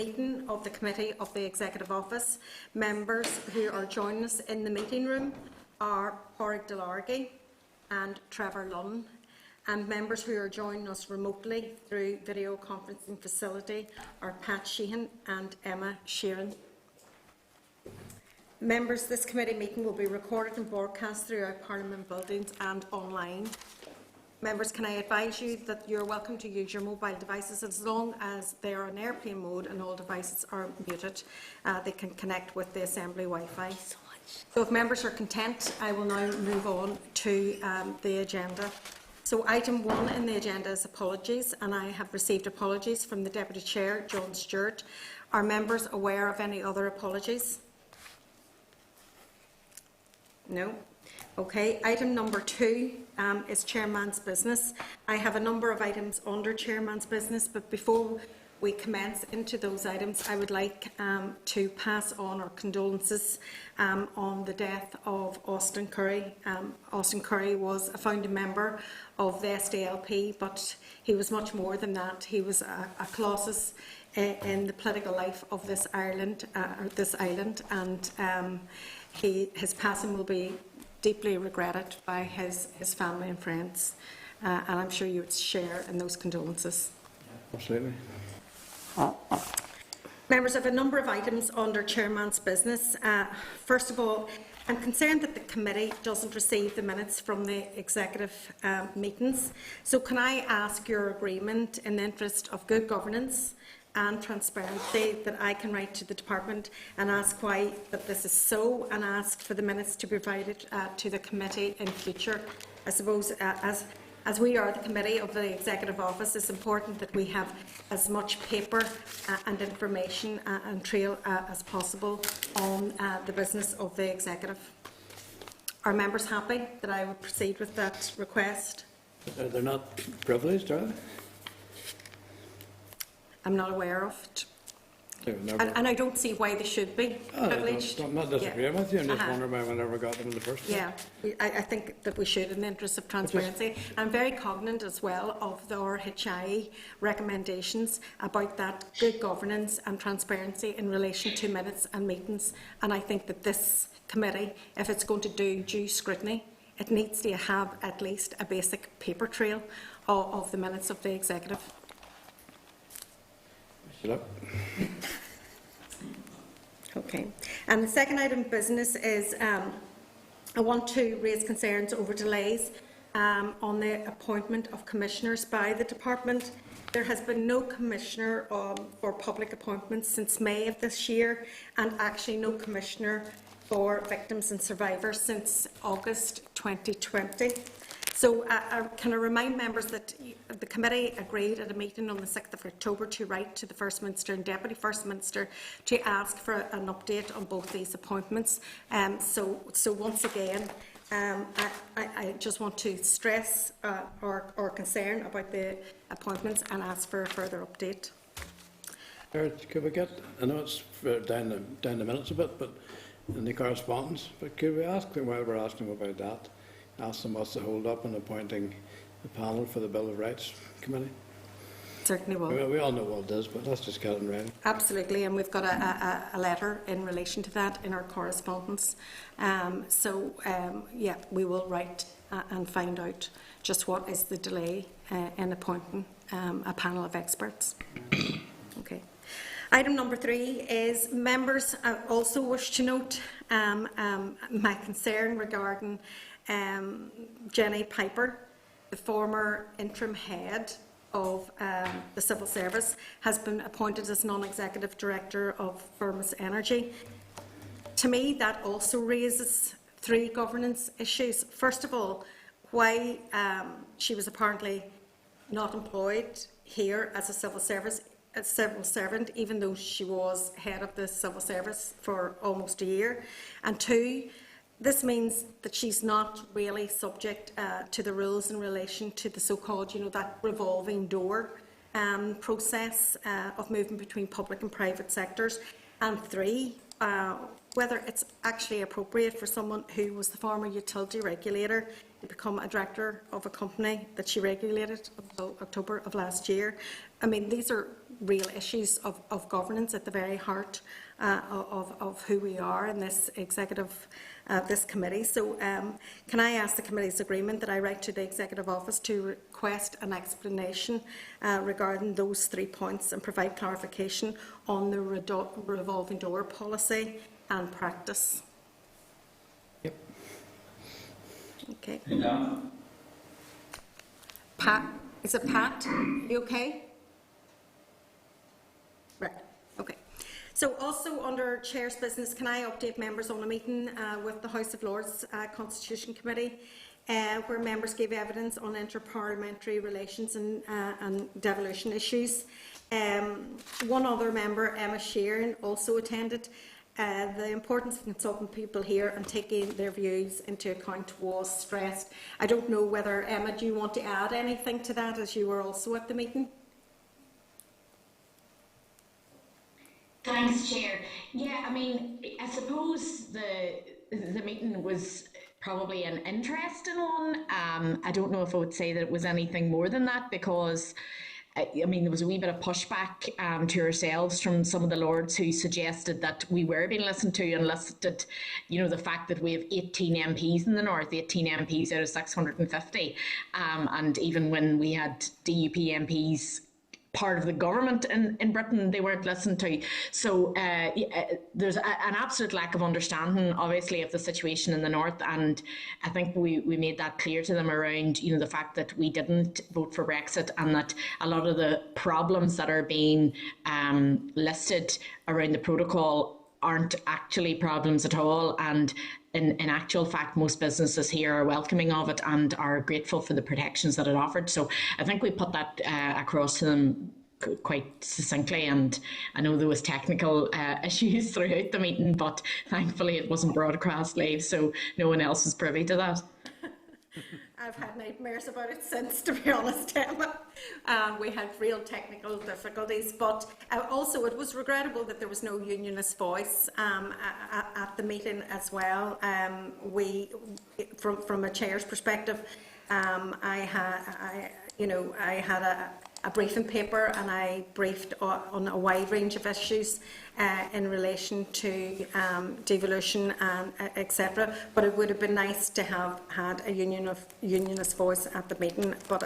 Meeting of the Committee of the Executive Office. Members who are joining us in the meeting room are Pádraig Delargy and Trevor Lunn, and members who are joining us remotely through video conferencing facility are Pat Sheehan and Emma Sheehan. Members, this committee meeting will be recorded and broadcast throughout Parliament buildings and online. Members, can I advise you that you're welcome to use your mobile devices as long as they are on airplane mode and all devices are muted. They can connect with the Assembly Wi-Fi. So if members are content, I will now move on to the agenda. So item 1 in the agenda is apologies, and I have received apologies from the Deputy Chair, John Stewart. Are members aware of any other apologies? No. Okay, item number 2 is Chairman's business. I have a number of items under Chairman's business, but before we commence into those items, I would like to pass on our condolences on the death of Austin Curry. Austin Curry was a founding member of the SDLP, but he was much more than that. He was a colossus in the political life of this island, and his passing will be deeply regretted by his family and friends, and I'm sure you would share in those condolences. Absolutely. Members, I have a number of items under Chairman's business. First of all, I'm concerned that the committee doesn't receive the minutes from the executive meetings. So can I ask your agreement, in the interest of good governance and transparency, that I can write to the department and ask why that this is so, and ask for the minutes to be provided to the committee in future. I suppose as we are the committee of the Executive Office, it's important that we have as much paper and information and trail as possible on the business of the Executive. Are members happy that I would proceed with that request? They're not privileged, are they? I'm not aware of it. And I don't see why they should be privileged. I'm not disagreeing with you. I'm just wondering why we never got them in the first place. Yeah, I think that we should, in the interest of transparency. I'm very cognizant as well of the RHI recommendations about that good governance and transparency in relation to minutes and meetings. And I think that this committee, if it's going to do due scrutiny, it needs to have at least a basic paper trail of the minutes of the Executive. Okay. And the second item of business is I want to raise concerns over delays on the appointment of commissioners by the department. There has been no commissioner for public appointments since May of this year, and actually no commissioner for victims and survivors since August 2020. So can I remind members that the committee agreed at a meeting on the 6th of October to write to the First Minister and Deputy First Minister to ask for an update on both these appointments. So once again, I just want to stress our concern about the appointments and ask for a further update. Could we get, I know it's down the minutes a bit, but in the correspondence, but could we ask them, while we're asking about that, ask them what's the hold up in appointing the panel for the Bill of Rights Committee? Certainly will. We all know what it is, but let's just get it in writing. Absolutely, and we've got a letter in relation to that in our correspondence. Yeah, we will write and find out just what is the delay in appointing a panel of experts. Okay. Item number 3 is members also wish to note my concern regarding Jenny Piper, the former interim head of the Civil Service, has been appointed as non-executive director of Firmus Energy. To me, that also raises 3 governance issues. First of all, why she was apparently not employed here as a civil servant, even though she was head of the Civil Service for almost a year. And 2, this means that she's not really subject to the rules in relation to the so-called, that revolving door process of movement between public and private sectors. And 3, whether it's actually appropriate for someone who was the former utility regulator to become a director of a company that she regulated until October of last year. I mean, these are real issues of governance at the very heart of who we are in this executive, this committee. So can I ask the committee's agreement that I write to the Executive Office to request an explanation regarding those 3 points and provide clarification on the revolving door policy and practice? Yep. Okay. Yeah. Pat, is it Pat? You okay? Right, okay. So also under Chair's business, can I update members on a meeting with the House of Lords Constitution Committee where members gave evidence on inter-parliamentary relations and devolution issues. One other member, Emma Sheehan, also attended. The importance of consulting people here and taking their views into account was stressed. I don't know whether, Emma, do you want to add anything to that as you were also at the meeting? Thanks, Chair. Yeah, I mean, I suppose the meeting was probably an interesting one. I don't know if I would say that it was anything more than that, because I mean, there was a wee bit of pushback to ourselves from some of the Lords who suggested that we were being listened to and listed, you know, the fact that we have 18 MPs in the North, 18 MPs out of 650. And even when we had DUP MPs part of the government in Britain, they weren't listened to. So there's an absolute lack of understanding, obviously, of the situation in the North, and I think we made that clear to them around, you know, the fact that we didn't vote for Brexit, and that a lot of the problems that are being listed around the protocol aren't actually problems at all, and in actual fact, most businesses here are welcoming of it and are grateful for the protections that it offered. So I think we put that across to them quite succinctly, and I know there was technical issues throughout the meeting, but thankfully it wasn't broadcast live, so no one else was privy to that. I've had nightmares about it since, to be honest, Emma. We had real technical difficulties, but also it was regrettable that there was no unionist voice at the meeting as well. From a chair's perspective, I had a briefing paper, and I briefed on a wide range of issues in relation to devolution and etc. But it would have been nice to have had a unionist voice at the meeting. But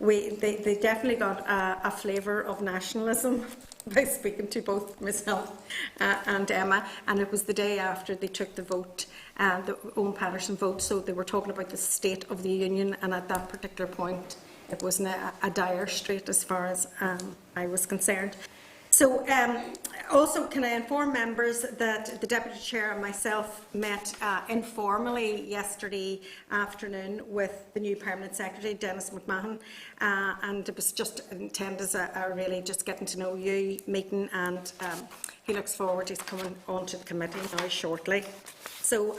they definitely got a flavour of nationalism by speaking to both myself and Emma. And it was the day after they took the vote, the Owen Paterson vote. So they were talking about the state of the union, and at that particular point, it wasn't a dire strait as far as I was concerned. So also, can I inform members that the Deputy Chair and myself met informally yesterday afternoon with the new Permanent Secretary, Dennis McMahon, and it was just intended as a really just getting to know you meeting, and he looks forward, he's coming onto the committee now shortly. So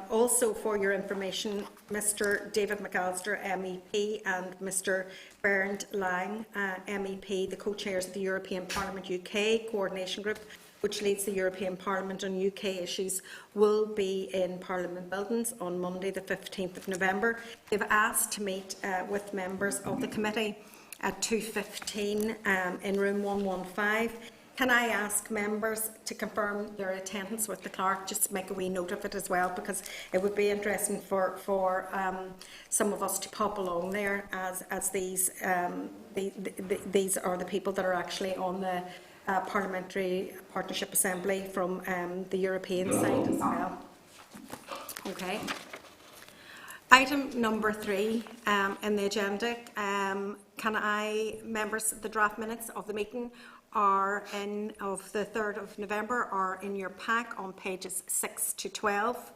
also for your information, Mr David McAllister, MEP, and Mr Bernd Lang, MEP, the co-chairs of the European Parliament UK Coordination Group, which leads the European Parliament on UK issues, will be in Parliament buildings on Monday the 15th of November. They've asked to meet with members of the committee at 2:15 in room 115. Can I ask members to confirm their attendance with the clerk, just to make a wee note of it as well, because it would be interesting for some of us to pop along there, as these are the people that are actually on the Parliamentary Partnership Assembly from the European side as well. Okay. Item number 3 in the agenda. Members, the draft minutes of the meeting of the 3rd of November are in your pack on pages 6 to 12.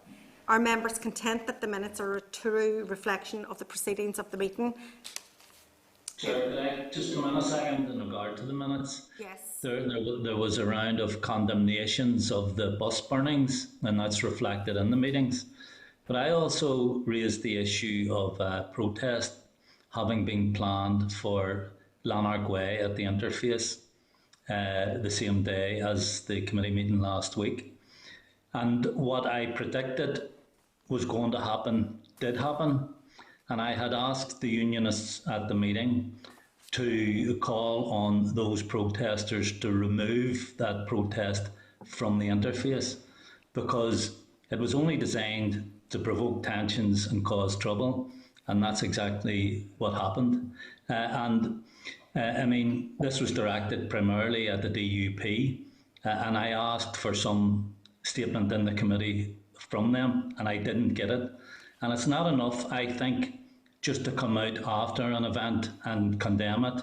Are members content that the minutes are a true reflection of the proceedings of the meeting? Sorry, could I just come in a second in regard to the minutes? Yes. There was a round of condemnations of the bus burnings, and that's reflected in the meetings. But I also raised the issue of a protest having been planned for Lanark Way at the interface the same day as the committee meeting last week. And what I predicted was going to happen did happen. And I had asked the unionists at the meeting to call on those protesters to remove that protest from the interface, because it was only designed to provoke tensions and cause trouble, and that's exactly what happened. This was directed primarily at the DUP, and I asked for some statement in the committee from them, and I didn't get it. And it's not enough, I think, just to come out after an event and condemn it.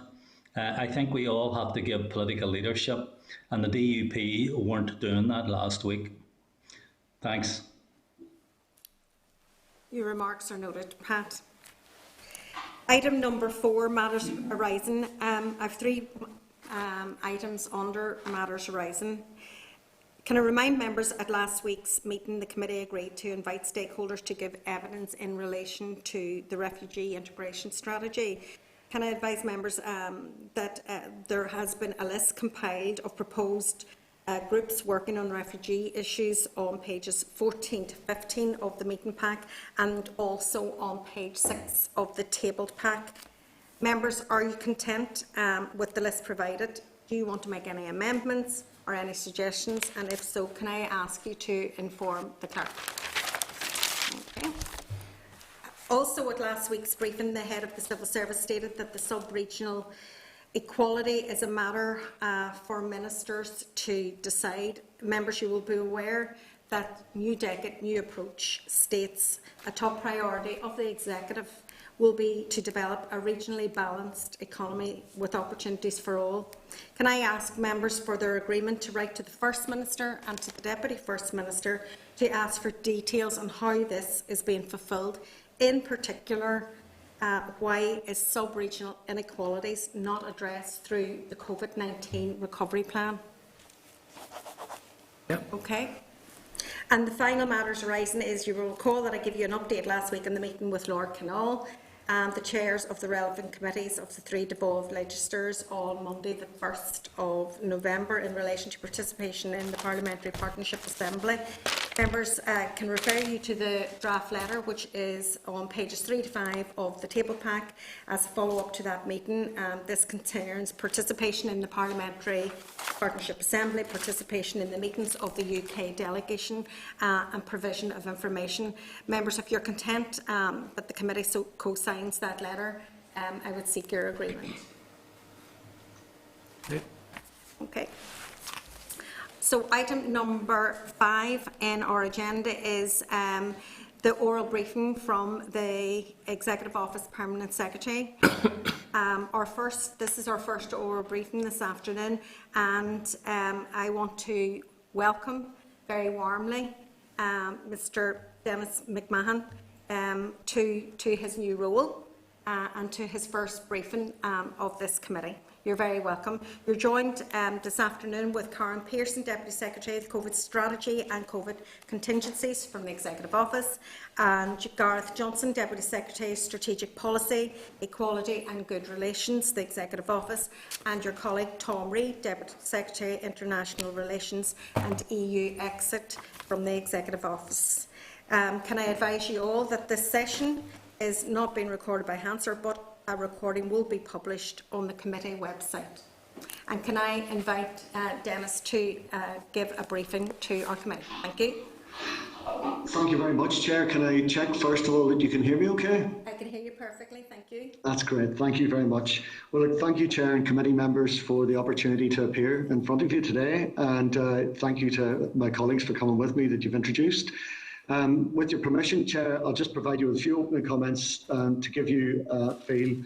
I think we all have to give political leadership, and the DUP weren't doing that last week. Thanks. Your remarks are noted. Pat. Item number 4, matters arising. I have 3 items under matters arising. Can I remind members at last week's meeting the committee agreed to invite stakeholders to give evidence in relation to the refugee integration strategy? Can I advise members that there has been a list compiled of proposed groups working on refugee issues on pages 14 to 15 of the meeting pack, and also on page 6 of the tabled pack. Members, are you content with the list provided? Do you want to make any amendments or any suggestions? And if so, can I ask you to inform the clerk? Okay. Also, at last week's briefing, the head of the civil service stated that the sub-regional equality is a matter for ministers to decide. Members, you will be aware that New Decade, New Approach states a top priority of the executive will be to develop a regionally balanced economy with opportunities for all. Can I ask members for their agreement to write to the First Minister and to the Deputy First Minister to ask for details on how this is being fulfilled? In particular, why is sub-regional inequalities not addressed through the COVID-19 recovery plan? Yep. Okay. And the final matters arising is, you will recall that I gave you an update last week in the meeting with Lord Canal and the chairs of the relevant committees of the 3 devolved legislators on Monday the 1st of November in relation to participation in the Parliamentary Partnership Assembly. Members can refer you to the draft letter, which is on pages 3 to 5 of the table pack as a follow-up to that meeting. This concerns participation in the Parliamentary Partnership Assembly, participation in the meetings of the UK delegation, and provision of information. Members, if you're content that the committee co-signs that letter, I would seek your agreement. Okay. So item number 5 in our agenda is the oral briefing from the Executive Office Permanent Secretary. This is our first oral briefing this afternoon, and I want to welcome very warmly Mr. Dennis McMahon to his new role and to his first briefing of this committee. You're very welcome. You're joined this afternoon with Karen Pearson, Deputy Secretary of COVID Strategy and COVID Contingencies from the Executive Office, and Gareth Johnson, Deputy Secretary of Strategic Policy, Equality and Good Relations, the Executive Office, and your colleague Tom Reid, Deputy Secretary of International Relations and EU Exit from the Executive Office. Can I advise you all that this session is not being recorded by Hansard, but a recording will be published on the committee website. And can I invite Dennis to give a briefing to our committee? Thank you. Thank you very much, Chair. Can I check first of all that you can hear me okay? I can hear you perfectly, thank you. That's great, thank you very much. Well, look, thank you, Chair and committee members, for the opportunity to appear in front of you today, and thank you to my colleagues for coming with me that you've introduced. With your permission, Chair, I'll just provide you with a few opening comments to give you a feel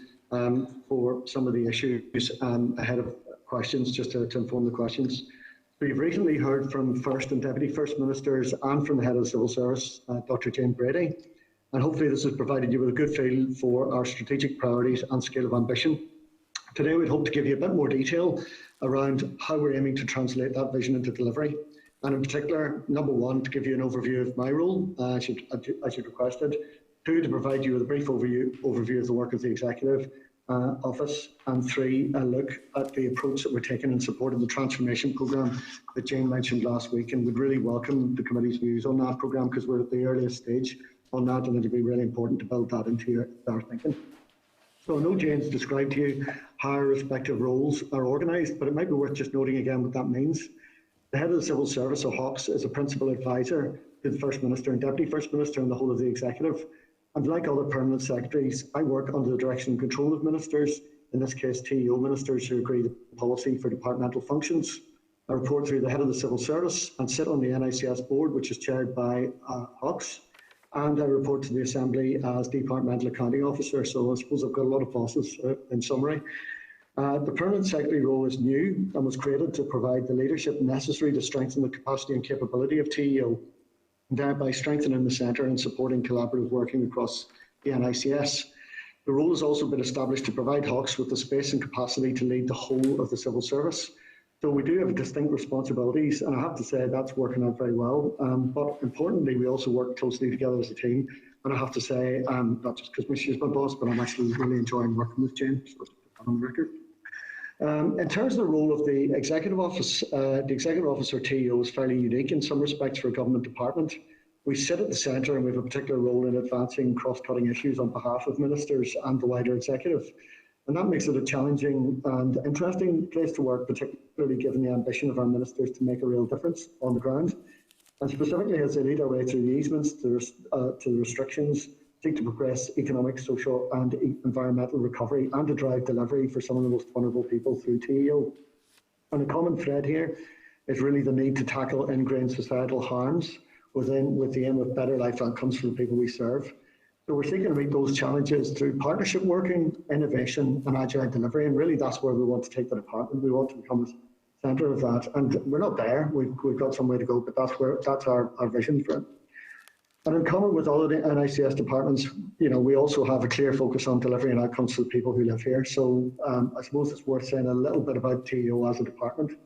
for some of the issues ahead of questions, just to inform the questions. We've recently heard from First and Deputy First Ministers and from the Head of the Civil Service, Dr. Jane Brady, and hopefully this has provided you with a good feel for our strategic priorities and scale of ambition. Today we'd hope to give you a bit more detail around how we're aiming to translate that vision into delivery. And in particular, number 1, to give you an overview of my role, as you'd requested. 2, to provide you with a brief overview of the work of the Executive Office. And 3, a look at the approach that we're taking in support of the transformation programme that Jane mentioned last week. And we'd really welcome the committee's views on that programme, because we're at the earliest stage on that, and it'll be really important to build that into our thinking. So I know Jane's described to you how our respective roles are organised, but it might be worth just noting again what that means. The head of the Civil Service, or Hawks, is a principal advisor to the First Minister and Deputy First Minister and the whole of the Executive. And like other permanent secretaries, I work under the direction and control of ministers, in this case TEO ministers who agree the policy for departmental functions. I report through the head of the Civil Service and sit on the NICS board, which is chaired by Hawks. And I report to the Assembly as Departmental Accounting Officer, so I suppose I've got a lot of bosses in summary. The Permanent Secretary role is new and was created to provide the leadership necessary to strengthen the capacity and capability of TEO, and thereby strengthening the centre and supporting collaborative working across the NICS. The role has also been established to provide Hawks with the space and capacity to lead the whole of the civil service. So we do have distinct responsibilities, and I have to say that's working out very well. But importantly, we also work closely together as a team. And I have to say, not just because she's my boss, but I'm actually really enjoying working with Jane, so to put that on the record. In terms of the role of the Executive Office, the Executive Office, or TEO, is fairly unique in some respects for a government department. We sit at the centre and we have a particular role in advancing cross-cutting issues on behalf of ministers and the wider executive. And that makes it a challenging and interesting place to work, particularly given the ambition of our ministers to make a real difference on the ground. And specifically as they lead our way through the easements to the restrictions, seek to progress economic, social and environmental recovery and to drive delivery for some of the most vulnerable people through TEO. And a common thread here is really the need to tackle ingrained societal harms with the aim of better life outcomes for the people we serve. So we're seeking to meet those challenges through partnership working, innovation and agile delivery, and really that's where we want to take the department. We want to become the centre of that, and we're not there. We've got some way to go, but that's our vision for it. And in common with all of the NICS departments, we also have a clear focus on delivery and outcomes for the people who live here. So I suppose it's worth saying a little bit about TEO as a department.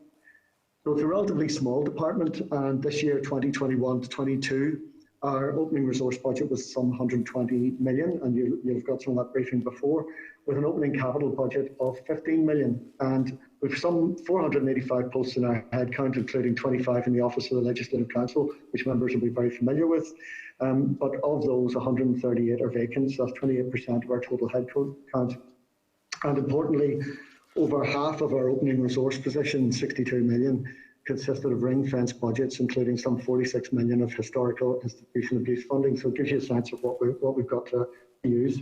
So it's a relatively small department, and this year, 2021 to 22, our opening resource budget was some 120 million, and you've got some of that briefing before, with an opening capital budget of 15 million. And we've some 485 posts in our headcount, including 25 in the Office of the Legislative Council, which members will be very familiar with. But of those, 138 are vacant, so that's 28% of our total headcount. And importantly, over half of our opening resource position, 62 million, consisted of ring-fence budgets, including some 46 million of historical institution abuse funding. So it gives you a sense of what we've got to use.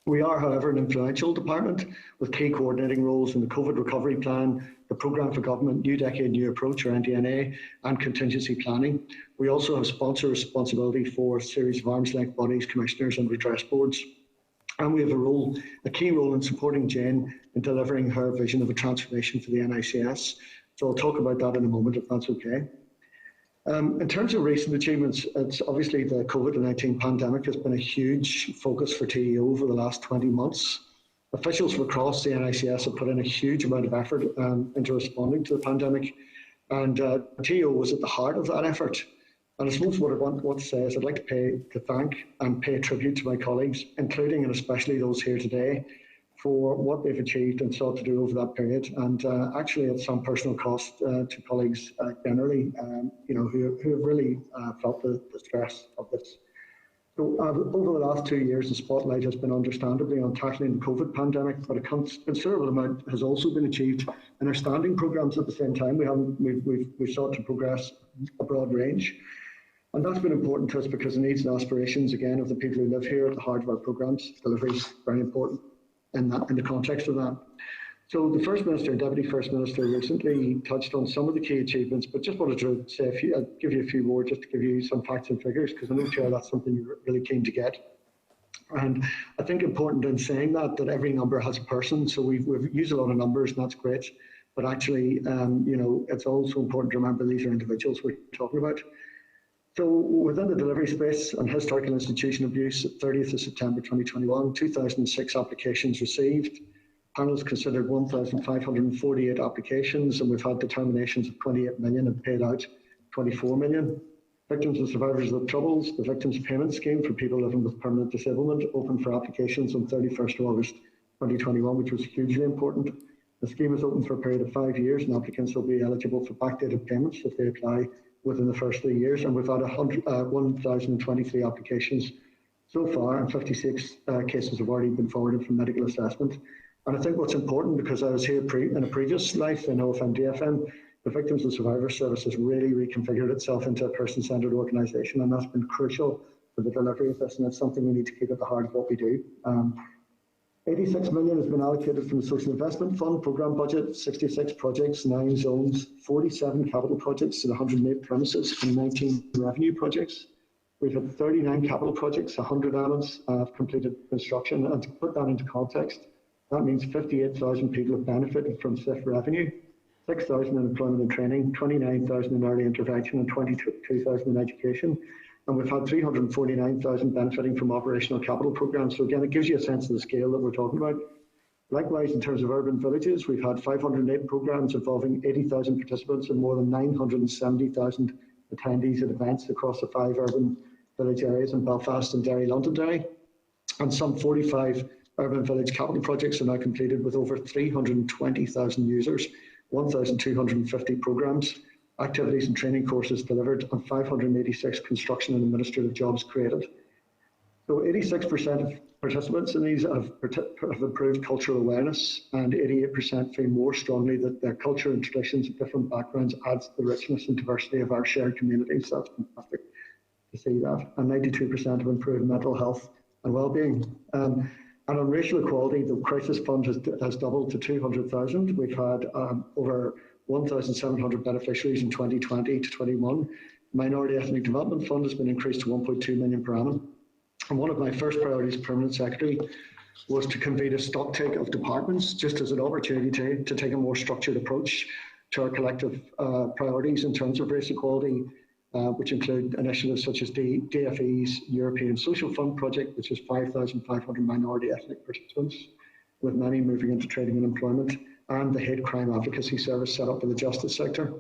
We are, however, an influential department with key coordinating roles in the COVID recovery plan, the Programme for Government New Decade New Approach, or NDNA, and contingency planning. We also have sponsor responsibility for a series of arm's-length bodies, commissioners and redress boards. And we have a key role in supporting Jane in delivering her vision of a transformation for the NICS. So I'll talk about that in a moment, if that's okay. In terms of recent achievements, it's obviously the COVID-19 pandemic has been a huge focus for TEO over the last 20 months. Officials from across the NICS have put in a huge amount of effort into responding to the pandemic, and TEO was at the heart of that effort. And I suppose what I want to say is I'd like to thank and pay tribute to my colleagues, including and especially those here today, for what they've achieved and sought to do over that period, and actually at some personal cost to colleagues generally, who have really felt the stress of this. So over the last 2 years, the spotlight has been understandably on tackling the COVID pandemic, but a considerable amount has also been achieved in our standing programmes at the same time. We've sought to progress a broad range. And that's been important to us because the needs and aspirations, again, of the people who live here at the heart of our programmes. Delivery is very important in the context of that. So the First Minister and Deputy First Minister recently touched on some of the key achievements, but just wanted to say give you a few more just to give you some facts and figures, because I know, Chair, that's something you're really keen to get. And I think important in saying that every number has a person. So we've used a lot of numbers, and that's great. But actually, it's also important to remember these are individuals we're talking about. So within the delivery space on historical institution abuse, at 30th of September 2021, 2,006 applications received. Panels considered 1,548 applications, and we've had determinations of 28 million and paid out 24 million. Victims and survivors of troubles, the Victims Payment Scheme for people living with permanent disablement, opened for applications on 31st of August 2021, which was hugely important. The scheme is open for a period of 5 years, and applicants will be eligible for backdated payments if they apply within the first 3 years. And we've had 1,023 applications So far, and 56 cases have already been forwarded for medical assessment. And I think what's important, because I was here in a previous life in OFM DFM, the Victims and Survivors Service has really reconfigured itself into a person-centred organisation, and that's been crucial for the delivery of this, and it's something we need to keep at the heart of what we do. 86 million has been allocated from the Social Investment Fund programme budget, 66 projects, 9 zones, 47 capital projects and 108 premises, and 19 revenue projects. We've had 39 capital projects, 100 elements have completed construction, and to put that into context, that means 58,000 people have benefited from SIF revenue, 6,000 in employment and training, 29,000 in early intervention, and 22,000 in education. And we've had 349,000 benefiting from operational capital programs. So again, it gives you a sense of the scale that we're talking about. Likewise, in terms of urban villages, we've had 508 programs involving 80,000 participants and more than 970,000 attendees at events across the 5 urban village areas in Belfast and Derry, Londonderry. And some 45 urban village capital projects are now completed with over 320,000 users, 1,250 programs, activities and training courses delivered, and 586 construction and administrative jobs created. So 86% of participants in these have improved cultural awareness, and 88% feel more strongly that their culture and traditions of different backgrounds adds to the richness and diversity of our shared communities. That's fantastic to see that. And 92% have improved mental health and well-being. And on racial equality, the crisis fund has doubled to 200,000. We've had over 1,700 beneficiaries in 2020 to 21. Minority Ethnic Development Fund has been increased to 1.2 million per annum. And one of my first priorities as Permanent Secretary was to convene a stocktake of departments, just as an opportunity to take a more structured approach to our collective priorities in terms of race equality, which include initiatives such as DFE's European Social Fund project, which is 5,500 minority ethnic participants, with many moving into training and employment, and the Hate Crime Advocacy Service set up in the justice sector.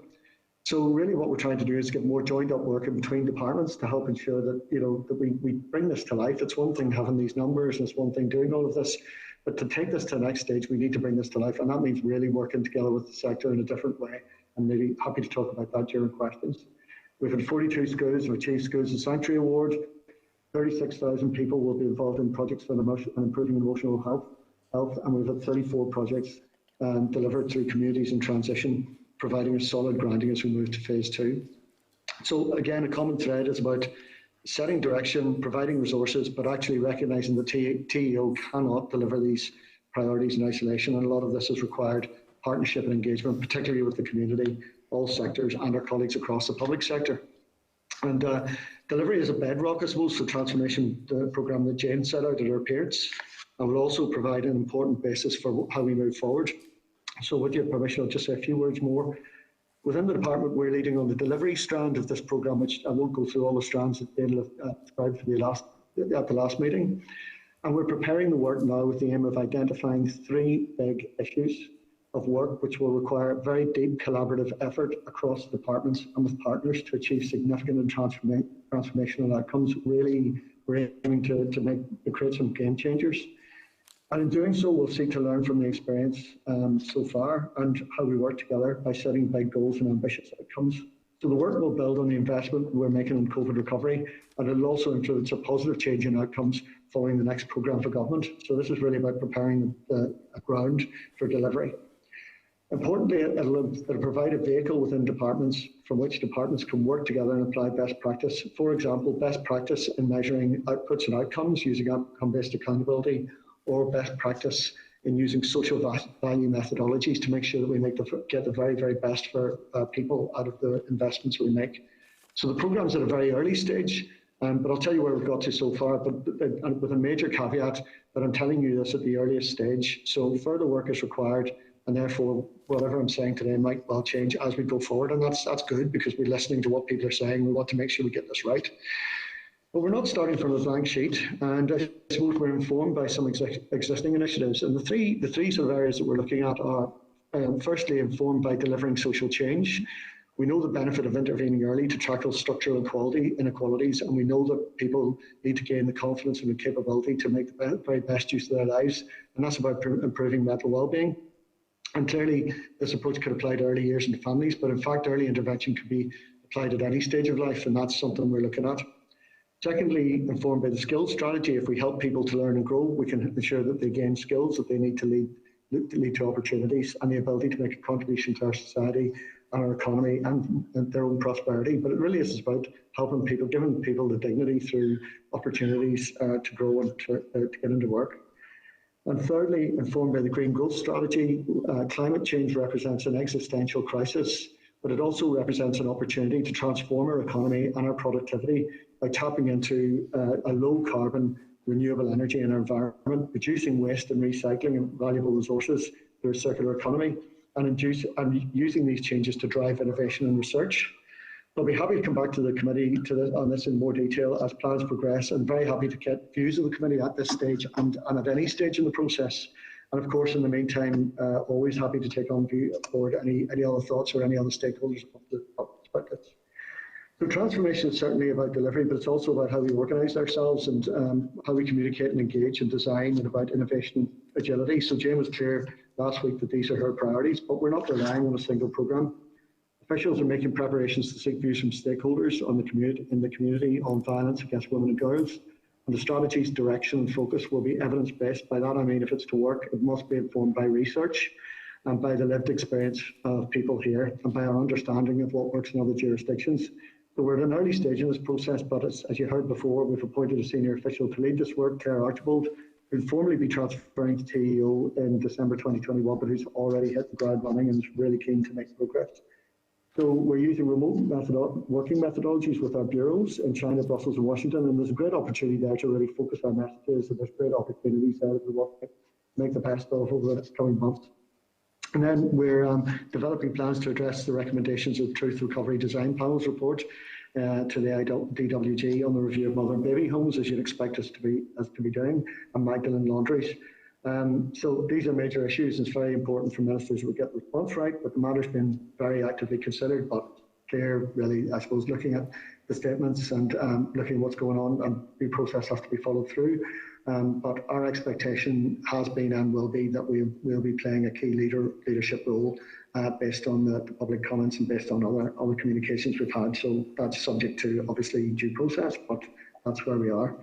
So really what we're trying to do is get more joined up work in between departments to help ensure that, that we bring this to life. It's one thing having these numbers, and it's one thing doing all of this, but to take this to the next stage, we need to bring this to life, and that means really working together with the sector in a different way, and maybe happy to talk about that during questions. We've had 42 schools who achieved Schools of Sanctuary Award. 36,000 people will be involved in projects for improving emotional health, and we've had 34 projects delivered through communities in transition, providing a solid grounding as we move to phase 2. So again, a common thread is about setting direction, providing resources, but actually recognising that TEO cannot deliver these priorities in isolation, and a lot of this has required partnership and engagement, particularly with the community, all sectors, and our colleagues across the public sector. And delivery is a bedrock, I suppose, for transformation, the programme that Jane set out at her appearance, and will also provide an important basis for how we move forward. So with your permission, I'll just say a few words more. Within the department, we're leading on the delivery strand of this programme, which I won't go through all the strands that Jane described at the last meeting. And we're preparing the work now with the aim of identifying 3 big issues of work which will require very deep collaborative effort across departments and with partners to achieve significant and transformational outcomes. Really, we're aiming to create some game changers. And in doing so, we'll seek to learn from the experience so far and how we work together by setting big goals and ambitious outcomes. So the work will build on the investment we're making in COVID recovery, and it'll also influence a positive change in outcomes following the next programme for government. So this is really about preparing a ground for delivery. Importantly, it'll provide a vehicle within departments from which departments can work together and apply best practice. For example, best practice in measuring outputs and outcomes using outcome-based accountability, or best practice in using social value methodologies to make sure that we get the very, very best for people out of the investments we make. So the programme's at a very early stage, but I'll tell you where we've got to so far, but with a major caveat that I'm telling you this at the earliest stage. So further work is required, and therefore whatever I'm saying today might well change as we go forward, and that's good, because we're listening to what people are saying. We want to make sure we get this right. But we're not starting from a blank sheet, and I suppose we're informed by some existing initiatives. And the three sort of areas that we're looking at are, firstly, informed by delivering social change. We know the benefit of intervening early to tackle structural inequalities, and we know that people need to gain the confidence and the capability to make the very best use of their lives, and that's about improving mental well-being. And clearly, this approach could apply to early years and families, but in fact, early intervention could be applied at any stage of life, and that's something we're looking at. Secondly, informed by the skills strategy, if we help people to learn and grow, we can ensure that they gain skills that they need to lead to opportunities and the ability to make a contribution to our society and our economy and their own prosperity. But it really is about helping people, giving people the dignity through opportunities to grow and to get into work. And thirdly, informed by the green growth strategy, climate change represents an existential crisis, but it also represents an opportunity to transform our economy and our productivity by tapping into a low carbon renewable energy in our environment, reducing waste and recycling of valuable resources through a circular economy, and using these changes to drive innovation and research. I'll be happy to come back to the committee on this in more detail as plans progress, and very happy to get views of the committee at this stage and at any stage in the process. And of course, in the meantime, always happy to take on board any other thoughts or any other stakeholders of the perspectives. So transformation is certainly about delivery, but it's also about how we organise ourselves and how we communicate and engage and design, and about innovation and agility. So Jane was clear last week that these are her priorities, but we're not relying on a single programme. Officials are making preparations to seek views from stakeholders in the community on violence against women and girls. And the strategy's direction and focus will be evidence-based. By that I mean, if it's to work, it must be informed by research and by the lived experience of people here and by our understanding of what works in other jurisdictions. So we're at an early stage in this process, but as you heard before, we've appointed a senior official to lead this work, Claire Archibald, who'll formally be transferring to TEO in December 2021, but who's already hit the ground running and is really keen to make progress. So we're using remote working methodologies with our bureaus in China, Brussels and Washington, and there's a great opportunity there to really focus our messages, and there's great opportunities there that we want to make the best of over the coming months. And then we're developing plans to address the recommendations of the Truth Recovery Design Panel's report to the DWG on the review of mother and baby homes, as you'd expect us to be doing, and Magdalene laundries. So these are major issues. It's very important for ministers to get the response right, but the matter's been very actively considered. But Claire, really, I suppose, looking at the statements and looking at what's going on, and the process has to be followed through. But our expectation has been and will be that we will be playing a key leadership role based on the public comments and based on other communications we've had. So that's subject to obviously due process, but that's where we are.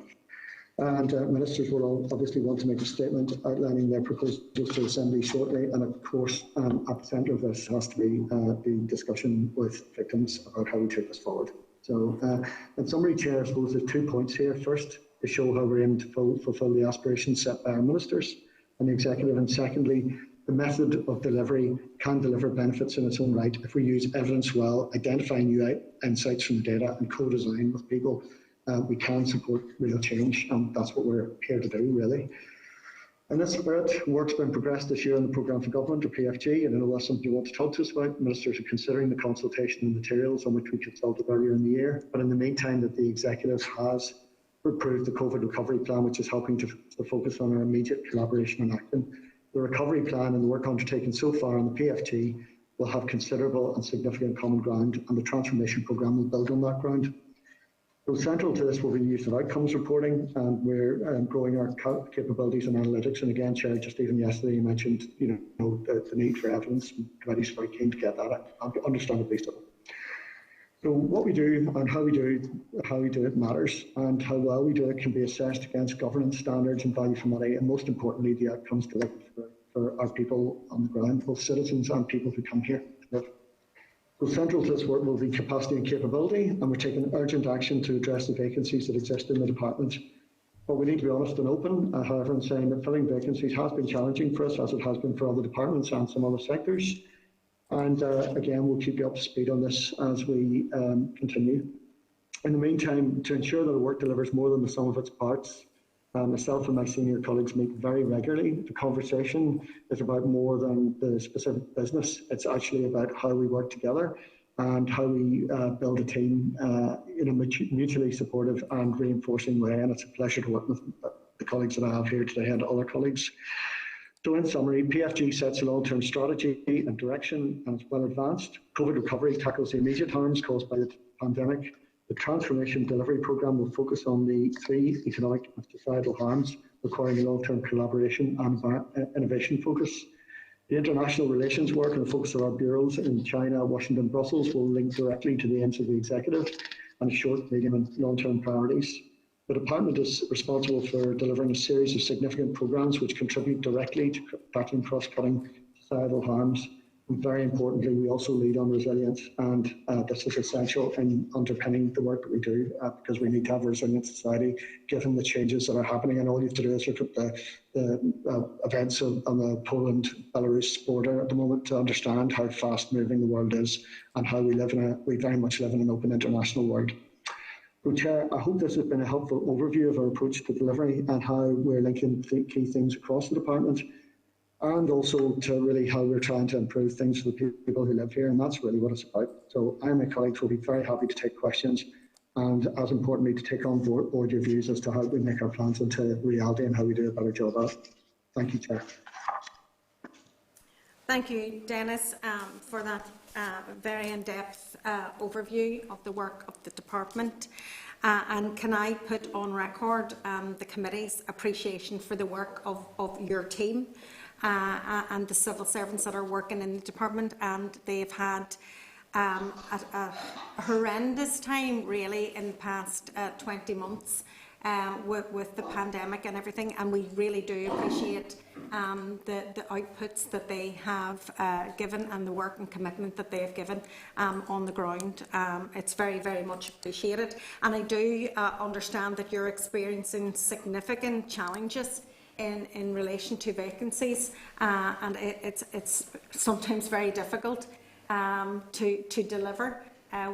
And ministers will obviously want to make a statement outlining their proposals to Assembly shortly. And of course, at the centre of this has to be the discussion with victims about how we take this forward. So in summary, Chair, I suppose there's 2 points here. First, to show how we're aiming to fulfil the aspirations set by our ministers and the executive. And secondly, the method of delivery can deliver benefits in its own right if we use evidence well, identify new insights from the data and co-design with people. We can support real change, and that's what we're here to do, really. In this spirit, work's been progressed this year on the Programme for Government, or PFG, and I know that's something you want to talk to us about. Ministers are considering the consultation and materials on which we consulted earlier in the year, but in the meantime, that the Executive has approved the COVID recovery plan, which is helping to focus on our immediate collaboration and action. The recovery plan and the work undertaken so far on the PFG will have considerable and significant common ground, and the transformation programme will build on that ground. So central to this will be the use of outcomes reporting, and we're growing our capabilities and analytics. And again, Chair, just even yesterday you mentioned, the need for evidence. The committee's very keen to get that, understandably so. So what we do and how we do it matters, and how well we do it can be assessed against governance standards and value for money, and most importantly, the outcomes delivered for our people on the ground, both citizens and people who come here to live. So central to this work will be capacity and capability, and we're taking urgent action to address the vacancies that exist in the department. But we need to be honest and open, however, in saying that filling vacancies has been challenging for us, as it has been for other departments and some other sectors. And again, we'll keep you up to speed on this as we continue. In the meantime, to ensure that our work delivers more than the sum of its parts, myself and my senior colleagues meet very regularly. The conversation is about more than the specific business. It's actually about how we work together and how we build a team in a mutually supportive and reinforcing way. And it's a pleasure to work with the colleagues that I have here today and other colleagues. So in summary, PFG sets a long-term strategy and direction, and it's well advanced. COVID recovery tackles the immediate harms caused by the pandemic. The transformation delivery programme will focus on the 3 economic and societal harms, requiring long-term collaboration and innovation focus. The international relations work and the focus of our bureaus in China, Washington, Brussels will link directly to the aims of the Executive and short, medium and long-term priorities. The Department is responsible for delivering a series of significant programmes which contribute directly to tackling cross-cutting societal harms. And very importantly, we also lead on resilience, and this is essential in underpinning the work that we do, because we need to have a resilient society given the changes that are happening. And all you have to do is look at the events on the Poland-Belarus border at the moment to understand how fast-moving the world is and how we very much live in an open international world. So, Chair, I hope this has been a helpful overview of our approach to delivery and how we're linking key things across the department, and also to really how we're trying to improve things for the people who live here, and that's really what it's about. So I and my colleagues will be very happy to take questions, and as importantly, to take on board your views as to how we make our plans into reality and how we do a better job at it. Thank you, Chair. Thank you, Dennis, for that very in-depth overview of the work of the department. And can I put on record the committee's appreciation for the work of your team and the civil servants that are working in the department, and they've had a horrendous time really in the past 20 months with the pandemic and everything, and we really do appreciate the outputs that they have given and the work and commitment that they have given on the ground. It's very, very much appreciated, and I do understand that you're experiencing significant challenges in relation to vacancies, and it's sometimes very difficult to deliver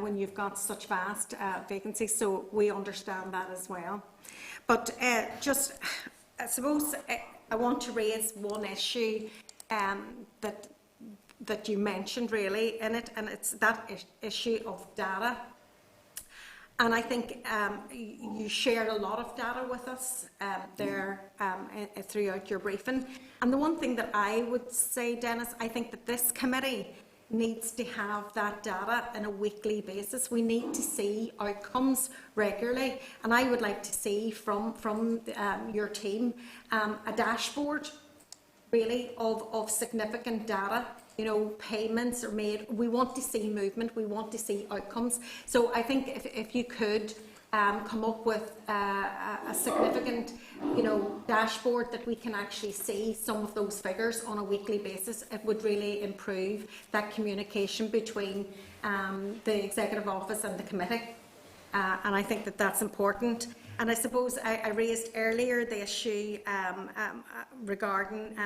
when you've got such vast vacancies, so we understand that as well. But I suppose I want to raise one issue that you mentioned really in it, and it's that issue of data. And I think you shared a lot of data with us there throughout your briefing. And the one thing that I would say, Dennis, I think that this committee needs to have that data on a weekly basis. We need to see outcomes regularly, and I would like to see from your team a dashboard really of significant data. You know, payments are made. We want to see movement. We want to see outcomes. So I think if you could come up with a significant, dashboard that we can actually see some of those figures on a weekly basis, it would really improve that communication between the Executive Office and the committee. And I think that that's important. And I suppose I raised earlier the issue regarding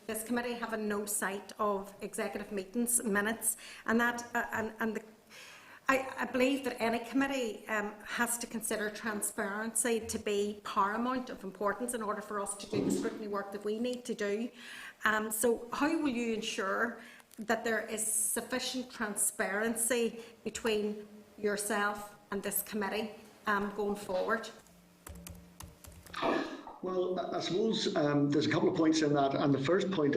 this committee having no sight of executive meetings minutes, and that I believe that any committee has to consider transparency to be paramount of importance in order for us to do the scrutiny work that we need to do. So how will you ensure that there is sufficient transparency between yourself and this committee going forward? Well, I suppose there's a couple of points in that, and the first point,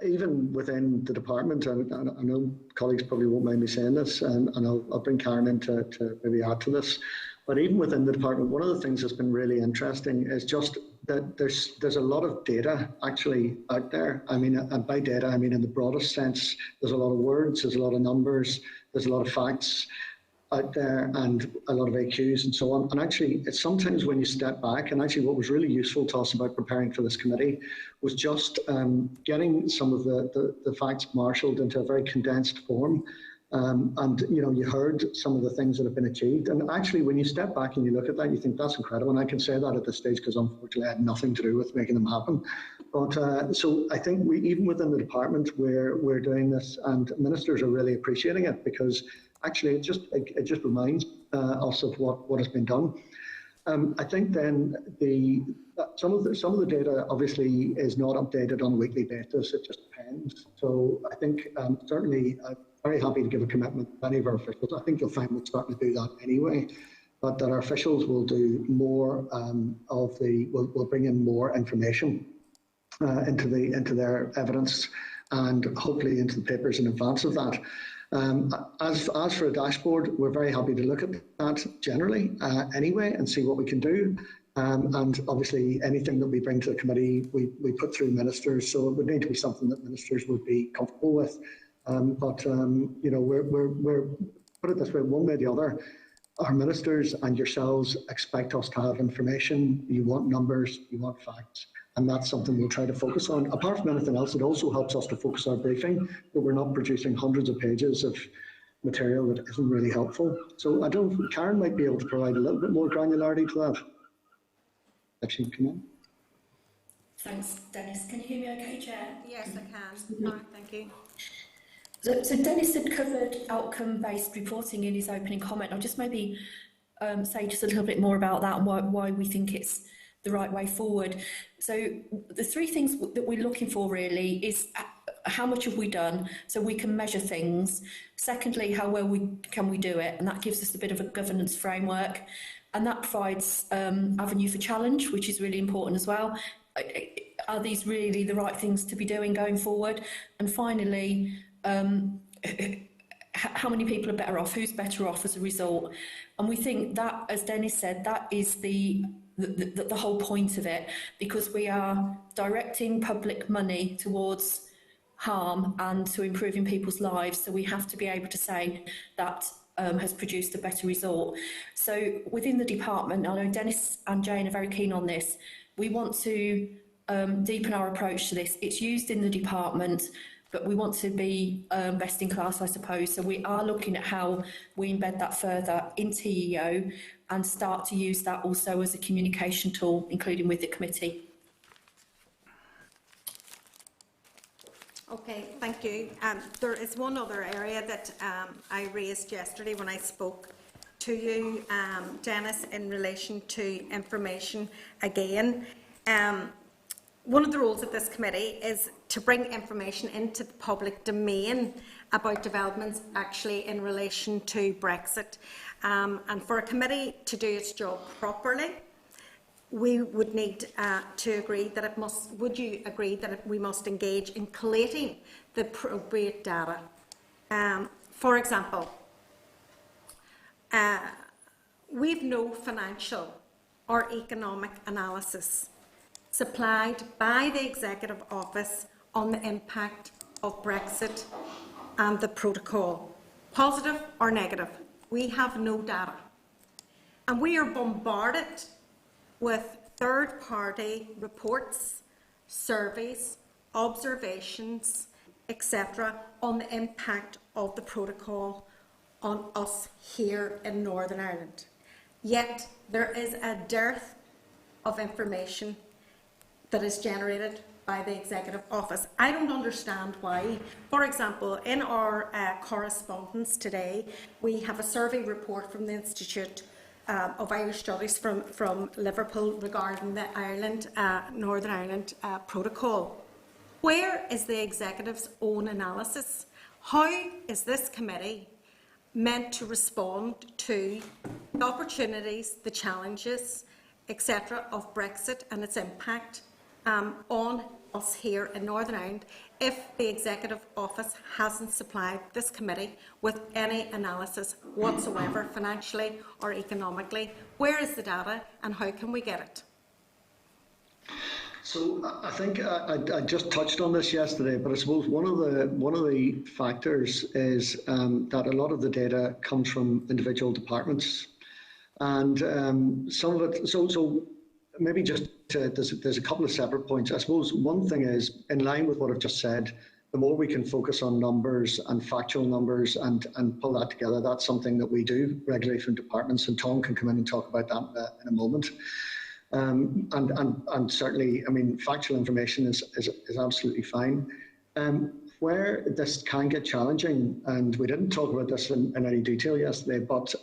even within the department, and I know colleagues probably won't mind me saying this, and I'll bring Karen in to maybe add to this, but even within the department, one of the things that's been really interesting is just that there's a lot of data actually out there. I mean, and by data, I mean in the broadest sense, there's a lot of words, there's a lot of numbers, there's a lot of facts out there, and a lot of AQs and so on. And actually, it's sometimes when you step back, and actually what was really useful to us about preparing for this committee was just getting some of the facts marshalled into a very condensed form. And you heard some of the things that have been achieved. And actually, when you step back and you look at that, you think that's incredible. And I can say that at this stage because unfortunately I had nothing to do with making them happen. But so I think even within the department, we're doing this, and ministers are really appreciating it, because actually it just reminds us of what has been done. I think then some of the data obviously is not updated on a weekly basis. It just depends. So I think certainly I'm very happy to give a commitment to any of our officials. I think you'll find we're starting to do that anyway, but that our officials will do more will bring in more information into their evidence, and hopefully into the papers in advance of that. As for a dashboard, we're very happy to look at that generally anyway and see what we can do. And obviously anything that we bring to the committee, we put through ministers, so it would need to be something that ministers would be comfortable with. But we're put it this way, one way or the other, our ministers and yourselves expect us to have information. You want numbers, you want facts, and that's something we'll try to focus on. Apart from anything else, it also helps us to focus our briefing, that we're not producing hundreds of pages of material that isn't really helpful. So I don't know, Karen might be able to provide a little bit more granularity to that. Actually, come on. Thanks, Dennis. Can you hear me okay, Chair? Yes, I can. All right, thank you. So Dennis had covered outcome-based reporting in his opening comment. I'll just maybe say just a little bit more about that and why we think it's the right way forward. So the three things that we're looking for really is how much have we done, so we can measure things. Secondly, how well can we do it, and that gives us a bit of a governance framework, and that provides avenue for challenge, which is really important as well. Are these really the right things to be doing going forward? And finally, how many people are better off? Who's better off as a result? And we think that, as Dennis said, that is the whole point of it, because we are directing public money towards harm and to improving people's lives. So we have to be able to say that has produced a better result. So within the department, I know Dennis and Jane are very keen on this. We want to deepen our approach to this. It's used in the department, but we want to be best in class, I suppose. So we are looking at how we embed that further into EEO and start to use that also as a communication tool, including with the committee. Okay, thank you. There is one other area that I raised yesterday when I spoke to you, Dennis, in relation to information again. One of the roles of this committee is to bring information into the public domain about developments actually in relation to Brexit. And for a committee to do its job properly, we would need to agree that it must, would you agree that we must engage in collating the appropriate data? For example, we've no financial or economic analysis supplied by the Executive Office on the impact of Brexit and the protocol, positive or negative. We have no data. And we are bombarded with third-party reports, surveys, observations, etc., on the impact of the protocol on us here in Northern Ireland. Yet there is a dearth of information that is generated by the Executive Office. I don't understand why. For example, in our correspondence today, we have a survey report from the Institute of Irish Studies from Liverpool regarding the Northern Ireland protocol. Where is the Executive's own analysis? How is this committee meant to respond to the opportunities, the challenges, etc. of Brexit and its impact on us here in Northern Ireland if the Executive Office hasn't supplied this committee with any analysis whatsoever, financially or economically? Where is the data and how can we get it? So I think I just touched on this yesterday, but I suppose one of the factors is that a lot of the data comes from individual departments, and some of it. So maybe just there's a couple of separate points. I suppose one thing is, in line with what I've just said, the more we can focus on numbers and factual numbers and pull that together, that's something that we do regularly from departments, and Tom can come in and talk about that in a moment. And certainly, I mean, factual information is absolutely fine. Where this can get challenging, and we didn't talk about this in any detail yesterday, but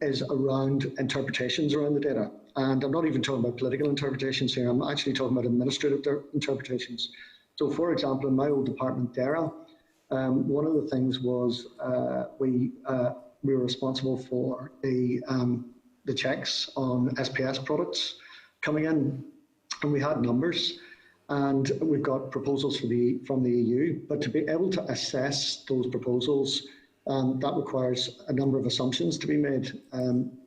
is around interpretations around the data. And I'm not even talking about political interpretations here, I'm actually talking about administrative interpretations. So, for example, in my old department, DERA, one of the things was we were responsible for the checks on SPS products coming in, and we had numbers, and we've got proposals from the EU, but to be able to assess those proposals, that requires a number of assumptions to be made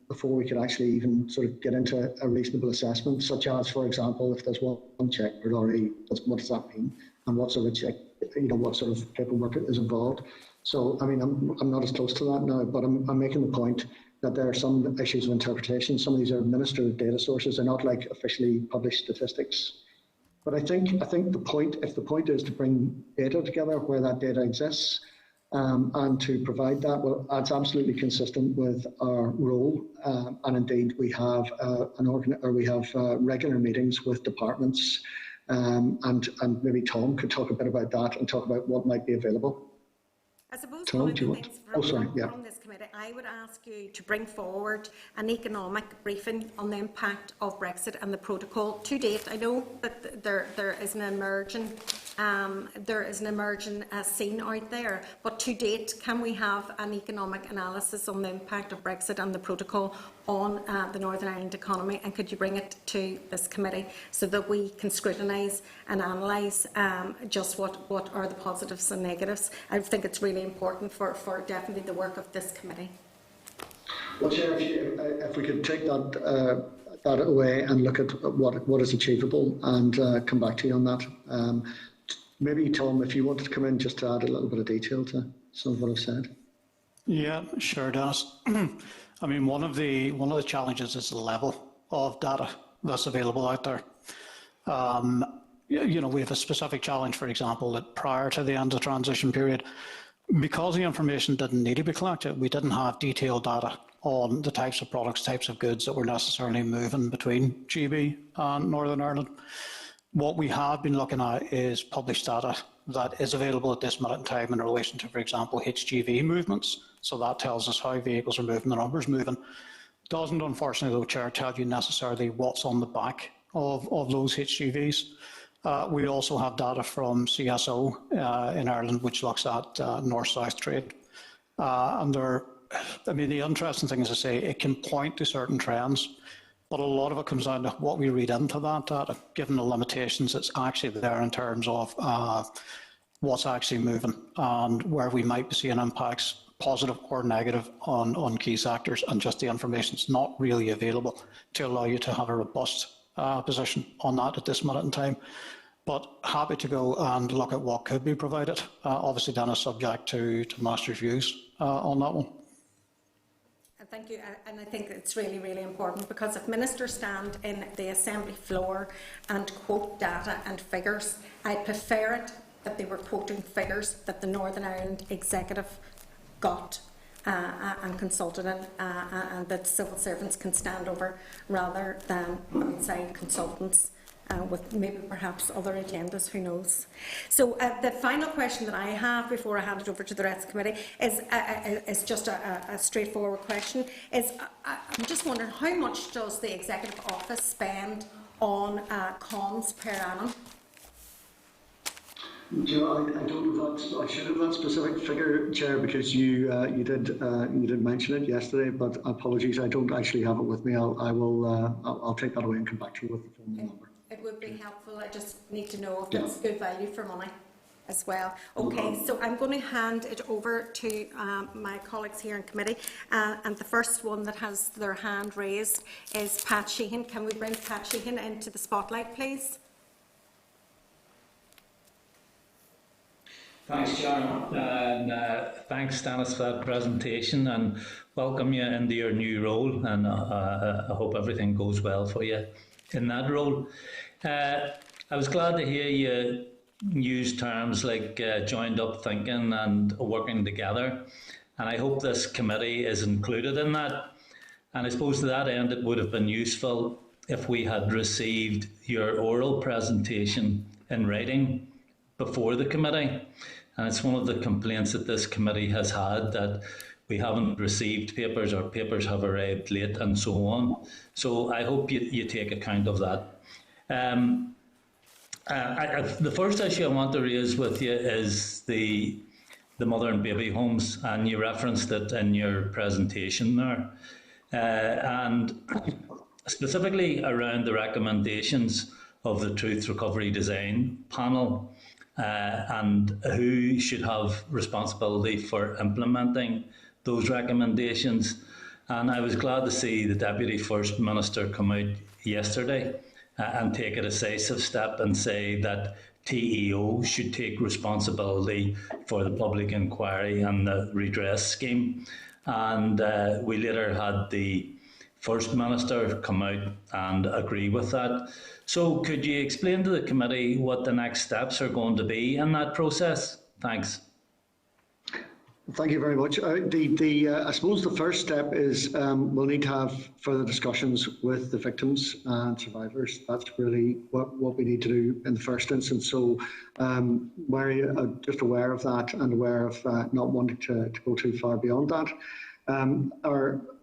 before we could actually even sort of get into a reasonable assessment, such as, for example, if there's one check per lorry, what does that mean, and what sort of check, what sort of paperwork is involved. So, I mean, I'm not as close to that now, but I'm making the point that there are some issues of interpretation. Some of these are administered data sources. They're not like officially published statistics. But I think the point, if the point is to bring data together where that data exists, and to provide that, well, that's absolutely consistent with our role. And indeed, we have regular meetings with departments, and maybe Tom could talk a bit about that and talk about what might be available. I suppose Tom, one of do you the want? things From this committee, I would ask you to bring forward an economic briefing on the impact of Brexit and the protocol. To date, I know that there is an emerging scene out there, but to date, can we have an economic analysis on the impact of Brexit and the protocol on the Northern Ireland economy, and could you bring it to this committee so that we can scrutinise and analyse just what are the positives and negatives? I think it's really important for definitely the work of this committee. Well, Chair, if we could take that away and look at what is achievable and come back to you on that. Maybe, Tom, if you wanted to come in just to add a little bit of detail to some of what I've said. Yeah, sure, Dennis. I mean, one of the challenges is the level of data that's available out there. You know, we have a specific challenge, for example, that prior to the end of the transition period, because the information didn't need to be collected, we didn't have detailed data on the types of products, types of goods that were necessarily moving between GB and Northern Ireland. What we have been looking at is published data that is available at this minute in time in relation to, for example, HGV movements. So that tells us how vehicles are moving, the numbers moving. Doesn't, unfortunately, though, Chair, tell you necessarily what's on the back of those HGVs. We also have data from CSO in Ireland, which looks at north-south trade. And the interesting thing is to say it can point to certain trends, but a lot of it comes down to what we read into that data, given the limitations that's actually there in terms of what's actually moving and where we might be seeing impacts, positive or negative, on key sectors, and just the information's not really available to allow you to have a robust position on that at this minute in time. But happy to go and look at what could be provided. Obviously, then is subject to Master's views on that one. Thank you, and I think it's really, really important, because if ministers stand in the Assembly floor and quote data and figures, I prefer it that they were quoting figures that the Northern Ireland Executive got and consulted in, and that civil servants can stand over, rather than outside consultants with maybe perhaps other agendas, who knows. So the final question that I have before I hand it over to the rest of the committee is just a straightforward question. I'm just wondering, how much does the Executive Office spend on comms per annum? You know, I don't know that I should have that specific figure, Chair, because you did mention it yesterday. But apologies, I don't actually have it with me. I'll take that away and come back to you with the phone number. It would be helpful. I just need to know if it's good value for money as well. Okay, so I'm going to hand it over to my colleagues here in committee, and the first one that has their hand raised is Pat Sheehan. Can we bring Pat Sheehan into the spotlight, please? Thanks, Sharon, and thanks, Dennis, for that presentation, and welcome you into your new role, and I hope everything goes well for you in that role. I was glad to hear you use terms like joined up thinking and working together, and I hope this committee is included in that. And I suppose to that end, it would have been useful if we had received your oral presentation in writing before the committee. And it's one of the complaints that this committee has had, that we haven't received papers, or papers have arrived late, and so on. So I hope you take account of that. The first issue I want to raise with you is the mother and baby homes, and you referenced it in your presentation there. And specifically around the recommendations of the Truth Recovery Design Panel, and who should have responsibility for implementing those recommendations. And I was glad to see the Deputy First Minister come out yesterday and take a decisive step and say that TEO should take responsibility for the public inquiry and the redress scheme. And we later had the First Minister come out and agree with that. So could you explain to the committee what the next steps are going to be in that process? Thanks. Thank you very much. I suppose the first step is we'll need to have further discussions with the victims and survivors. That's really what we need to do in the first instance. So we're just aware of that and aware of not wanting to go too far beyond that.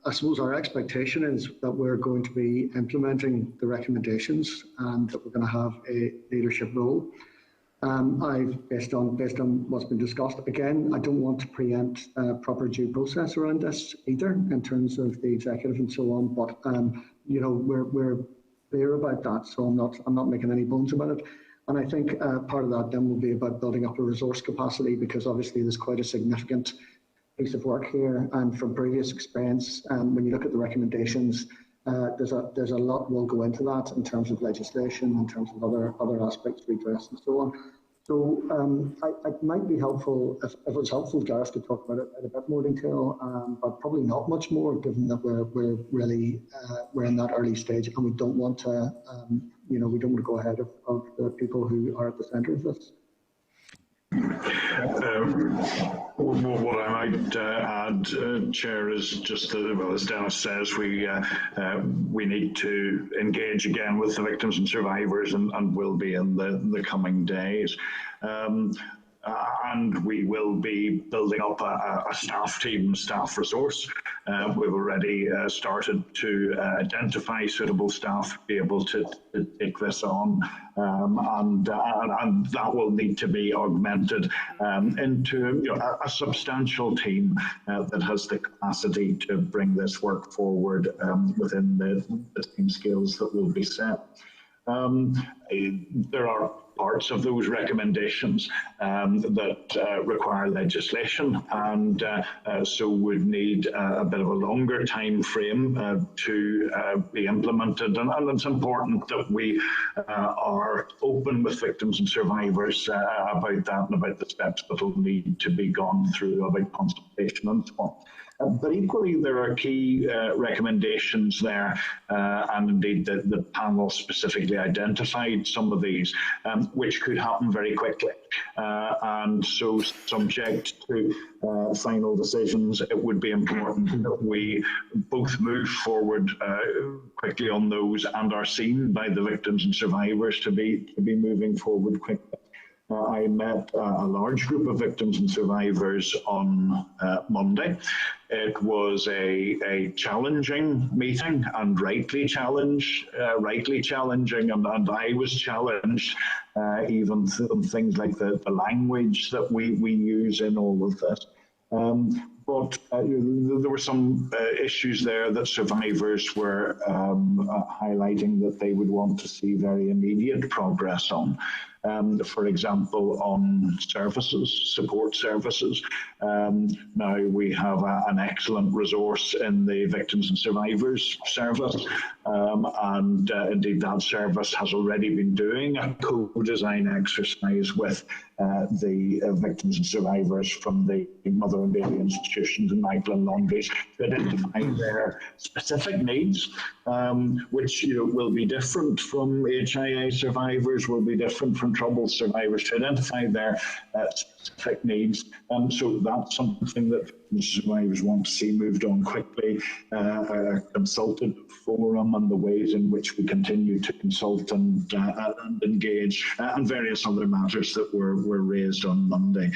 I suppose our expectation is that we're going to be implementing the recommendations and that we're going to have a leadership role. Based on what's been discussed, again, I don't want to preempt proper due process around this either in terms of the executive and so on. But you know, we're clear about that, so I'm not making any bones about it. And I think part of that then will be about building up a resource capacity, because obviously there's quite a significant piece of work here. And from previous experience, when you look at the recommendations, there's a lot will go into that in terms of legislation, in terms of other aspects, redress and so on. So it might be helpful, if it was helpful, Gareth could talk about it in a bit more detail, but probably not much more, given that we're really in that early stage, and we don't want to we don't want to go ahead of the people who are at the centre of this. What I might add, Chair, is just that, well, as Dennis says, we need to engage again with the victims and survivors, and will be in the coming days. And we will be building up a staff team, staff resource. We've already started to identify suitable staff to be able to take this on, and that will need to be augmented into a substantial team that has the capacity to bring this work forward within the team skills that will be set. There are parts of those recommendations that require legislation, and so would need a bit of a longer time frame to be implemented. And it's important that we are open with victims and survivors about that and about the steps that will need to be gone through, about consultation and so on. But equally, there are key recommendations there, and indeed the panel specifically identified some of these, which could happen very quickly. And so, subject to final decisions, it would be important that we both move forward quickly on those and are seen by the victims and survivors to be moving forward quickly. I met a large group of victims and survivors on Monday. It was a challenging meeting, and rightly challenging, and I was challenged, even things like the language that we use in all of this. But there were some issues there that survivors were highlighting that they would want to see very immediate progress on. For example, on services, support services. Now we have an excellent resource in the Victims and Survivors Service, and indeed that service has already been doing a co-design exercise with the victims and survivors from the mother and baby institutions and Michael and Laundries to identify their specific needs, which will be different from HIA survivors, will be different from troubled survivors, to identify their specific needs. So that's something that survivors want to see moved on quickly. A consultant forum and the ways in which we continue to consult and engage, and various other matters that were raised on Monday.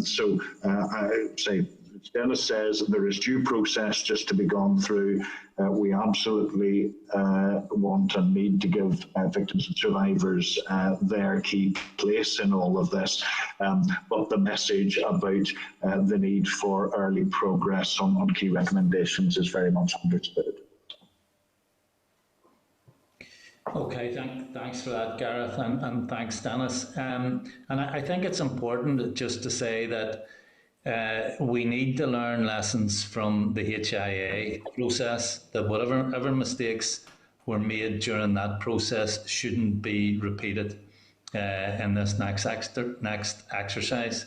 So I say, as Dennis says, there is due process just to be gone through. We absolutely want and need to give victims and survivors their key place in all of this. But the message about the need for early progress on key recommendations is very much understood. Okay, thanks for that, Gareth, and thanks, Dennis. And I think it's important just to say that we need to learn lessons from the HIA process, that whatever mistakes were made during that process shouldn't be repeated. in this next exercise.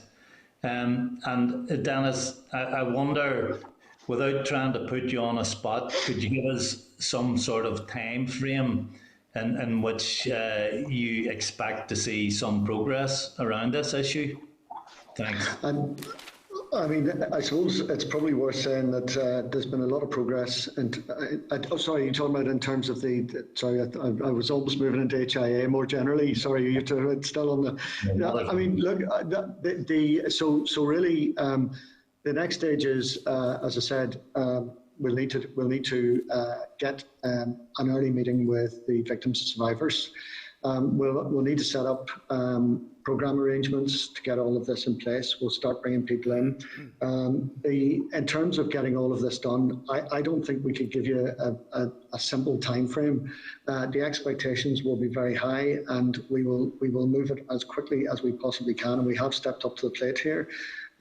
And Dennis, I wonder, without trying to put you on a spot, could you give us some sort of time frame in which you expect to see some progress around this issue? Thanks. I mean, I suppose it's probably worth saying that there's been a lot of progress. And sorry, you're talking about in terms of the. Sorry, I was almost moving into HIA more generally. Sorry, it's still on the. I mean, look, so really, the next stage is, as I said, we'll need to get an early meeting with the victims and survivors. We'll need to set up program arrangements to get all of this in place. We'll start bringing people in. In terms of getting all of this done, I don't think we could give you a simple time frame. The expectations will be very high, and we will move it as quickly as we possibly can. And we have stepped up to the plate here.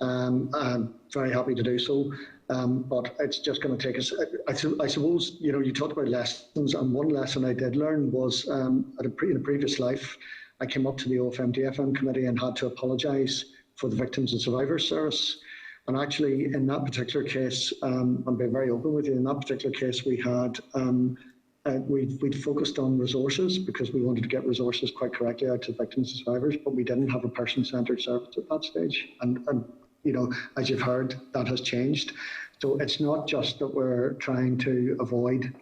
I'm very happy to do so. But it's just going to take us. I suppose you talked about lessons, and one lesson I did learn was in a previous life, I came up to the OFM-DFM committee and had to apologise for the Victims and Survivors Service. And actually, in that particular case, I'm being very open with you. In that particular case, we had we'd focused on resources because we wanted to get resources quite correctly out to victims and survivors, but we didn't have a person-centred service at that stage. And as you've heard, that has changed. So it's not just that we're trying to avoid,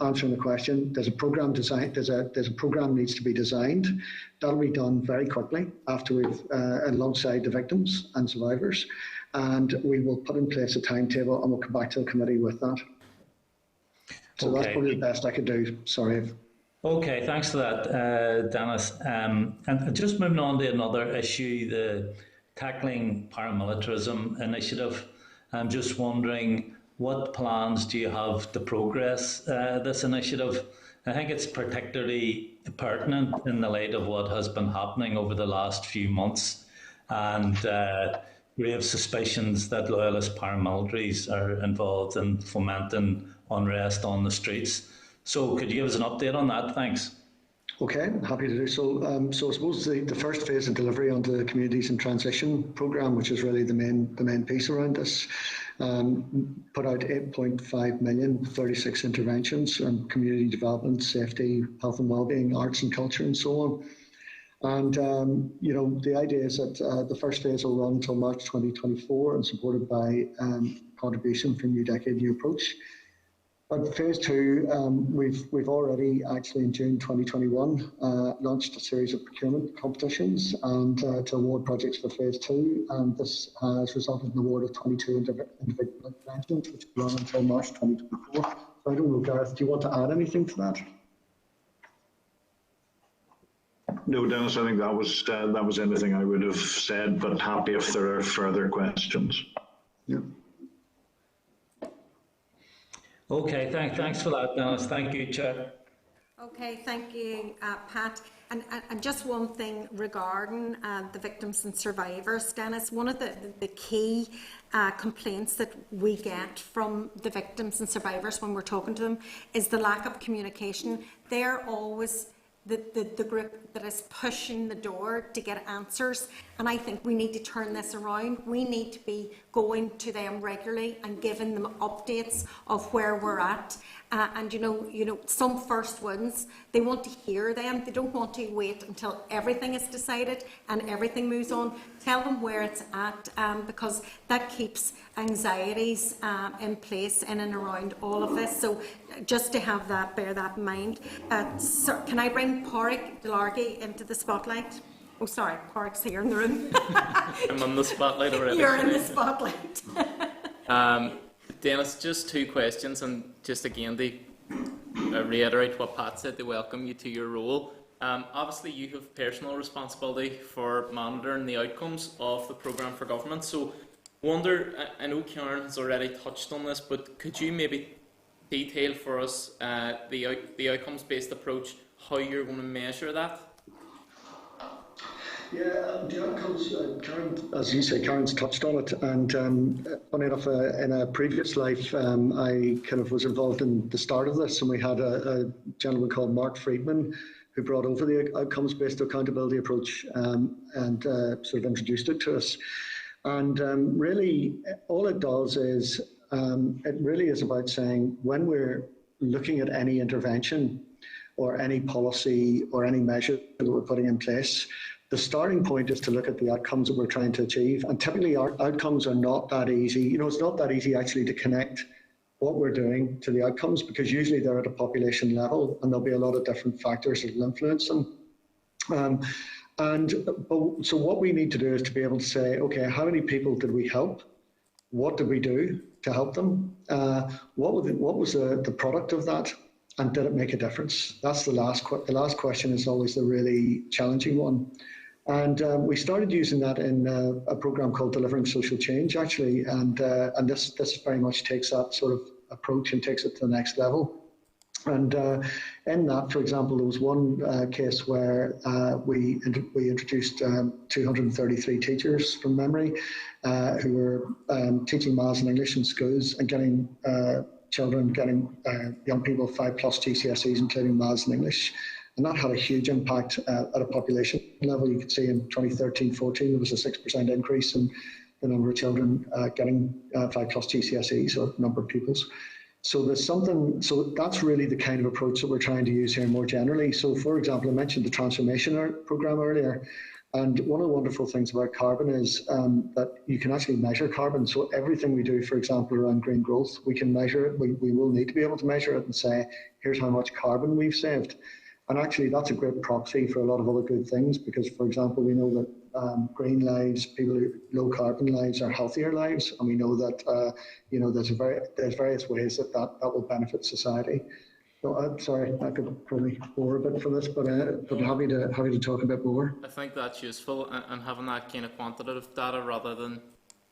answering the question. There's a program design. There's a program needs to be designed. That'll be done very quickly after we've alongside the victims and survivors, and we will put in place a timetable, and we'll come back to the committee with that. So that's probably the best I could do. Sorry. Okay, thanks for that, Dennis. And just moving on to another issue, the Tackling Paramilitarism initiative. I'm just wondering, what plans do you have to progress this initiative? I think it's particularly pertinent in the light of what has been happening over the last few months, and grave suspicions that loyalist paramilitaries are involved in fomenting unrest on the streets. So could you give us an update on that? Thanks. Okay, happy to do so. So I suppose the first phase of delivery onto the Communities in Transition programme, which is really the main piece around this, put out 8.5 million, 36 interventions on community development, safety, health and wellbeing, arts and culture, and so on. And the idea is that the first phase will run until March 2024 and supported by contribution from New Decade, New Approach. But phase two, we've already actually in June 2021 launched a series of procurement competitions and to award projects for phase two, and this has resulted in the award of 22 individual interventions, which will run until March 2024. So I don't know, Gareth, do you want to add anything to that? No, Dennis, I think that was anything I would have said, but happy if there are further questions. Yeah. Okay, thanks for that, Dennis. Thank you, Chair. Okay, thank you, Pat. And just one thing regarding the victims and survivors, Dennis, one of the key complaints that we get from the victims and survivors when we're talking to them is the lack of communication. They're always the group that is pushing the door to get answers, and I think we need to turn this around. We need to be going to them regularly and giving them updates of where we're at. And some first ones, they want to hear them. They don't want to wait until everything is decided and everything moves on. Tell them where it's at, because that keeps anxieties in place in and around all of this. So just to have that, bear that in mind. So can I bring Pádraig Delargy into the spotlight? Oh, sorry, Pádraig's here in the room. I'm on the spotlight already. You're in the spotlight. Dennis, just two questions, and just again to reiterate what Pat said, to welcome you to your role. Obviously, you have personal responsibility for monitoring the outcomes of the programme for government. So, I know Karen has already touched on this, but could you maybe detail for us the outcomes-based approach, how you're going to measure that? Yeah, the outcomes, Karen, as you say, Karen's touched on it, and funny enough, in a previous life, I kind of was involved in the start of this, and we had a gentleman called Mark Friedman, who brought over the outcomes-based accountability approach and sort of introduced it to us. And really, all it does is, it really is about saying, when we're looking at any intervention or any policy or any measure that we're putting in place, the starting point is to look at the outcomes that we're trying to achieve. And typically our outcomes are not that easy. You know, it's not that easy actually to connect what we're doing to the outcomes, because usually they're at a population level and there'll be a lot of different factors that will influence them. So what we need to do is to be able to say, okay, how many people did we help? What did we do to help them? What was the product of that? And did it make a difference? That's the last question is always the really challenging one. And we started using that in a program called Delivering Social Change, actually. And this very much takes that sort of approach and takes it to the next level. And in that, for example, there was one case where we introduced 233 teachers from memory who were teaching maths and English in schools and getting young people 5+ GCSEs, including maths and English. And that had a huge impact at a population level. You could see in 2013-14, there was a 6% increase in the number of children getting 5+ GCSEs, or number of pupils. So that's really the kind of approach that we're trying to use here more generally. So for example, I mentioned the transformation program earlier. And one of the wonderful things about carbon is that you can actually measure carbon. So everything we do, for example, around green growth, we can measure it. We will need to be able to measure it and say, here's how much carbon we've saved. And actually, that's a great proxy for a lot of other good things, because, for example, we know that green lives, people who low carbon lives, are healthier lives, and we know that there's various ways that will benefit society. So I'm sorry, I could probably bore a bit from this, but happy to talk a bit more. I think that's useful, and having that kind of quantitative data rather than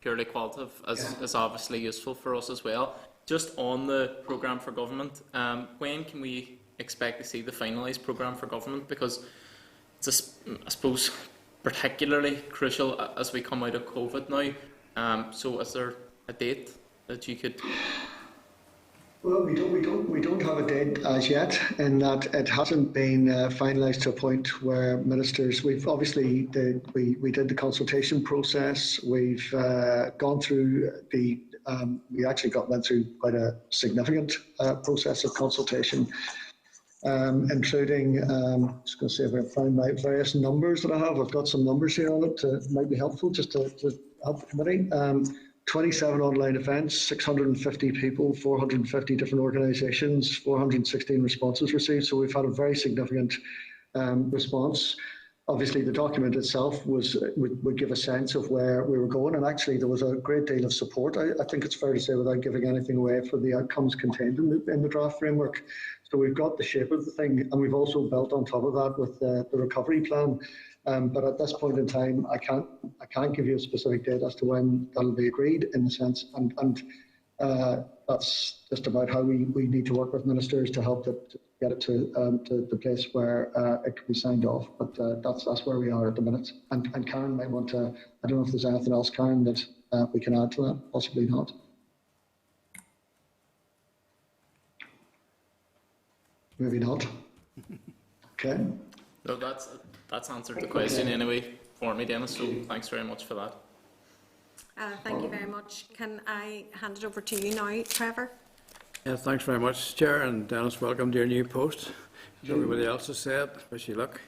purely qualitative is obviously useful for us as well. Just on the programme for government, when can we expect to see the finalised programme for government? Because it's, I suppose, particularly crucial as we come out of COVID now. So is there a date that you could... Well, we don't have a date as yet, in that it hasn't been finalised to a point where ministers. We've obviously we did the consultation process. We've gone through we actually went through quite a significant process of consultation, including just going to see if I can find my various numbers that I have. I've got some numbers here on it. Might be helpful just to help the committee. 27 online events, 650 people, 450 different organisations, 416 responses received. So we've had a very significant response. Obviously, the document itself would give a sense of where we were going, and actually there was a great deal of support. I think it's fair to say, without giving anything away, for the outcomes contained in the draft framework. So we've got the shape of the thing, and we've also built on top of that with the recovery plan. But at this point in time, I can't give you a specific date as to when that'll be agreed, in the sense, and that's just about how we need to work with ministers to help to get it to the place where it can be signed off. But that's where we are at the minute. And Karen might want to. I don't know if there's anything else, Karen, that we can add to that. Possibly not. Maybe not. Okay. No, that's answered the question anyway for me, Dennis, so thanks very much for that. Thank you very much. Can I hand it over to you now, Trevor? Yes, thanks very much, Chair, and Dennis, welcome to your new post. As everybody else has said, wish you luck.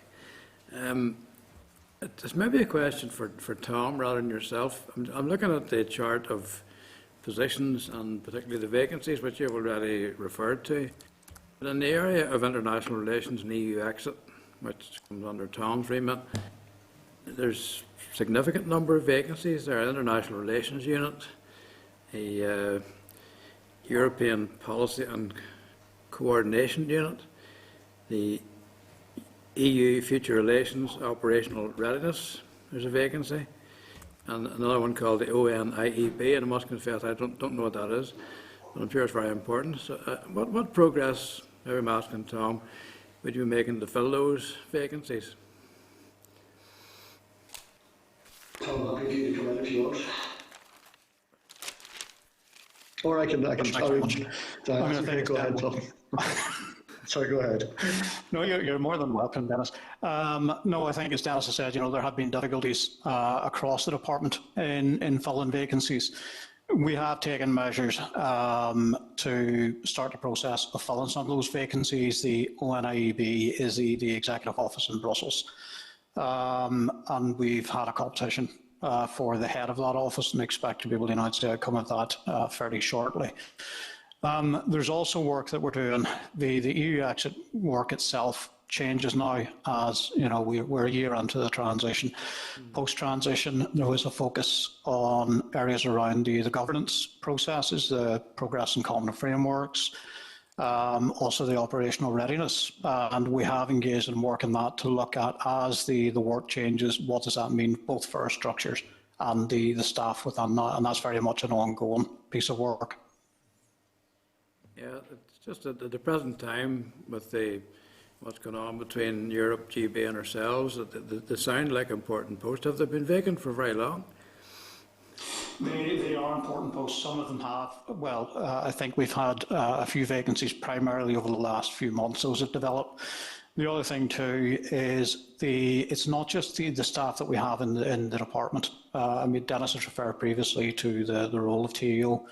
It's maybe a question for Tom rather than yourself. I'm looking at the chart of positions and particularly the vacancies, which you've already referred to. But in the area of international relations and EU exit, which comes under Tom's remit, there's a significant number of vacancies. There are International Relations Unit, a European Policy and Coordination Unit, the EU Future Relations Operational Readiness, there's a vacancy, and another one called the ONIEB, and I must confess I don't know what that is, but I'm sure it's very important. So, what progress, maybe I'm asking Tom, would you be making to fill those vacancies? Tom, I'll give you to come in if you want. Or I can. Sorry. Go ahead, Tom. Sorry, go ahead. No, you're more than welcome, Dennis. No, I think as Dennis has said, there have been difficulties across the department in filling vacancies. We have taken measures to start the process of filling some of those vacancies. The ONIEB is the executive office in Brussels, and we've had a competition for the head of that office and expect to be able to announce the outcome of that fairly shortly. There's also work that we're doing. The EU exit work itself changes now as, we're a year into the transition. Post-transition, there was a focus on areas around the governance processes, the progress and common frameworks, also the operational readiness. And we have engaged in work in that to look at, as the work changes, what does that mean both for our structures and the staff within that. And that's very much an ongoing piece of work. Yeah, it's just at the present time with what's going on between Europe, GB and ourselves, they sound like important posts. Have they been vacant for very long? They are important posts. Some of them have. Well, I think we've had a few vacancies primarily over the last few months. Those have developed. The other thing too is it's not just the staff that we have in the department. Dennis has referred previously to the role of TEO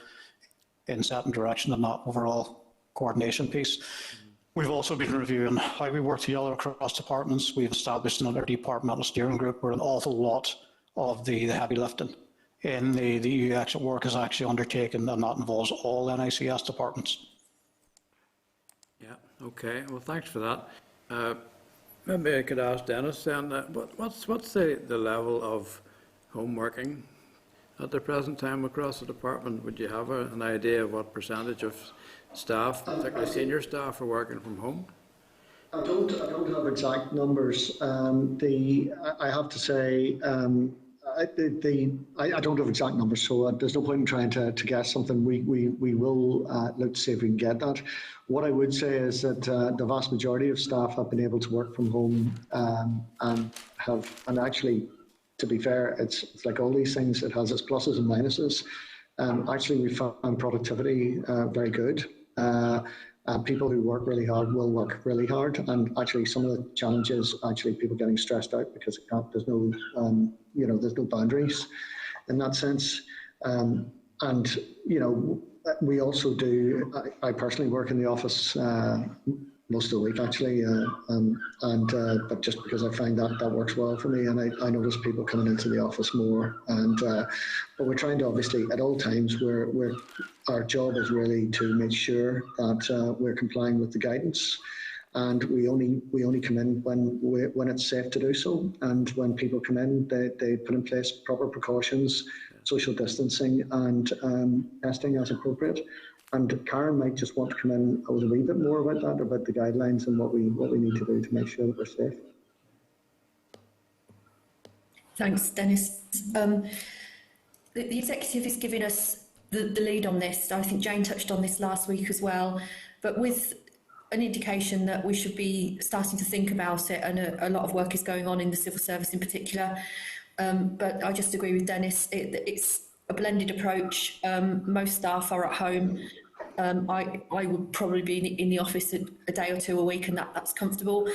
in setting direction and that overall coordination piece. We've also been reviewing how we work together across departments. We've established another departmental steering group where an awful lot of the heavy lifting in the EU exit work is actually undertaken, and that involves all NICS departments. Yeah, okay. Well, thanks for that. Maybe I could ask Dennis then, what's the level of home working at the present time across the department? Would you have an idea of what percentage of staff, particularly senior staff, are working from home? I don't have exact numbers. I have to say, I don't have exact numbers, so there's no point in trying to guess something. We will look to see if we can get that. What I would say is that the vast majority of staff have been able to work from home and actually, to be fair, it's like all these things, it has its pluses and minuses. Actually, we found productivity very good. People who work really hard will work really hard, and actually some of the challenges, people getting stressed out because there's no boundaries in that sense. We also do. I personally work in the office most of the week actually, but just because I find that works well for me, and I notice people coming into the office more. But we're trying to, obviously at all times, our job is really to make sure that we're complying with the guidance, and we only come in when it's safe to do so. And when people come in, they put in place proper precautions, social distancing, and testing as appropriate. And Karen might just want to come in with a wee bit more about that, about the guidelines and what we need to do to make sure that we're safe. Thanks, Dennis. The executive is giving us the lead on this. I think Jane touched on this last week as well, but with an indication that we should be starting to think about it, and a lot of work is going on in the civil service in particular. But I just agree with Dennis. It's a blended approach. Most staff are at home. I would probably be in the office a day or two a week, and that's comfortable.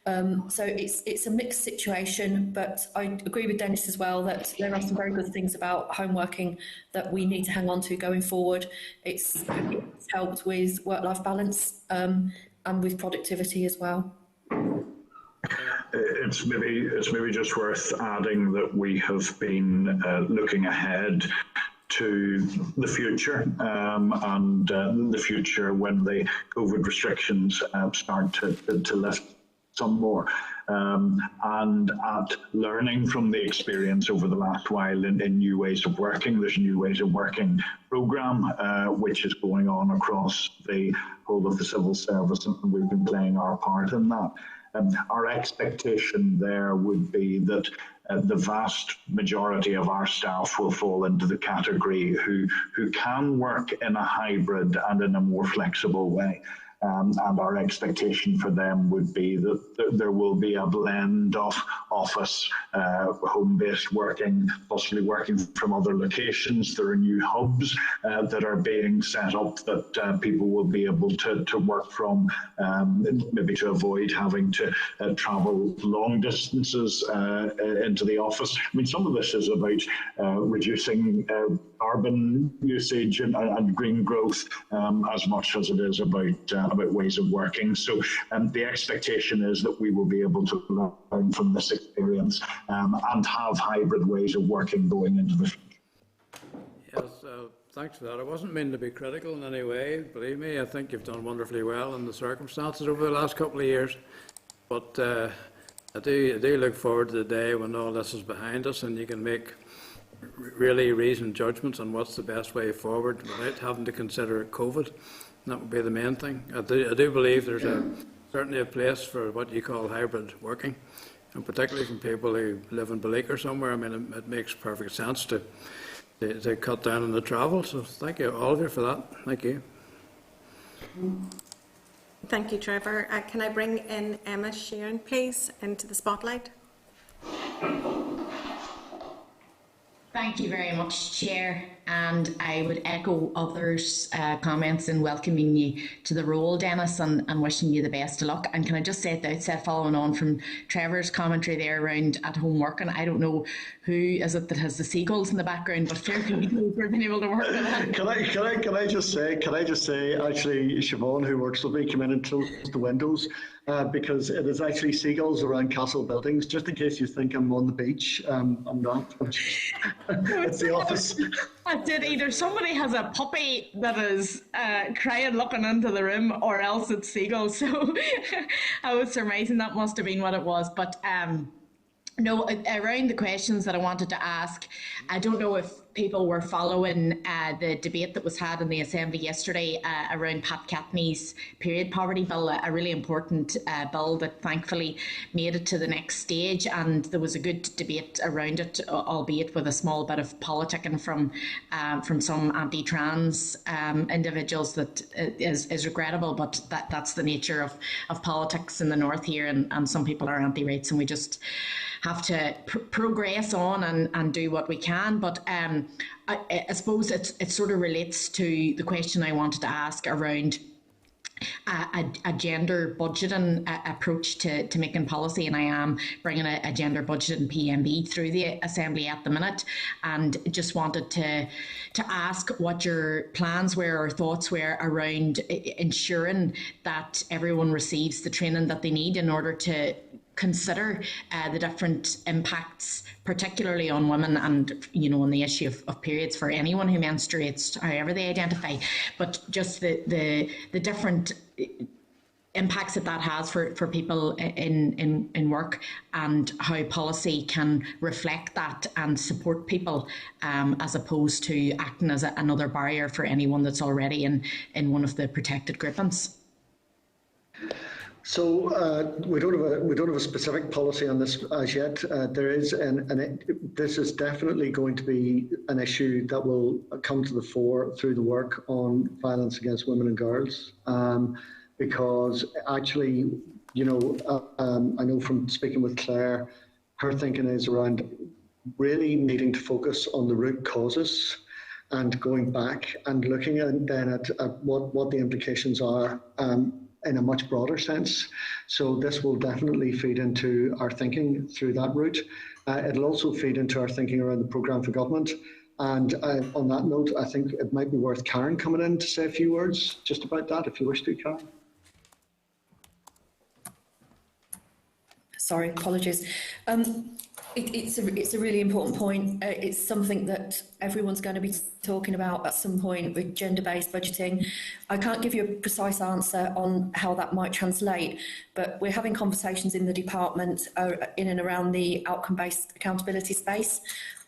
So it's a mixed situation, but I agree with Dennis as well that there are some very good things about home working that we need to hang on to going forward. It's helped with work-life balance and with productivity as well. It's maybe just worth adding that we have been looking ahead to the future, and the future when the COVID restrictions start to lift some more, and at learning from the experience over the last while in new ways of working. There's a new ways of working programme which is going on across the whole of the civil service, and we've been playing our part in that. Our expectation there would be that the vast majority of our staff will fall into the category who can work in a hybrid and in a more flexible way. and our expectation for them would be that there will be a blend of office, home-based working, possibly working from other locations. There are new hubs that are being set up that people will be able to work from, maybe to avoid having to travel long distances into the office. I mean, some of this is about reducing carbon usage and green growth as much as it is about ways of working. So the expectation is that we will be able to learn from this experience and have hybrid ways of working going into the future. Yes, thanks for that. I wasn't meant to be critical in any way. Believe me, I think you've done wonderfully well in the circumstances over the last couple of years. But I do look forward to the day when all this is behind us and you can make really reasoned judgments on what's the best way forward without having to consider COVID. That would be the main thing. I do believe there's certainly a place for what you call hybrid working, and particularly from people who live in Balik or somewhere. I mean, it makes perfect sense to cut down on the travel. So thank you, all of you, for that. Thank you. Thank you, Trevor. Can I bring in Emma Sheehan, please, into the spotlight? Thank you very much, Chair, and I would echo others' comments in welcoming you to the role, Dennis, and wishing you the best of luck. And can I just say at the outset, following on from Trevor's commentary there around at-home working, I don't know who is it that has the seagulls in the background, but fair play to you for being able to work with that. Can I just say, actually, Siobhan, who works with me, came in and closed the windows because it is actually seagulls around castle buildings. Just in case you think I'm on the beach, I'm not. It's the office. That's it. Either somebody has a puppy that is crying looking into the room, or else it's seagulls. So I was surmising that must have been what it was. But no, around the questions that I wanted to ask, I don't know if people were following the debate that was had in the Assembly yesterday around Pat Catney's period poverty bill, a really important bill that thankfully made it to the next stage, and there was a good debate around it, albeit with a small bit of politicking from some anti-trans individuals. That is regrettable, but that's the nature of politics in the north here, and some people are anti-rights, and we just have to progress on and do what we can. But I suppose it sort of relates to the question I wanted to ask around a gender budgeting approach to making policy, and I am bringing a gender budgeting PMB through the Assembly at the minute, and just wanted to ask what your plans were or thoughts were around ensuring that everyone receives the training that they need in order to consider the different impacts, particularly on women, and on the issue of periods for anyone who menstruates, however they identify, but just the different impacts that has for people in work, and how policy can reflect that and support people, as opposed to acting as another barrier for anyone that's already in one of the protected groupings. So we don't have a specific policy on this as yet. There is, this is definitely going to be an issue that will come to the fore through the work on violence against women and girls, because actually, I know from speaking with Claire, her thinking is around really needing to focus on the root causes and going back and looking at what the implications are. In a much broader sense. So this will definitely feed into our thinking through that route. It'll also feed into our thinking around the programme for government. And on that note, I think it might be worth Karen coming in to say a few words just about that, if you wish to, Karen. Sorry, apologies. It's a really important point. It's something that everyone's going to be talking about at some point with gender-based budgeting. I can't give you a precise answer on how that might translate, but we're having conversations in the department in and around the outcome-based accountability space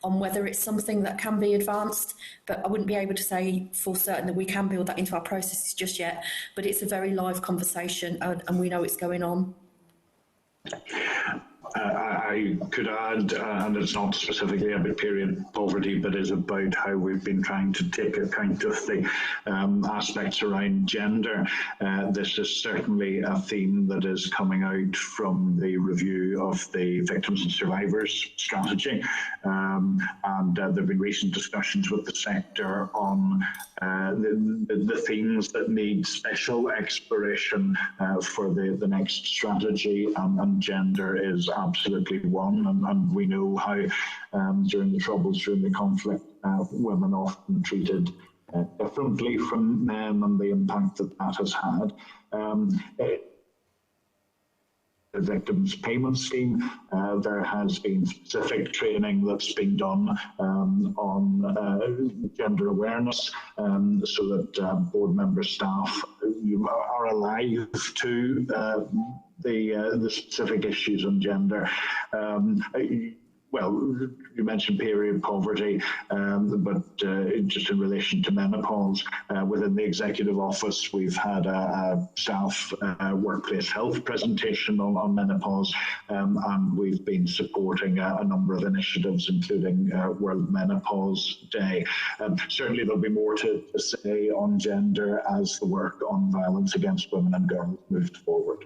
on whether it's something that can be advanced, but I wouldn't be able to say for certain that we can build that into our processes just yet, but it's a very live conversation and we know it's going on. I could add, and it's not specifically about period poverty, but is about how we've been trying to take account of the aspects around gender. This is certainly a theme that is coming out from the review of the Victims and Survivors strategy, and there have been recent discussions with the sector on the themes that need special exploration for the next strategy, and gender is absolutely one, and we know how during the Troubles, during the conflict, women often treated differently from men, and the impact that that has had. The Victims Payment Scheme, there has been specific training that's been done on gender awareness, so that board member staff are alive to the specific issues on gender. Well, you mentioned period poverty, but just in relation to menopause, within the Executive Office, we've had a staff workplace health presentation on menopause, and we've been supporting a number of initiatives, including World Menopause Day. Certainly there'll be more to say on gender as the work on violence against women and girls moved forward.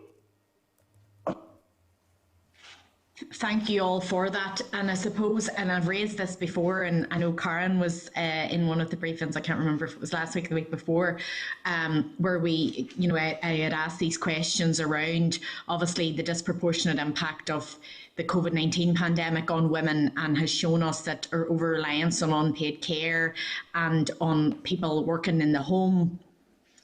Thank you all for that. And I suppose, and I've raised this before, and I know Karen was in one of the briefings, I can't remember if it was last week or the week before, where we, I had asked these questions around, obviously, the disproportionate impact of the COVID-19 pandemic on women, and has shown us that our over-reliance on unpaid care and on people working in the home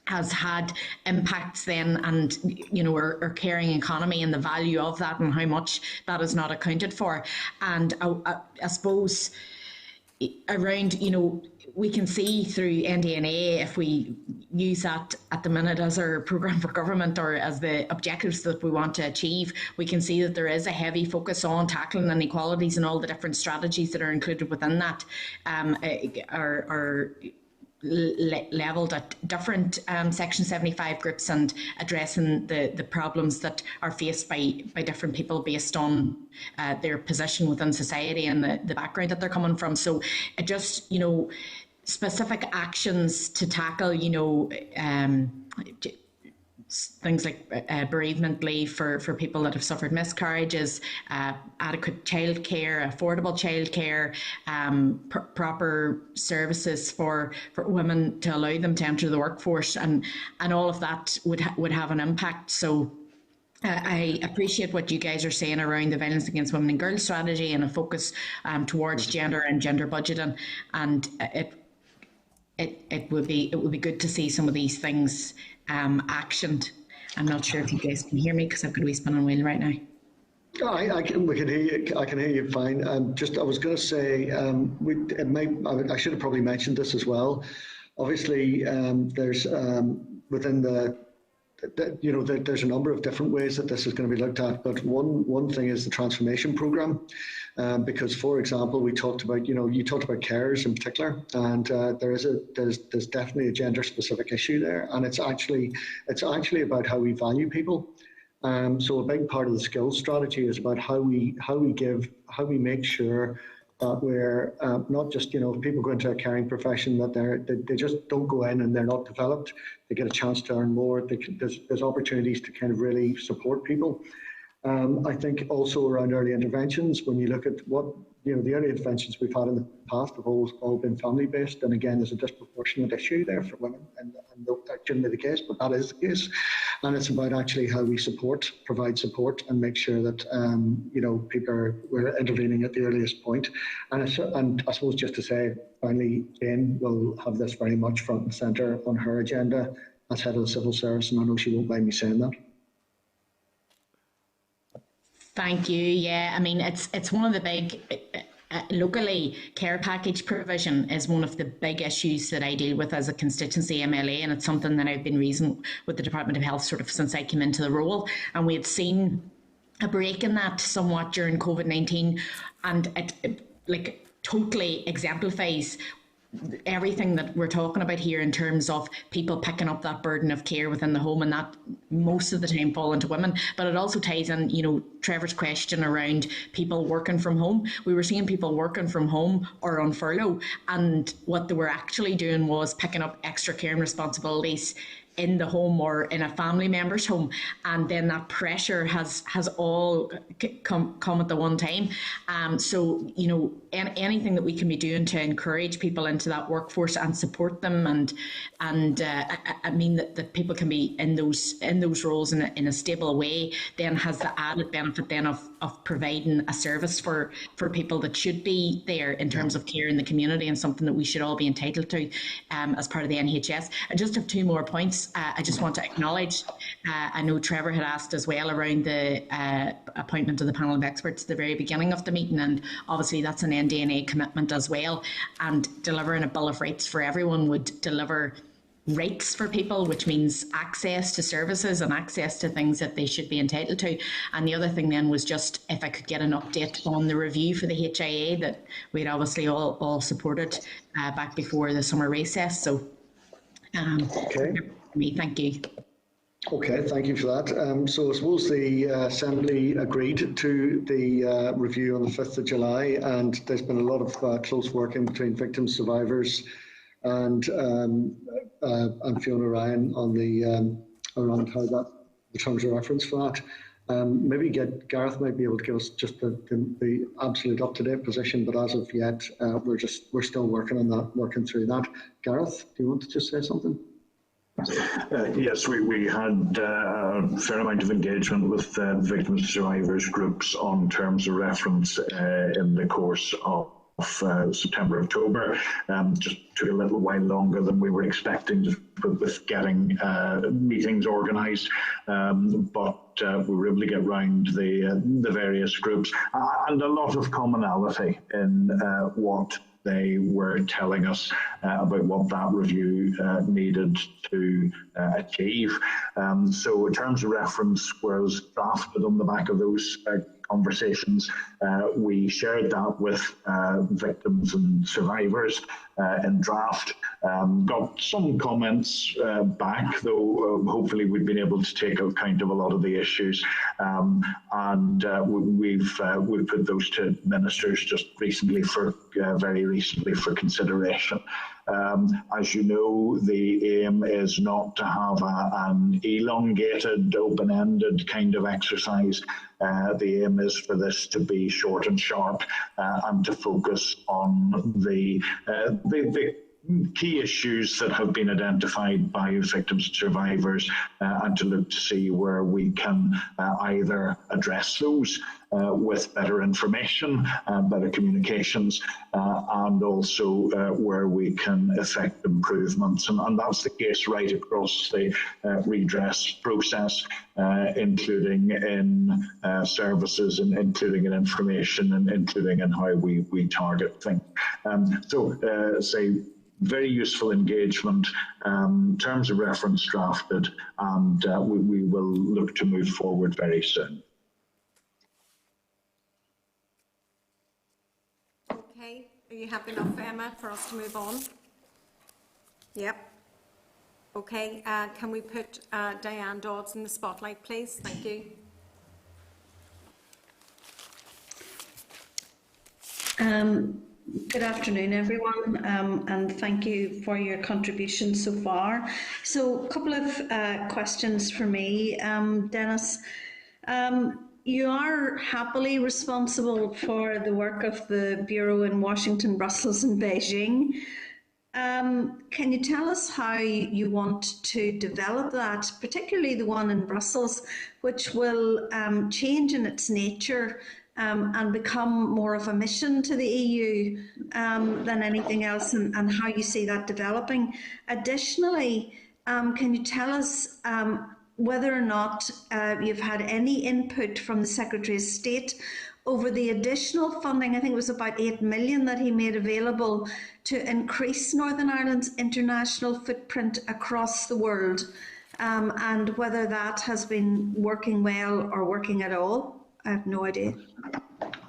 has had impacts then, and our caring economy and the value of that, and how much that is not accounted for. And I suppose around, we can see through NDNA, if we use that at the minute as our programme for government or as the objectives that we want to achieve, we can see that there is a heavy focus on tackling inequalities, and all the different strategies that are included within that are levelled at different Section 75 groups, and addressing the problems that are faced by different people based on their position within society and the background that they're coming from. So it just, specific actions to tackle, things like bereavement leave for people that have suffered miscarriages, adequate childcare, affordable childcare, proper services for women to allow them to enter the workforce, and all of that would have an impact. So I appreciate what you guys are saying around the violence against women and girls strategy, and a focus towards gender and gender budgeting, and it would be good to see some of these things actioned. I'm not sure if you guys can hear me, because I've got a wee spinning wheel right now. I can hear you. I can hear you fine. I was going to say, I should have probably mentioned this as well. Obviously, there's within there's a number of different ways that this is going to be looked at, but one thing is the transformation program, because, for example, we talked about, you talked about carers in particular, and there's definitely a gender specific issue there, and it's actually about how we value people. So a big part of the skills strategy is about how we make sure that we're not just, if people go into a caring profession, that they just don't go in and they're not developed. They get a chance to earn more. There's opportunities to kind of really support people. I think also around early interventions, when you look at what, the early interventions we've had in the past have all been family-based, and again, there's a disproportionate issue there for women, and that shouldn't be the case, but that is the case. And it's about actually how we provide support, and make sure that, we're intervening at the earliest point. And I suppose just to say, finally, Jane will have this very much front and centre on her agenda as head of the civil service, and I know she won't mind me saying that. Thank you. Yeah, I mean, it's one of the big, locally, care package provision is one of the big issues that I deal with as a constituency MLA, and it's something that I've been raising with the Department of Health sort of since I came into the role, and we had seen a break in that somewhat during COVID-19, and it totally exemplifies everything that we're talking about here in terms of people picking up that burden of care within the home, and that most of the time fall into women. But it also ties in, you know, Trevor's question around people working from home. We were seeing people working from home or on furlough, and what they were actually doing was picking up extra care and responsibilities in the home or in a family member's home, and then that pressure has all come at the one time. So, you know, anything that we can be doing to encourage people into that workforce and support them, and I mean that people can be in those roles in a stable way, then has the added benefit then of providing a service for people that should be there in terms of care in the community, and something that we should all be entitled to as part of the NHS. I just have two more points. I just want to acknowledge, I know Trevor had asked as well around the appointment of the panel of experts at the very beginning of the meeting, and obviously that's an NDNA commitment as well, and delivering a Bill of Rights for everyone would deliver rights for people, which means access to services and access to things that they should be entitled to. And the other thing then was just if I could get an update on the review for the HIA that we'd obviously all supported back before the summer recess. So Okay. Me, thank you. Okay, thank you for that. So I suppose the Assembly agreed to the review on the 5th of July, and there's been a lot of close working between victims, survivors, and Fiona Ryan on the around how that the terms of reference for that. Maybe Gareth might be able to give us just the absolute up-to-date position, but as of yet, we're still working on that, working through that. Gareth, do you want to just say something? Yes, we had a fair amount of engagement with victims and survivors groups on terms of reference in the course of September, October. Just took a little while longer than we were expecting with getting meetings organised, but we were able to get round the various groups, and a lot of commonality in what they were telling us about what that review needed to achieve. So in terms of reference was drafted on the back of those conversations. We shared that with victims and survivors in draft. Got some comments back, though hopefully we've been able to take account of a lot of the issues, and we've put those to ministers just recently very recently for consideration. As you know, the aim is not to have an elongated, open-ended kind of exercise. The aim is for this to be short and sharp and to focus on the key issues that have been identified by victims and survivors, and to look to see where we can either address those with better information, better communications, and also where we can effect improvements. And that's the case right across the redress process, including in services, and including in information, and including in how we target things. Very useful engagement, terms of reference drafted, and we will look to move forward very soon. Okay, are you happy enough, Emma, for us to move on? Yep. Okay, can we put Diane Dodds in the spotlight, please? Thank you. Good afternoon, everyone, and thank you for your contribution so far. So, a couple of questions for me. Dennis, you are happily responsible for the work of the Bureau in Washington, Brussels and Beijing. Can you tell us how you want to develop that, particularly the one in Brussels, which will change in its nature and become more of a mission to the EU than anything else, and how you see that developing? Additionally, can you tell us whether or not you've had any input from the Secretary of State over the additional funding? I think it was about 8 million that he made available to increase Northern Ireland's international footprint across the world, and whether that has been working well or working at all. I have no idea.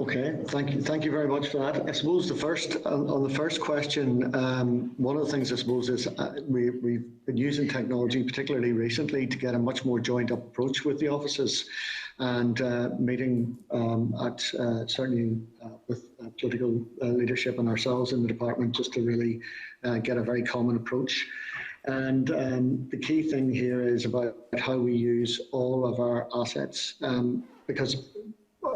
Okay, thank you very much for that. I suppose on the first question, one of the things I suppose is we've been using technology, particularly recently, to get a much more joined up approach with the offices, and meeting certainly with political leadership and ourselves in the department, just to really get a very common approach. And the key thing here is about how we use all of our assets, because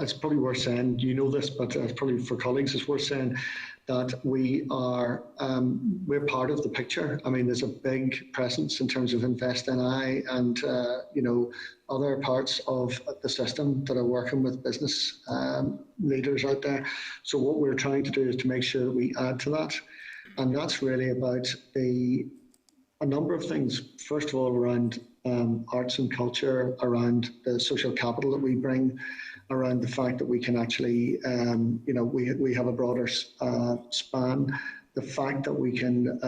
it's probably worth saying, you know this, but it's probably for colleagues, it's worth saying that we're part of the picture. I mean, there's a big presence in terms of Invest NI and other parts of the system that are working with business leaders out there. So what we're trying to do is to make sure that we add to that, and that's really about a number of things. First of all, around arts and culture, around the social capital that we bring, around the fact that we can actually, we have a broader span. The fact that we can,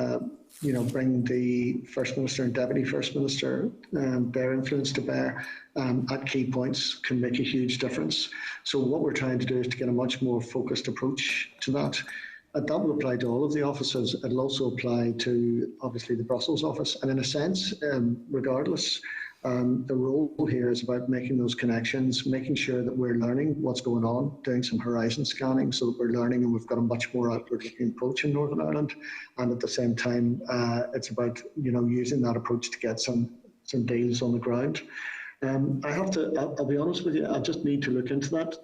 bring the First Minister and Deputy First Minister, their influence to bear at key points can make a huge difference. So what we're trying to do is to get a much more focused approach to that. That will apply to all of the offices. It'll also apply to, obviously, the Brussels office. And in a sense, regardless, the role here is about making those connections, making sure that we're learning what's going on, doing some horizon scanning so that we're learning and we've got a much more outward-looking approach in Northern Ireland. And at the same time, it's about using that approach to get some deals on the ground. I'll be honest with you, I just need to look into that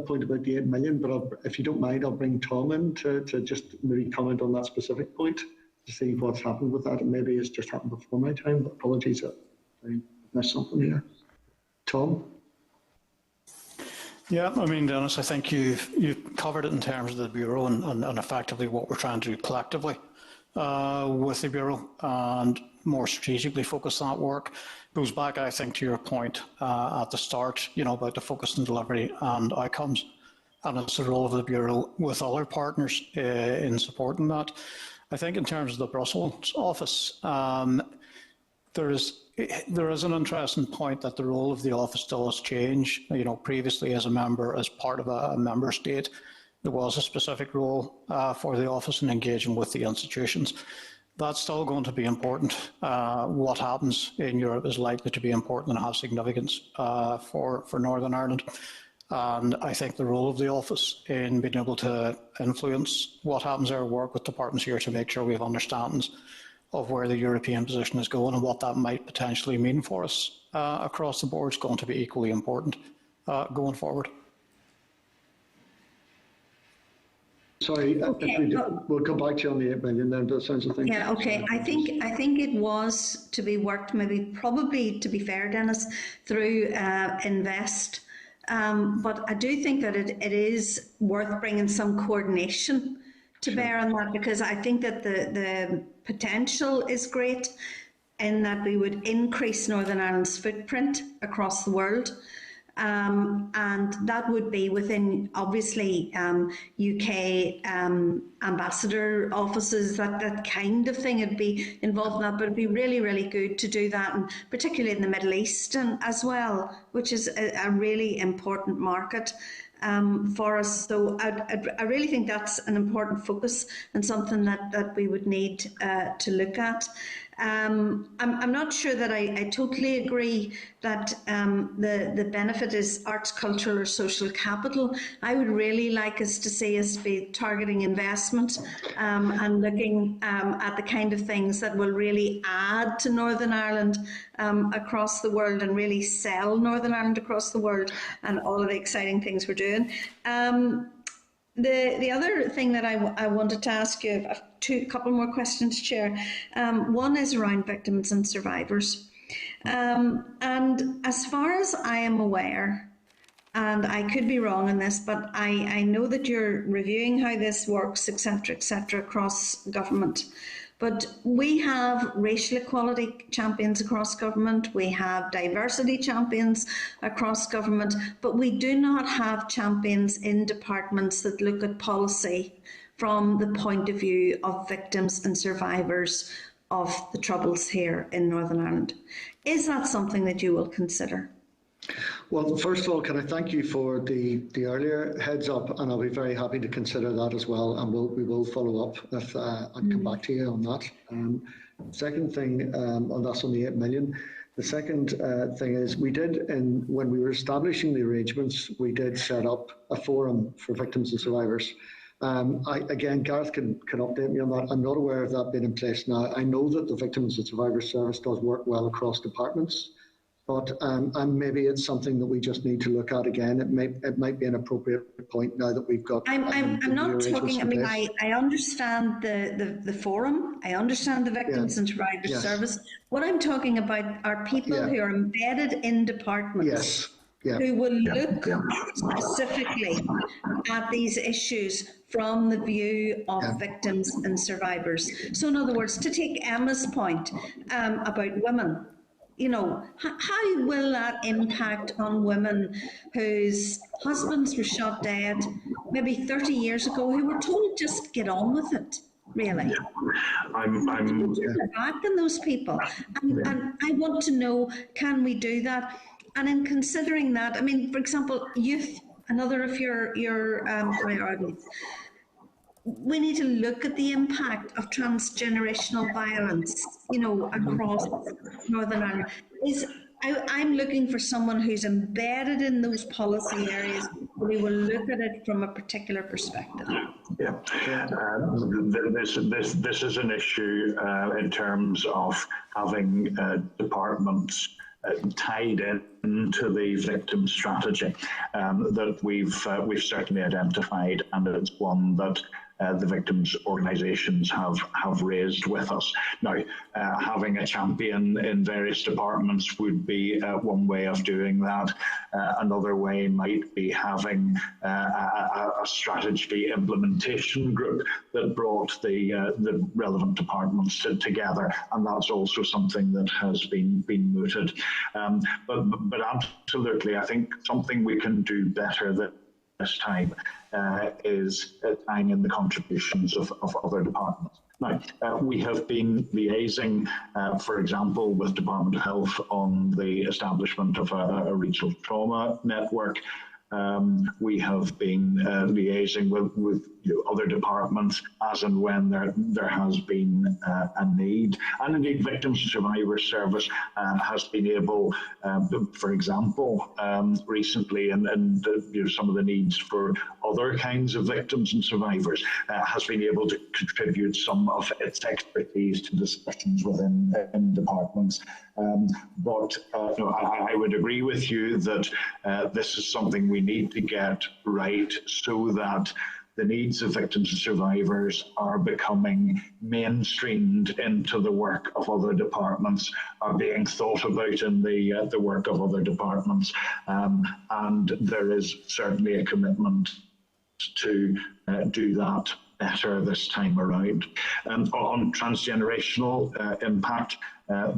point about the 8 million, but if you don't mind, I'll bring Tom in to just maybe comment on that specific point to see what's happened with that. And maybe it's just happened before my time, but apologies if I missed something here. Tom? Yeah, I mean, Dennis, I think you've covered it in terms of the Bureau and effectively what we're trying to do collectively with the Bureau, and more strategically focus that work. Goes back, I think, to your point at the start, about the focus and delivery and outcomes. And it's the role of the Bureau with other partners in supporting that. I think in terms of the Brussels office, there is an interesting point that the role of the office does change. Previously as part of a member state, there was a specific role for the office in engaging with the institutions. That's still going to be important. What happens in Europe is likely to be important and have significance for Northern Ireland. And I think the role of the office in being able to influence what happens there, work with departments here to make sure we have understandings of where the European position is going and what that might potentially mean for us across the board, is going to be equally important going forward. Sorry, okay, we'll come back to you on the 8 million then, but sounds like things. Yeah, okay. I think it was to be worked, probably to be fair, Dennis, through Invest. But I do think that it is worth bringing some coordination to bear on that, because I think that the potential is great in that we would increase Northern Ireland's footprint across the world. And that would be within, obviously, UK ambassador offices, that kind of thing. It'd be involved in that, but it'd be really, really good to do that, and particularly in the Middle East as well, which is a really important market for us. So I really think that's an important focus and something that we would need to look at. I'm not sure that I totally agree that the benefit is arts, cultural or social capital. I would really like us to see us be targeting investment and looking at the kind of things that will really add to Northern Ireland across the world, and really sell Northern Ireland across the world and all of the exciting things we're doing. The other thing that I wanted to ask you, I've a couple more questions, Chair. One is around victims and survivors. And as far as I am aware, and I could be wrong in this, but I know that you're reviewing how this works, etc., across government. But we have racial equality champions across government, we have diversity champions across government, but we do not have champions in departments that look at policy from the point of view of victims and survivors of the Troubles here in Northern Ireland. Is that something that you will consider? Well, first of all, can I thank you for the earlier heads up, and I'll be very happy to consider that as well, and we will follow up with and come back to you on that. Second thing, and that's on the 8 million. The second thing is when we were establishing the arrangements, we did set up a forum for victims and survivors. Again, Gareth can update me on that. I'm not aware of that being in place now. I know that the Victims and Survivors Service does work well across departments, but and maybe it's something that we just need to look at again. It might be an appropriate point now that we've got. I'm not talking. I mean, I understand the forum. I understand the Victims and Survivors Service. What I'm talking about are people who are embedded in departments. Who will look specifically at these issues from the view of victims and survivors. So in other words, to take Emma's point about women, you know, how will that impact on women whose husbands were shot dead maybe 30 years ago, who were told just get on with it? Really, I'm back in those people, and I want to know, can we do that? And in considering that, I mean, for example, youth, another of your priorities, we need to look at the impact of transgenerational violence, you know, across Northern Ireland. I'm looking for someone who's embedded in those policy areas. We will look at it from a particular perspective. This is an issue in terms of having departments tied into the victim strategy that we've certainly identified, and it's one that the victims' organisations have raised with us. Now, having a champion in various departments would be one way of doing that. Another way might be having a strategy implementation group that brought the relevant departments together, and that's also something that has been mooted. But absolutely, I think something we can do better this time is tying in the contributions of other departments. Now, we have been liaising, for example, with Department of Health on the establishment of a regional trauma network. We have been liaising with other departments as and when there has been a need. And indeed, Victims and Survivors Service has been able, for example, recently, and some of the needs for other kinds of victims and survivors, has been able to contribute some of its expertise to discussions within departments. But I would agree with you that this is something we need to get right so that the needs of victims and survivors are becoming mainstreamed into the work of other departments, are being thought about in the work of other departments. And there is certainly a commitment to do that better this time around. On transgenerational impact,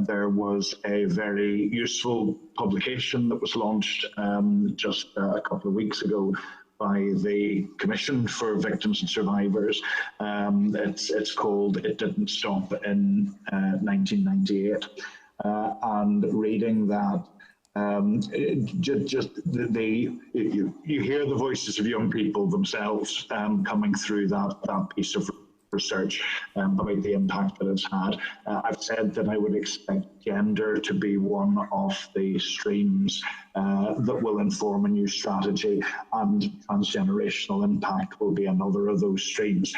there was a very useful publication that was launched just a couple of weeks ago by the Commission for Victims and Survivors. It's called "It Didn't Stop in 1998." And reading that, you hear the voices of young people themselves coming through that piece of research about the impact that it's had. I've said that I would expect gender to be one of the streams that will inform a new strategy, and transgenerational impact will be another of those streams.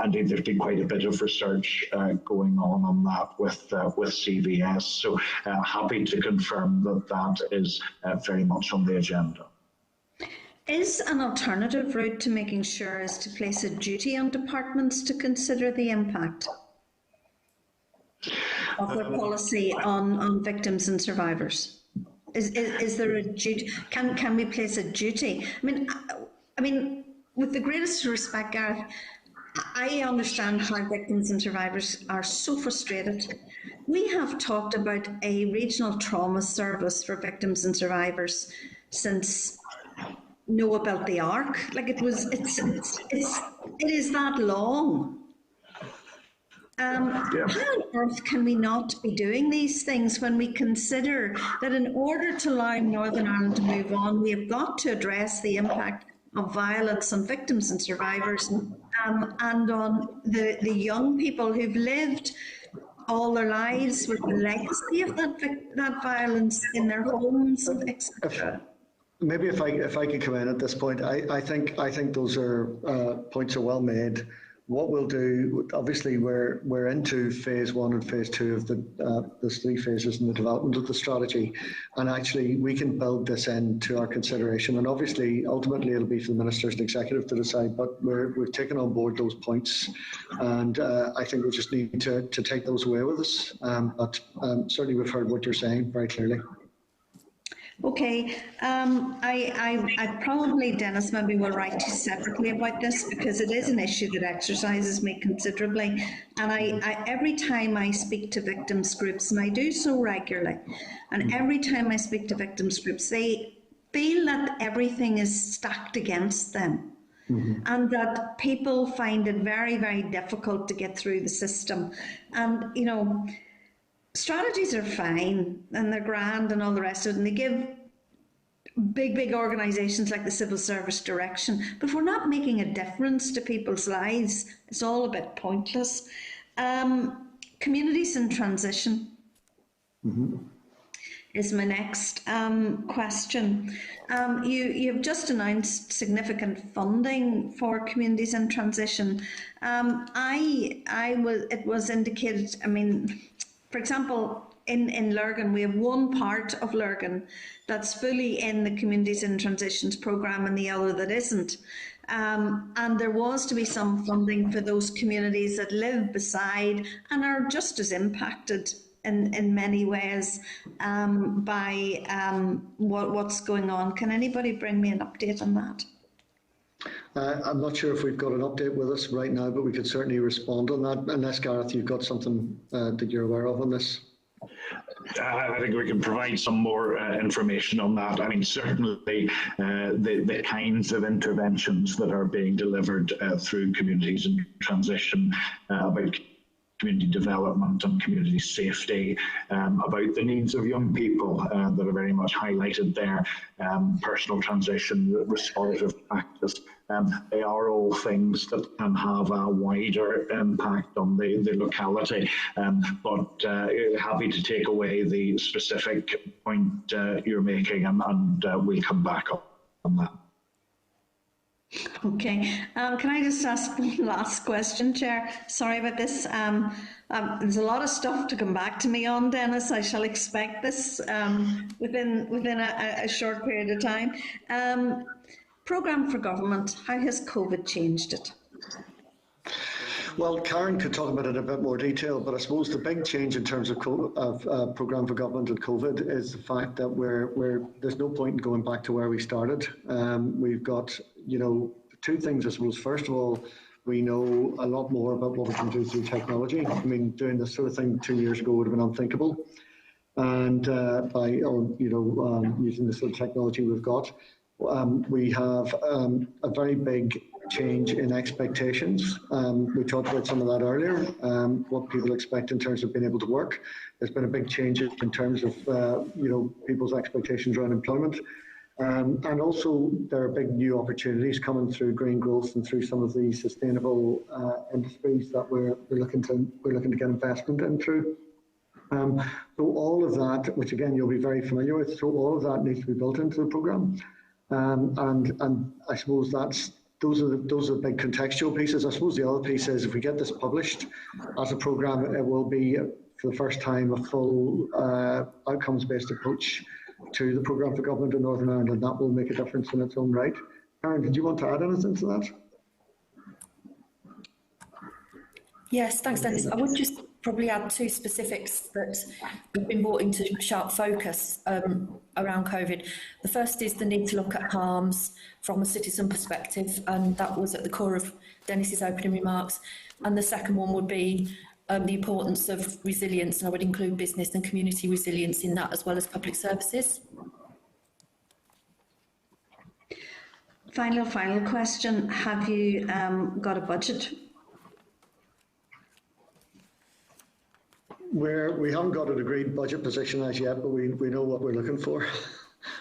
Indeed, there's been quite a bit of research going on that with CVS. So happy to confirm that is very much on the agenda. Is an alternative route to making sure is to place a duty on departments to consider the impact of their policy on victims and survivors? Is there a duty? Can we place a duty? I mean, with the greatest respect, Gareth, I understand how victims and survivors are so frustrated. We have talked about a regional trauma service for victims and survivors since Noah built the Ark. Like it is that long. Yeah. How on earth can we not be doing these things when we consider that in order to allow Northern Ireland to move on, we have got to address the impact of violence on victims and survivors, and on the young people who've lived all their lives with the legacy of that violence in their homes, etc. Maybe if I could come in at this point, I think those are points are well made. What we'll do, obviously, we're into phase 1 and phase 2 of there's 3 phases in the development of the strategy, and actually we can build this into our consideration. And obviously, ultimately, it'll be for the ministers and executive to decide. But we've taken on board those points, and I think we just need to take those away with us. But certainly, we've heard what you're saying very clearly. Okay, I probably, Dennis, maybe will write to you separately about this, because it is an issue that exercises me considerably. And I every time I speak to victims groups, and I do so regularly, and every time I speak to victims groups, they feel that everything is stacked against them. Mm-hmm. And that people find it very, very difficult to get through the system. And, you know, strategies are fine and they're grand and all the rest of it, and they give big organisations like the civil service direction, but if we're not making a difference to people's lives, it's all a bit pointless. Communities in transition is my next question. You've just announced significant funding for communities in transition. It was indicated, I mean, for example, in Lurgan, we have one part of Lurgan that's fully in the Communities in Transitions programme and the other that isn't. And there was to be some funding for those communities that live beside and are just as impacted in many ways by what's going on. Can anybody bring me an update on that? I'm not sure if we've got an update with us right now, but we could certainly respond on that, unless, Gareth, you've got something that you're aware of on this. I think we can provide some more information on that. I mean, certainly the kinds of interventions that are being delivered through communities in transition, about community development and community safety, about the needs of young people that are very much highlighted there, personal transition, restorative practice. They are all things that can have a wider impact on the locality, but happy to take away the specific point you're making, and we'll come back on that. Okay, can I just ask one last question, Chair? Sorry about this. There's a lot of stuff to come back to me on, Dennis. I shall expect this within a short period of time. Programme for government, how has COVID changed it? Well, Karen could talk about it in a bit more detail, but I suppose the big change in terms of programme for government and COVID is the fact that there's no point in going back to where we started. We've got, you know, 2 things, I suppose. First of all, we know a lot more about what we can do through technology. I mean, doing this sort of thing 2 years ago would have been unthinkable. And using the sort of technology we've got, we have a very big change in expectations. We talked about some of that earlier, what people expect in terms of being able to work. There's been a big change in terms of people's expectations around employment. And also there are big new opportunities coming through green growth and through some of the sustainable industries that we're looking to get investment in through. So all of that, which again you'll be very familiar with, so all of that needs to be built into the programme. And I suppose those are the big contextual pieces. I suppose the other piece is, if we get this published as a programme, it will be for the first time a full outcomes-based approach to the programme for government in Northern Ireland, and that will make a difference in its own right. Karen, did you want to add anything to that? Yes, thanks, Dennis. I would just probably add 2 specifics that have been brought into sharp focus around COVID. The first is the need to look at harms from a citizen perspective, and that was at the core of Dennis's opening remarks. And the second one would be the importance of resilience, and I would include business and community resilience in that, as well as public services. Final question. Have you got a budget? We haven't got an agreed budget position as yet, but we know what we're looking for.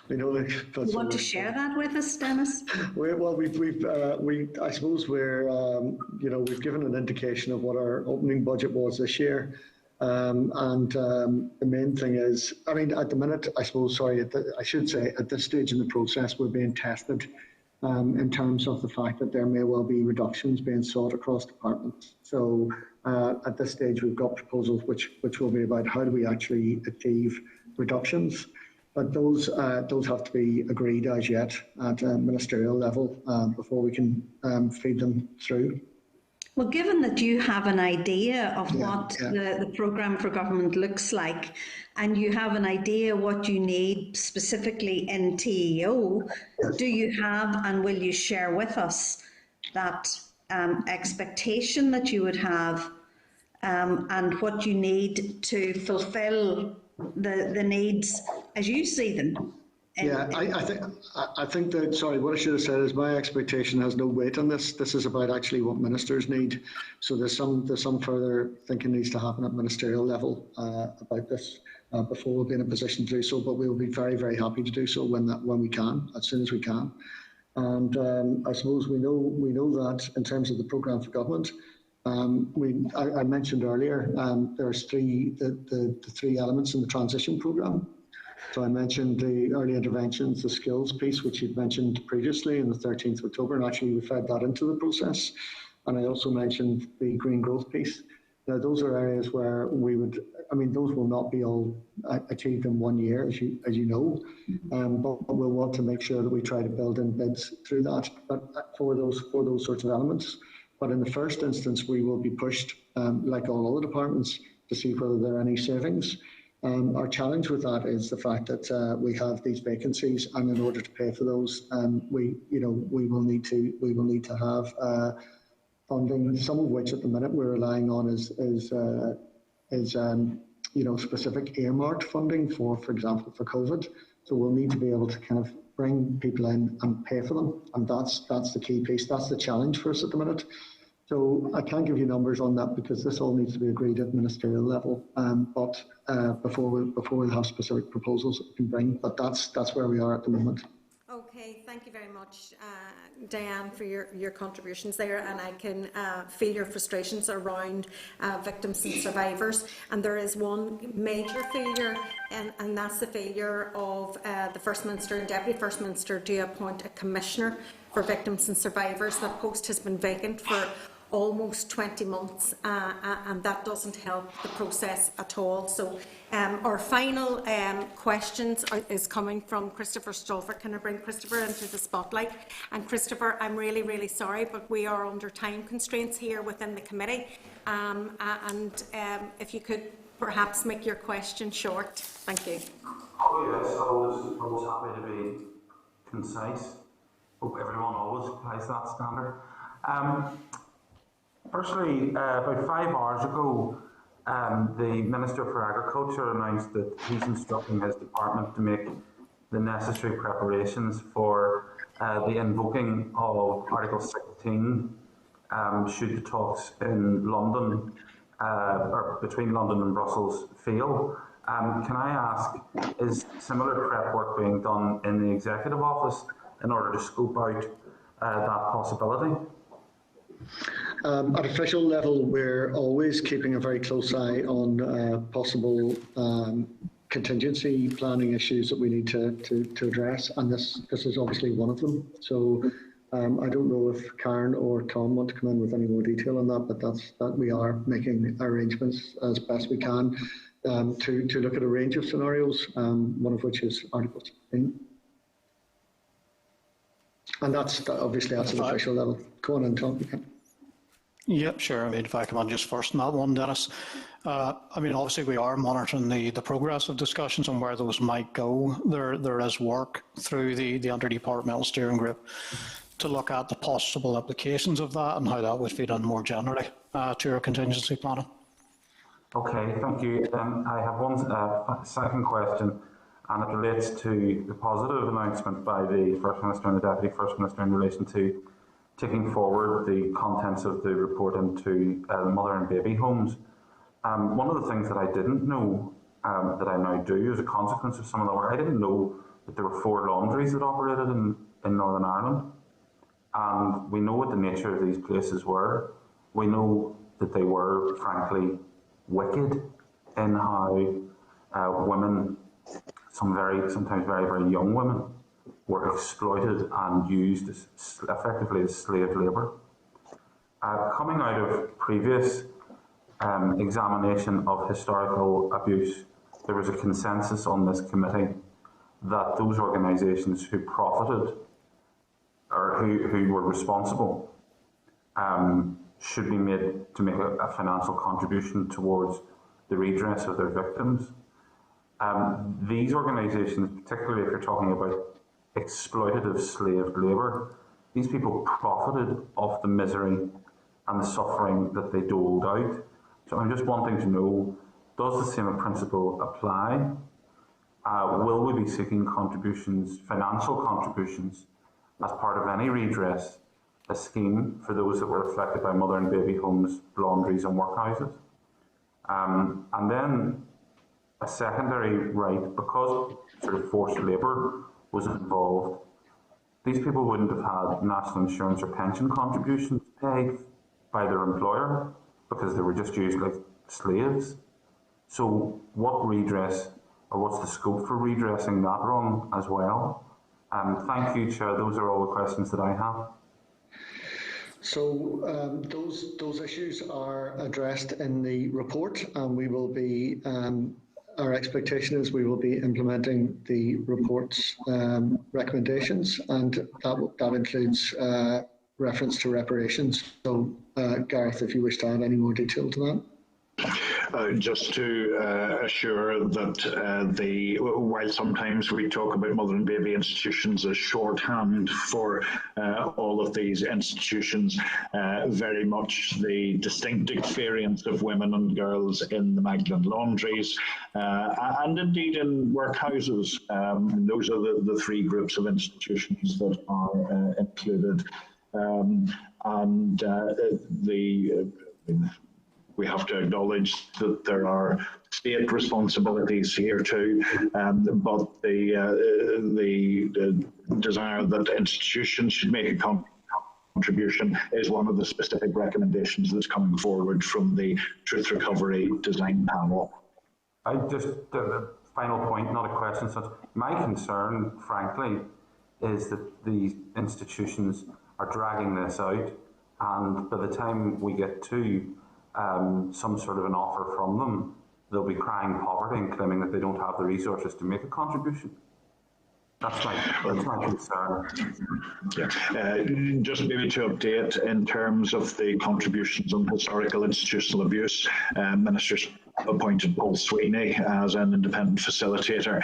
We know. You want to share that with us, Dennis? I suppose we've given an indication of what our opening budget was this year, and the main thing is, I mean, at the minute, I suppose, I should say, at this stage in the process, we're being tested in terms of the fact that there may well be reductions being sought across departments. So at this stage, we've got proposals which will be about how do we actually achieve reductions. But those have to be agreed as yet at a ministerial level before we can feed them through. Well, given that you have an idea of what the programme for government looks like, and you have an idea what you need specifically in TEO, do you have and will you share with us that expectation that you would have and what you need to fulfil the needs as you see them? I think that, what I should have said is my expectation has no weight on this. This is about actually what ministers need. So there's some further thinking needs to happen at ministerial level about this before we'll be in a position to do so. But we'll be very, very happy to do so when we can, as soon as we can. And I suppose we know that in terms of the programme for government, I mentioned earlier there's the three elements in the transition programme. So I mentioned the early interventions, the skills piece, which you'd mentioned previously on the 13th of October, and actually we fed that into the process. And I also mentioned the green growth piece. Now, those are areas where those will not be all achieved in 1 year, as you know, but we'll want to make sure that we try to build in bids through that, but for those sorts of elements. But in the first instance, we will be pushed, like all other departments, to see whether there are any savings. Our challenge with that is the fact that we have these vacancies, and in order to pay for those, we will need to have funding. Some of which, at the minute, we're relying on is specific earmarked funding for example, for COVID. So we'll need to be able to kind of bring people in and pay for them, and that's the key piece. That's the challenge for us at the minute. So I can't give you numbers on that because this all needs to be agreed at ministerial level. But before we'll have specific proposals that we can bring. But that's where we are at the moment. Okay, thank you very much, Diane, for your contributions there, and I can feel your frustrations around victims and survivors. And there is one major failure, and that's the failure of the First Minister and Deputy First Minister to appoint a Commissioner for Victims and Survivors. That post has been vacant for almost 20 months, and that doesn't help the process at all. So our final questions is coming from Christopher Stolfer. Can I bring Christopher into the spotlight? And Christopher, I'm really, really sorry, but we are under time constraints here within the committee. If you could perhaps make your question short. Thank you. Oh yes, always happy to be concise. Hope everyone always applies that standard. Firstly, about 5 hours ago, the Minister for Agriculture announced that he's instructing his department to make the necessary preparations for the invoking of Article 16 should the talks in London or between London and Brussels fail. Can I ask, is similar prep work being done in the Executive Office in order to scope out that possibility? At official level, we're always keeping a very close eye on possible contingency planning issues that we need to address, and this is obviously one of them. So I don't know if Karen or Tom want to come in with any more detail on that, but that we are making arrangements as best we can to look at a range of scenarios, one of which is Article 16. And that's obviously at an official level. Go on and Tom. Yep, sure. I mean, if I come on just first on that one, Dennis. Obviously we are monitoring the progress of discussions on where those might go. There is work through the interdepartmental steering group to look at the possible applications of that and how that would feed in more generally to our contingency planning. Okay, thank you. I have one second question, and it relates to the positive announcement by the First Minister and the Deputy First Minister in relation to taking forward the contents of the report into the mother and baby homes. One of the things that I didn't know that I now do as a consequence of some of the work, I didn't know that there were 4 laundries that operated in Northern Ireland. And we know what the nature of these places were. We know that they were, frankly, wicked in how women, sometimes very, very young women, were exploited and used effectively as slave labour. Coming out of previous examination of historical abuse, there was a consensus on this committee that those organisations who profited or who were responsible should be made to make a financial contribution towards the redress of their victims. These organisations, particularly if you're talking about exploitative slave labour, these people profited off the misery and the suffering that they doled out. So I'm just wanting to know, does the same principle apply? Will we be seeking contributions, financial contributions, as part of any redress, a scheme for those that were affected by mother and baby homes, laundries and workhouses? And then a secondary right, because sort of forced labour was involved, these people wouldn't have had national insurance or pension contributions paid by their employer because they were just used like slaves. So what redress, or what's the scope for redressing that wrong as well? Thank you, Chair. Those are all the questions that I have. So those issues are addressed in the report, and we will be, our expectation is we will be implementing the report's recommendations, and that includes reference to reparations. So Gareth, if you wish to add any more detail to that. Just to assure that while sometimes we talk about mother and baby institutions as shorthand for all of these institutions, very much the distinct experience of women and girls in the Magdalen laundries and indeed in workhouses. Those are the 3 groups of institutions that are included. We have to acknowledge that there are state responsibilities here too, but the desire that institutions should make a contribution is one of the specific recommendations that's coming forward from the Truth Recovery Design Panel. I just, the final point, not a question, so my concern, frankly, is that these institutions are dragging this out, and by the time we get to some sort of an offer from them, they'll be crying poverty and claiming that they don't have the resources to make a contribution. That's my concern. Yeah. Just maybe to update in terms of the contributions on historical institutional abuse, Minister's appointed Paul Sweeney as an independent facilitator.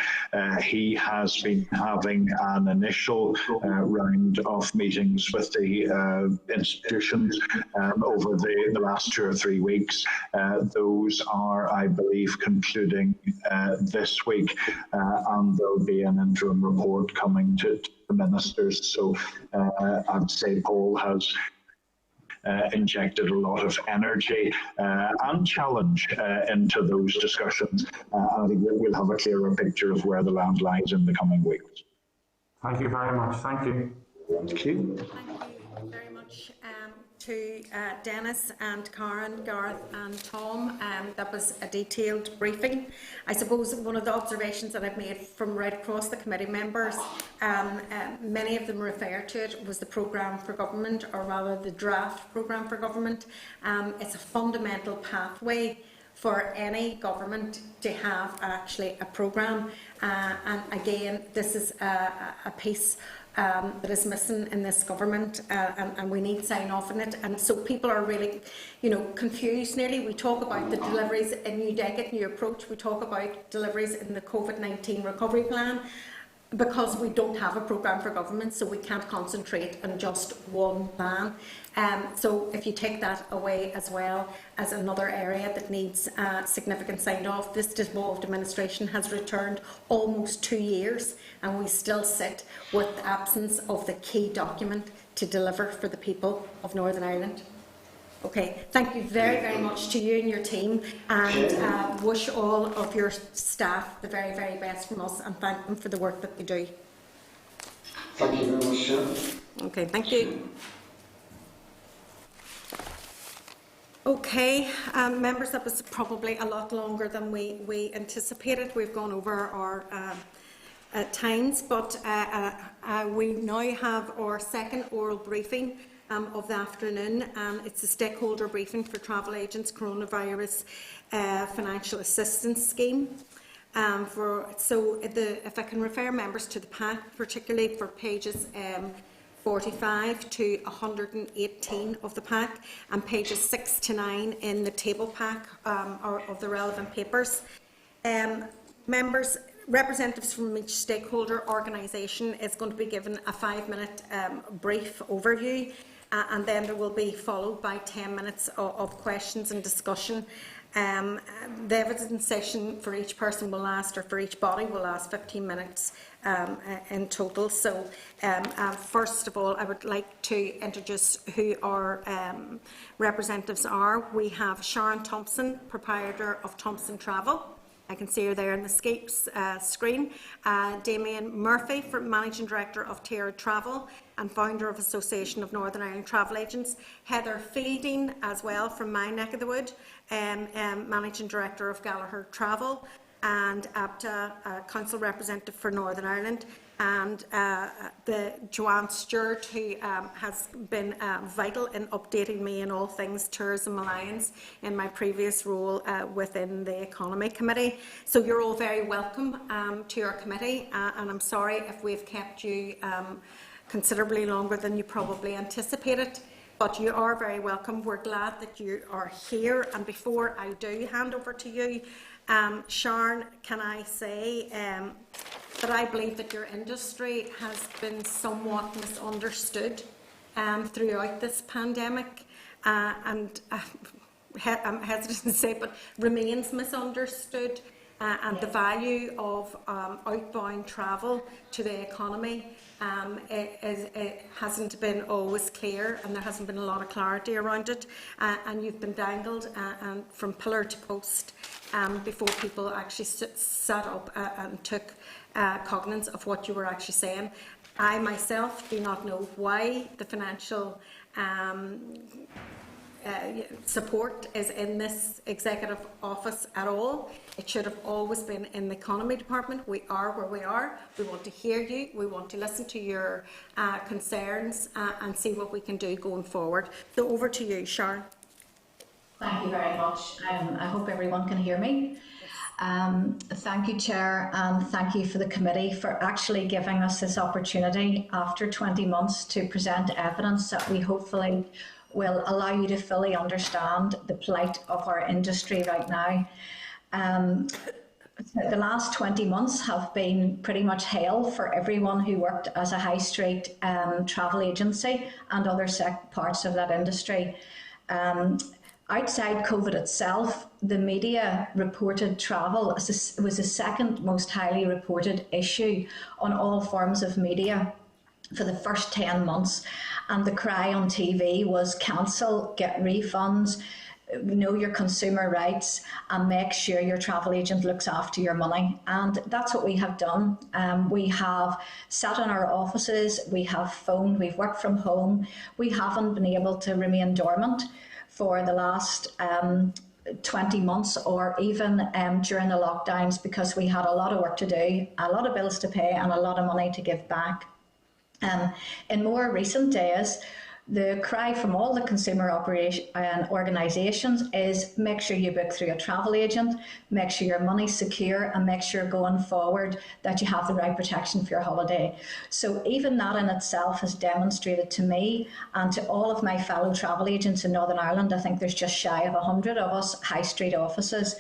He has been having an initial round of meetings with the institutions over the last 2 or 3 weeks. Those are, I believe, concluding this week, and there'll be an interim report coming to the ministers. So I'd say Paul has injected a lot of energy and challenge into those discussions. I think we'll have a clearer picture of where the land lies in the coming weeks. Thank you very much. Thank you. Thank you. Thank you very much to Dennis and Karen, Gareth and Tom. That was a detailed briefing. I suppose one of the observations that I've made from right across the committee members, many of them refer to it, was the programme for government, or rather the draft programme for government. It's a fundamental pathway for any government to have actually a programme, and again this is a piece that is missing in this government, and we need sign off on it. And so people are really, confused nearly. We talk about the deliveries in New Decade, New Approach. We talk about deliveries in the COVID-19 recovery plan, because we don't have a programme for government, so we can't concentrate on just one plan. So if you take that away as well as another area that needs significant sign-off, this devolved administration has returned almost 2 years, and we still sit with the absence of the key document to deliver for the people of Northern Ireland. Okay, thank you very, very much to you and your team, and wish all of your staff the very, very best from us, and thank them for the work that they do. Thank you very much, Chair. Okay, thank you. Okay, members, that was probably a lot longer than we anticipated. We've gone over our times, but we now have our second oral briefing of the afternoon. It's a stakeholder briefing for travel agents coronavirus financial assistance scheme. If I can refer members to the pack, particularly for pages 45 to 118 of the pack, and pages 6 to 9 in the table pack of the relevant papers. Members, representatives from each stakeholder organisation is going to be given a 5-minute brief overview, and then there will be followed by 10 minutes of questions and discussion. The evidence session for each person will last, or for each body will last 15 minutes in total. So first of all, I would like to introduce who our representatives are. We have Sharon Thompson, proprietor of Thompson Travel. I can see her there on the screen. Damien Murphy, Managing Director of Tiered Travel and founder of Association of Northern Ireland Travel Agents. Heather Fielding, as well, from my neck of the wood, Managing Director of Gallagher Travel, and Abda, Council Representative for Northern Ireland, and the Joanne Stewart, who has been vital in updating me in all things Tourism Alliance in my previous role within the Economy Committee. So you're all very welcome to our committee, and I'm sorry if we've kept you considerably longer than you probably anticipated, but you are very welcome. We're glad that you are here. And before I do hand over to you, Sharon, can I say that I believe that your industry has been somewhat misunderstood throughout this pandemic, and I'm hesitant to say, but remains misunderstood, and the value of outbound travel to the economy it hasn't been always clear, and there hasn't been a lot of clarity around it, and you've been dangled from pillar to post before people actually sat up and took cognizance of what you were actually saying. I myself do not know why the financial support is in this executive office at all. It should have always been in the economy department. We are where we are. We want to hear you. We want to listen to your concerns and see what we can do going forward. So over to you, Sharon. Thank you very much. I hope everyone can hear me. Thank you, Chair, and thank you for the committee for actually giving us this opportunity after 20 months to present evidence that we hopefully will allow you to fully understand the plight of our industry right now. The last 20 months have been pretty much hell for everyone who worked as a high street travel agency and other parts of that industry. Outside COVID itself, the media reported travel was the second most highly reported issue on all forms of media for the first 10 months. And the cry on TV was cancel, get refunds, know your consumer rights, and make sure your travel agent looks after your money. And that's what we have done. We have sat in our offices, we have phoned, we've worked from home. We haven't been able to remain dormant for the last 20 months or even during the lockdowns, because we had a lot of work to do, a lot of bills to pay and a lot of money to give back. In more recent days, the cry from all the consumer organisations is make sure you book through a travel agent, make sure your money's secure, and make sure going forward that you have the right protection for your holiday. So even that in itself has demonstrated to me and to all of my fellow travel agents in Northern Ireland, I think there's just shy of 100 of us high street offices,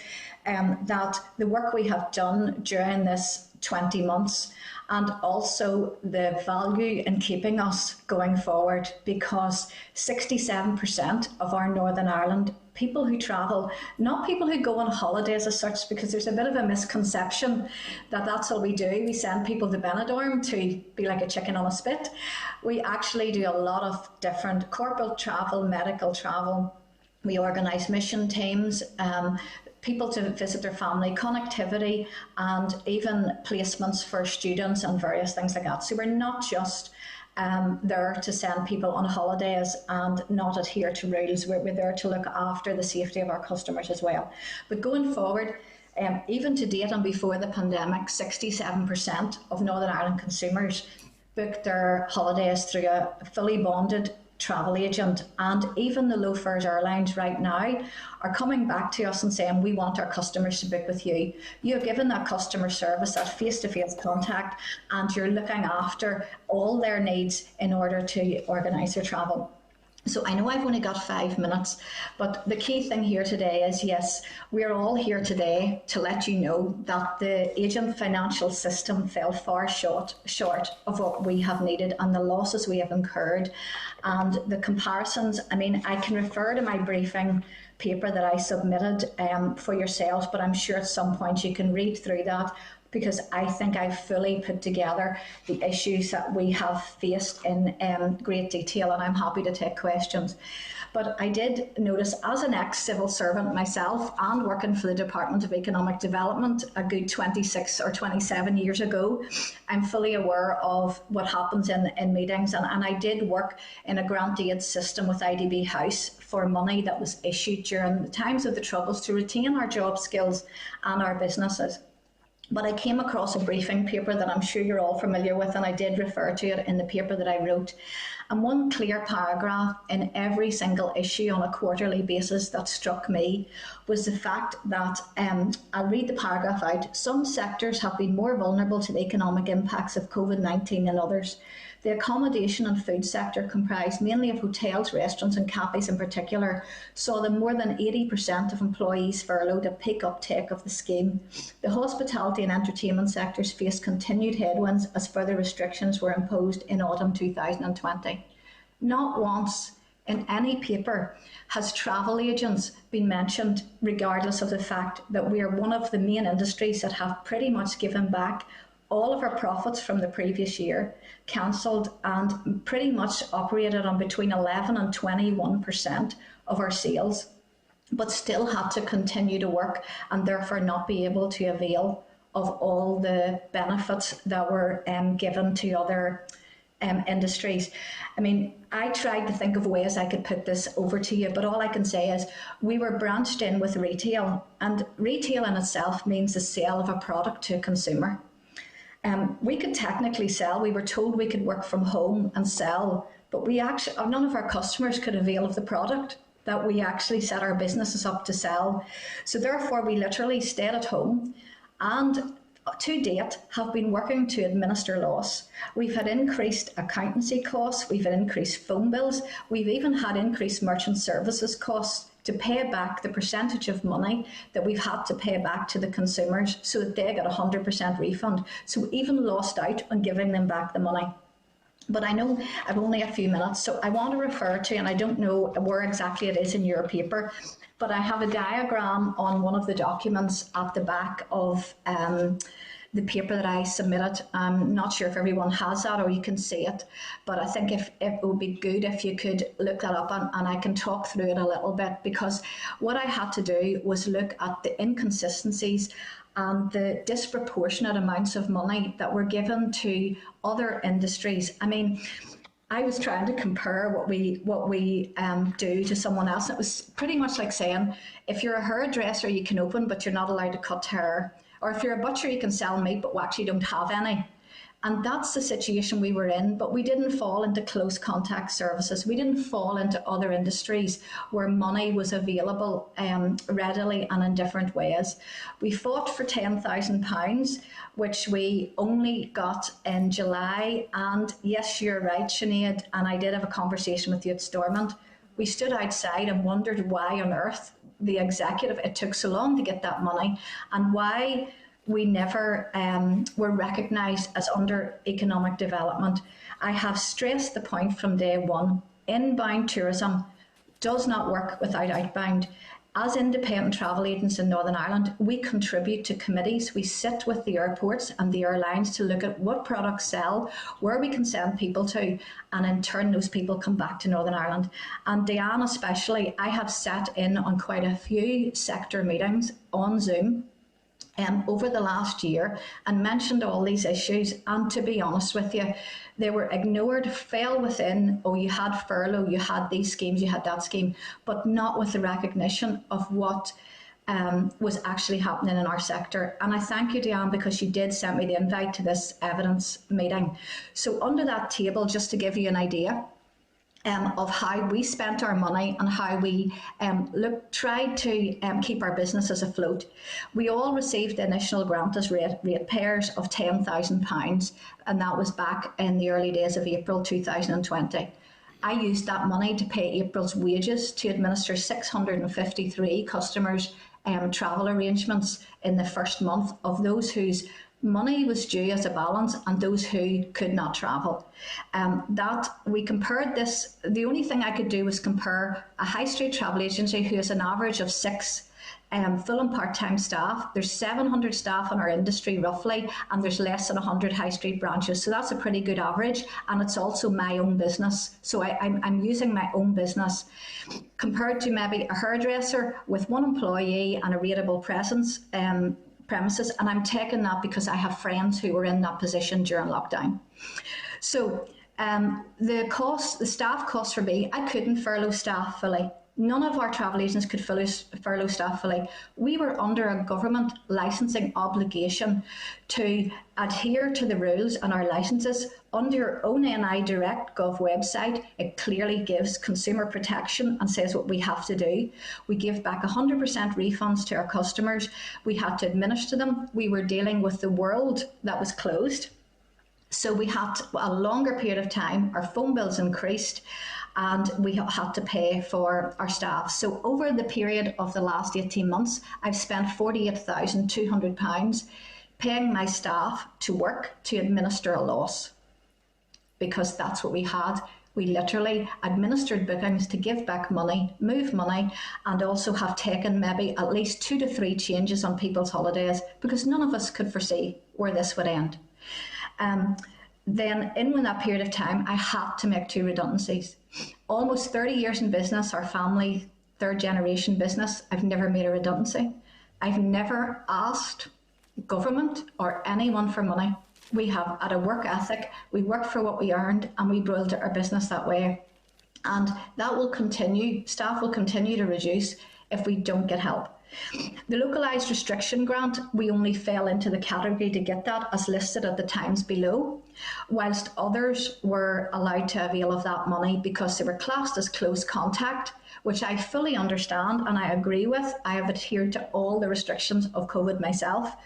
that the work we have done during this 20 months and also the value in keeping us going forward, because 67% of our Northern Ireland people who travel, not people who go on holidays as such, because there's a bit of a misconception that that's all we do. We send people to Benidorm to be like a chicken on a spit. We actually do a lot of different corporate travel, medical travel, We organise mission teams, people to visit their family, connectivity, and even placements for students and various things like that. So we're not just there to send people on holidays and not adhere to rules. We're there to look after the safety of our customers as well. But going forward, even to date and before the pandemic, 67% of Northern Ireland consumers booked their holidays through a fully bonded travel agent, and even the low fares airlines right now are coming back to us and saying, we want our customers to book with you. You're given that customer service, that face-to-face contact, and you're looking after all their needs in order to organise their travel. So I know I've only got 5 minutes, but the key thing here today is, yes, we're all here today to let you know that the agent financial system fell far short of what we have needed and the losses we have incurred. And the comparisons, I mean, I can refer to my briefing paper that I submitted for yourselves, but I'm sure at some point you can read through that, because I think I've fully put together the issues that we have faced in great detail, and I'm happy to take questions. But I did notice, as an ex-civil servant myself and working for the Department of Economic Development a good 26 or 27 years ago, I'm fully aware of what happens in meetings, and I did work in a grant aid system with IDB House for money that was issued during the times of the Troubles to retain our job skills and our businesses. But I came across a briefing paper that I'm sure you're all familiar with, and I did refer to it in the paper that I wrote. And one clear paragraph in every single issue on a quarterly basis that struck me was the fact that, I'll read the paragraph out, some sectors have been more vulnerable to the economic impacts of COVID-19 than others. The accommodation and food sector, comprised mainly of hotels, restaurants and cafes in particular, saw the more than 80% of employees furloughed, a peak uptake of the scheme. The hospitality and entertainment sectors faced continued headwinds as further restrictions were imposed in autumn 2020. Not once in any paper has travel agents been mentioned, regardless of the fact that we are one of the main industries that have pretty much given back all of our profits from the previous year, cancelled, and pretty much operated on between 11 and 21% of our sales, but still had to continue to work and therefore not be able to avail of all the benefits that were given to other industries. I mean, I tried to think of ways I could put this over to you, but all I can say is we were branched in with retail, and retail in itself means the sale of a product to a consumer. We could technically sell. We were told we could work from home and sell, but we actually, none of our customers could avail of the product that we actually set our businesses up to sell. So therefore, we literally stayed at home and to date have been working to administer loss. We've had increased accountancy costs, we've had increased phone bills, we've even had increased merchant services costs to pay back the percentage of money that we've had to pay back to the consumers so that they got 100% refund. So we even lost out on giving them back the money. But I know I've only a few minutes, so I want to refer to, and I don't know where exactly it is in your paper, but I have a diagram on one of the documents at the back of the paper that I submitted. I'm not sure if everyone has that or you can see it, but I think if it would be good if you could look that up and I can talk through it a little bit, because what I had to do was look at the inconsistencies and the disproportionate amounts of money that were given to other industries. I mean, I was trying to compare what we do to someone else. It was pretty much like saying, if you're a hairdresser, you can open, but you're not allowed to cut hair. Or if you're a butcher, you can sell meat, but we actually don't have any. And that's the situation we were in, but we didn't fall into close contact services. We didn't fall into other industries where money was available readily and in different ways. We fought for £10,000, which we only got in July. And yes, you're right, Sinead, and I did have a conversation with you at Stormont. We stood outside and wondered why on earth the executive, it took so long to get that money, and why we never were recognised as under economic development. I have stressed the point from day one, inbound tourism does not work without outbound. As independent travel agents in Northern Ireland, we contribute to committees. We sit with the airports and the airlines to look at what products sell, where we can send people to, and in turn those people come back to Northern Ireland. And Diane especially, I have sat in on quite a few sector meetings on Zoom over the last year and mentioned all these issues, and to be honest with you, they were ignored, fell within, oh, you had furlough, you had these schemes, you had that scheme, but not with the recognition of what was actually happening in our sector. And I thank you, Diane, because you did send me the invite to this evidence meeting. So under that table, just to give you an idea, of how we spent our money and how we tried to keep our businesses afloat. We all received the initial grant as ratepayers of £10,000, and that was back in the early days of April 2020. I used that money to pay April's wages, to administer 653 customers' travel arrangements in the first month of those whose money was due as a balance and those who could not travel. That we compared this, the only thing I could do was compare a high street travel agency who has an average of 6 full and part-time staff. There's 700 staff in our industry roughly, and there's less than 100 high street branches. So that's a pretty good average, and it's also my own business. So I'm using my own business compared to maybe a hairdresser with 1 employee and a rateable presence premises, and I'm taking that because I have friends who were in that position during lockdown. So the staff cost for me, I couldn't furlough staff fully. None of our travel agents could furlough staff fully. We were under a government licensing obligation to adhere to the rules and our licences. Under your own NI Direct Gov website, it clearly gives consumer protection and says what we have to do. We give back 100% refunds to our customers. We had to administer them. We were dealing with the world that was closed. So we had a longer period of time. Our phone bills increased, and we had to pay for our staff. So over the period of the last 18 months, I've spent £48,200 paying my staff to work to administer a loss, because that's what we had. We literally administered bookings to give back money, move money, and also have taken maybe at least 2 to 3 changes on people's holidays, because none of us could foresee where this would end. Then in that period of time, I had to make 2 redundancies. Almost 30 years in business, our family, 3rd generation business, I've never made a redundancy. I've never asked government or anyone for money. We have had a work ethic, we work for what we earned, and we build our business that way. And that will continue, staff will continue to reduce if we don't get help. The localised restriction grant, we only fell into the category to get that as listed at the times below, whilst others were allowed to avail of that money because they were classed as close contact, which I fully understand and I agree with. I have adhered to all the restrictions of COVID myself,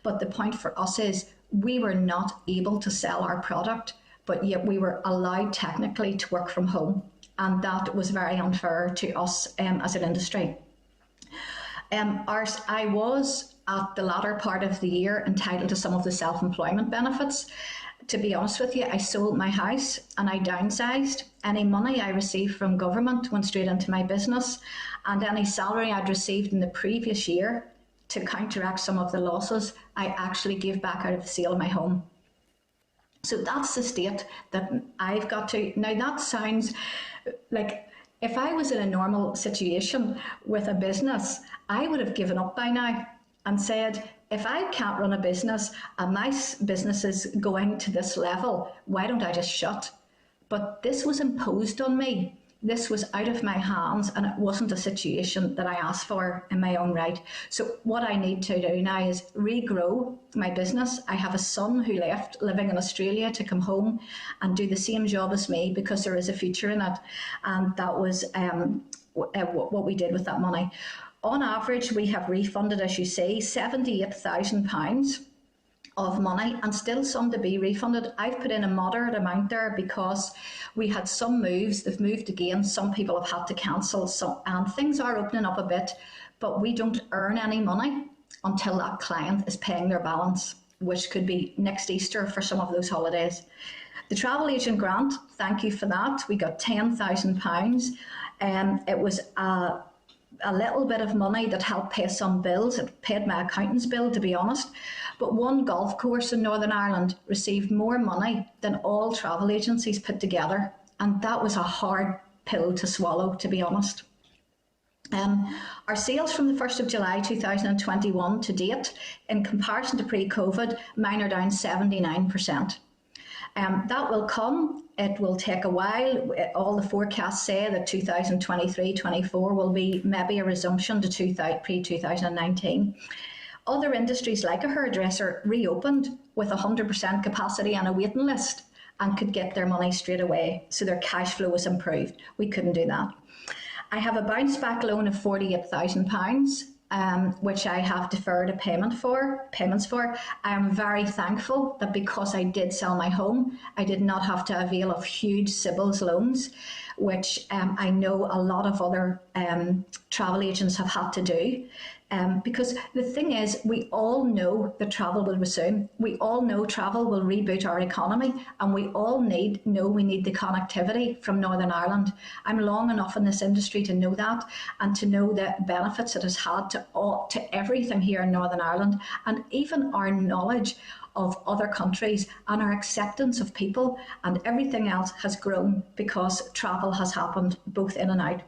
but the point for us is we were not able to sell our product, but yet we were allowed technically to work from home, and that was very unfair to us as an industry. I was, at the latter part of the year, entitled to some of the self-employment benefits. To be honest with you, I sold my house and I downsized. Any money I received from government went straight into my business, and any salary I'd received in the previous year to counteract some of the losses, I actually gave back out of the sale of my home. So that's the state that I've got to. Now that sounds like, if I was in a normal situation with a business, I would have given up by now and said, if I can't run a business and my business is going to this level, why don't I just shut? But this was imposed on me. This was out of my hands, and it wasn't a situation that I asked for in my own right. So what I need to do now is regrow my business. I have a son who left living in Australia to come home and do the same job as me because there is a future in it. And that was what we did with that money. On average, we have refunded, as you say, £78,000 of money, and still some to be refunded. I've put in a moderate amount there because we had some moves, they've moved again, some people have had to cancel, and things are opening up a bit, but we don't earn any money until that client is paying their balance, which could be next Easter for some of those holidays. The travel agent grant, thank you for that. We got £10,000. It was a little bit of money that helped pay some bills. It paid my accountant's bill, to be honest. But one golf course in Northern Ireland received more money than all travel agencies put together. And that was a hard pill to swallow, to be honest. Our sales from the 1st of July 2021 to date, in comparison to pre-COVID, mine are down 79%. That will come. It will take a while. All the forecasts say that 2023-24 will be maybe a resumption to pre-2019. Other industries like a hairdresser reopened with 100% capacity and a waiting list and could get their money straight away, so their cash flow was improved. We couldn't do that. I have a bounce back loan of £48,000, which I have deferred payments for. I am very thankful that because I did sell my home, I did not have to avail of huge Sybil's loans, which I know a lot of other travel agents have had to do. Because the thing is, we all know that travel will resume. We all know travel will reboot our economy, and we all know we need the connectivity from Northern Ireland. I'm long enough in this industry to know that, and to know the benefits it has had to everything here in Northern Ireland, and even our knowledge of other countries and our acceptance of people and everything else has grown because travel has happened both in and out.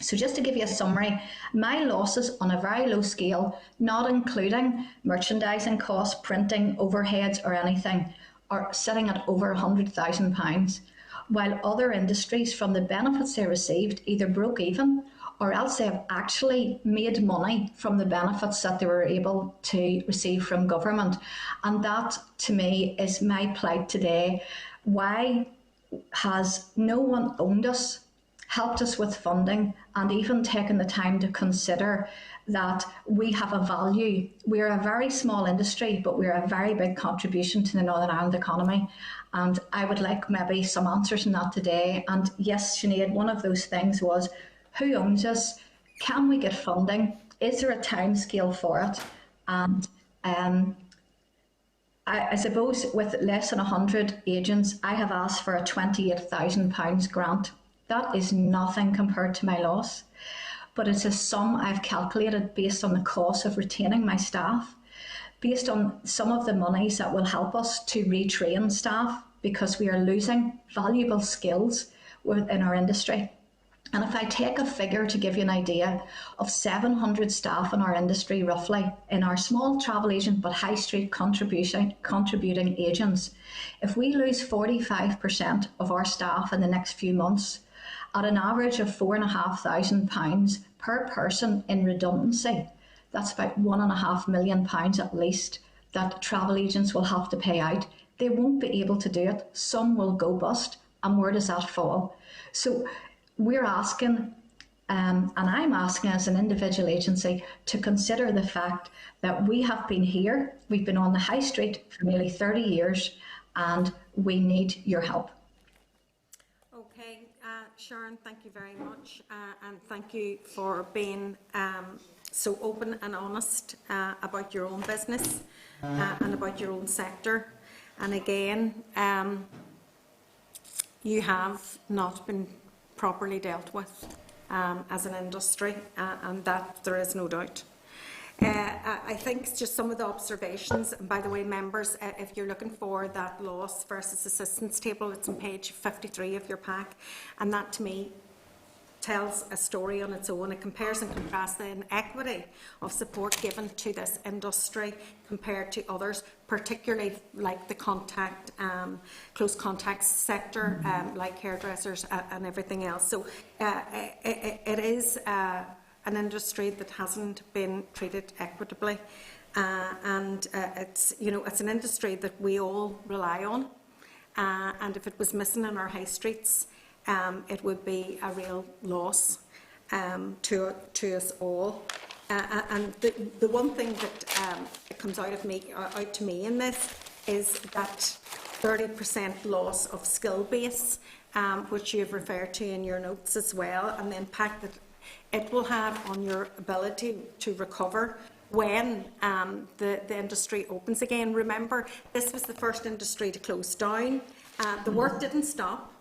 So just to give you a summary, my losses on a very low scale, not including merchandising costs, printing, overheads or anything, are sitting at over £100,000, while other industries from the benefits they received either broke even or else they have actually made money from the benefits that they were able to receive from government. And that, to me, is my plight today. Why has no one owned us, helped us with funding, and even taken the time to consider that we have a value? We're a very small industry, but we're a very big contribution to the Northern Ireland economy. And I would like maybe some answers on that today. And yes, Sinead, one of those things was, who owns us? Can we get funding? Is there a time scale for it? And I suppose with less than 100 agents, I have asked for a £28,000 grant. That is nothing compared to my loss, but it's a sum I've calculated based on the cost of retaining my staff, based on some of the monies that will help us to retrain staff because we are losing valuable skills within our industry. And if I take a figure to give you an idea of 700 staff in our industry, roughly, in our small travel agent but high street contributing agents, if we lose 45% of our staff in the next few months, at an average of £4,500 per person in redundancy, that's about £1.5 million at least that travel agents will have to pay out. They won't be able to do it. Some will go bust. And where does that fall? So we're asking, and I'm asking as an individual agency, to consider the fact that we have been here, we've been on the high street for nearly 30 years, and we need your help. Okay, Sharon, thank you very much, and thank you for being so open and honest about your own business and about your own sector. And again, you have not been properly dealt with as an industry, and that there is no doubt. I think just some of the observations, and by the way, members, if you're looking for that loss versus assistance table, it's on page 53 of your pack, and that to me tells a story on its own. It compares and contrasts the inequity of support given to this industry compared to others, particularly like the close contact sector, like hairdressers and everything else. So it is an industry that hasn't been treated equitably, and it's an industry that we all rely on, and if it was missing in our high streets, it would be a real loss to us all. And the one thing that comes out to me in this is that 30% loss of skill base, which you've referred to in your notes as well, and the impact that it will have on your ability to recover when the industry opens again. Remember, this was the first industry to close down. The work didn't stop.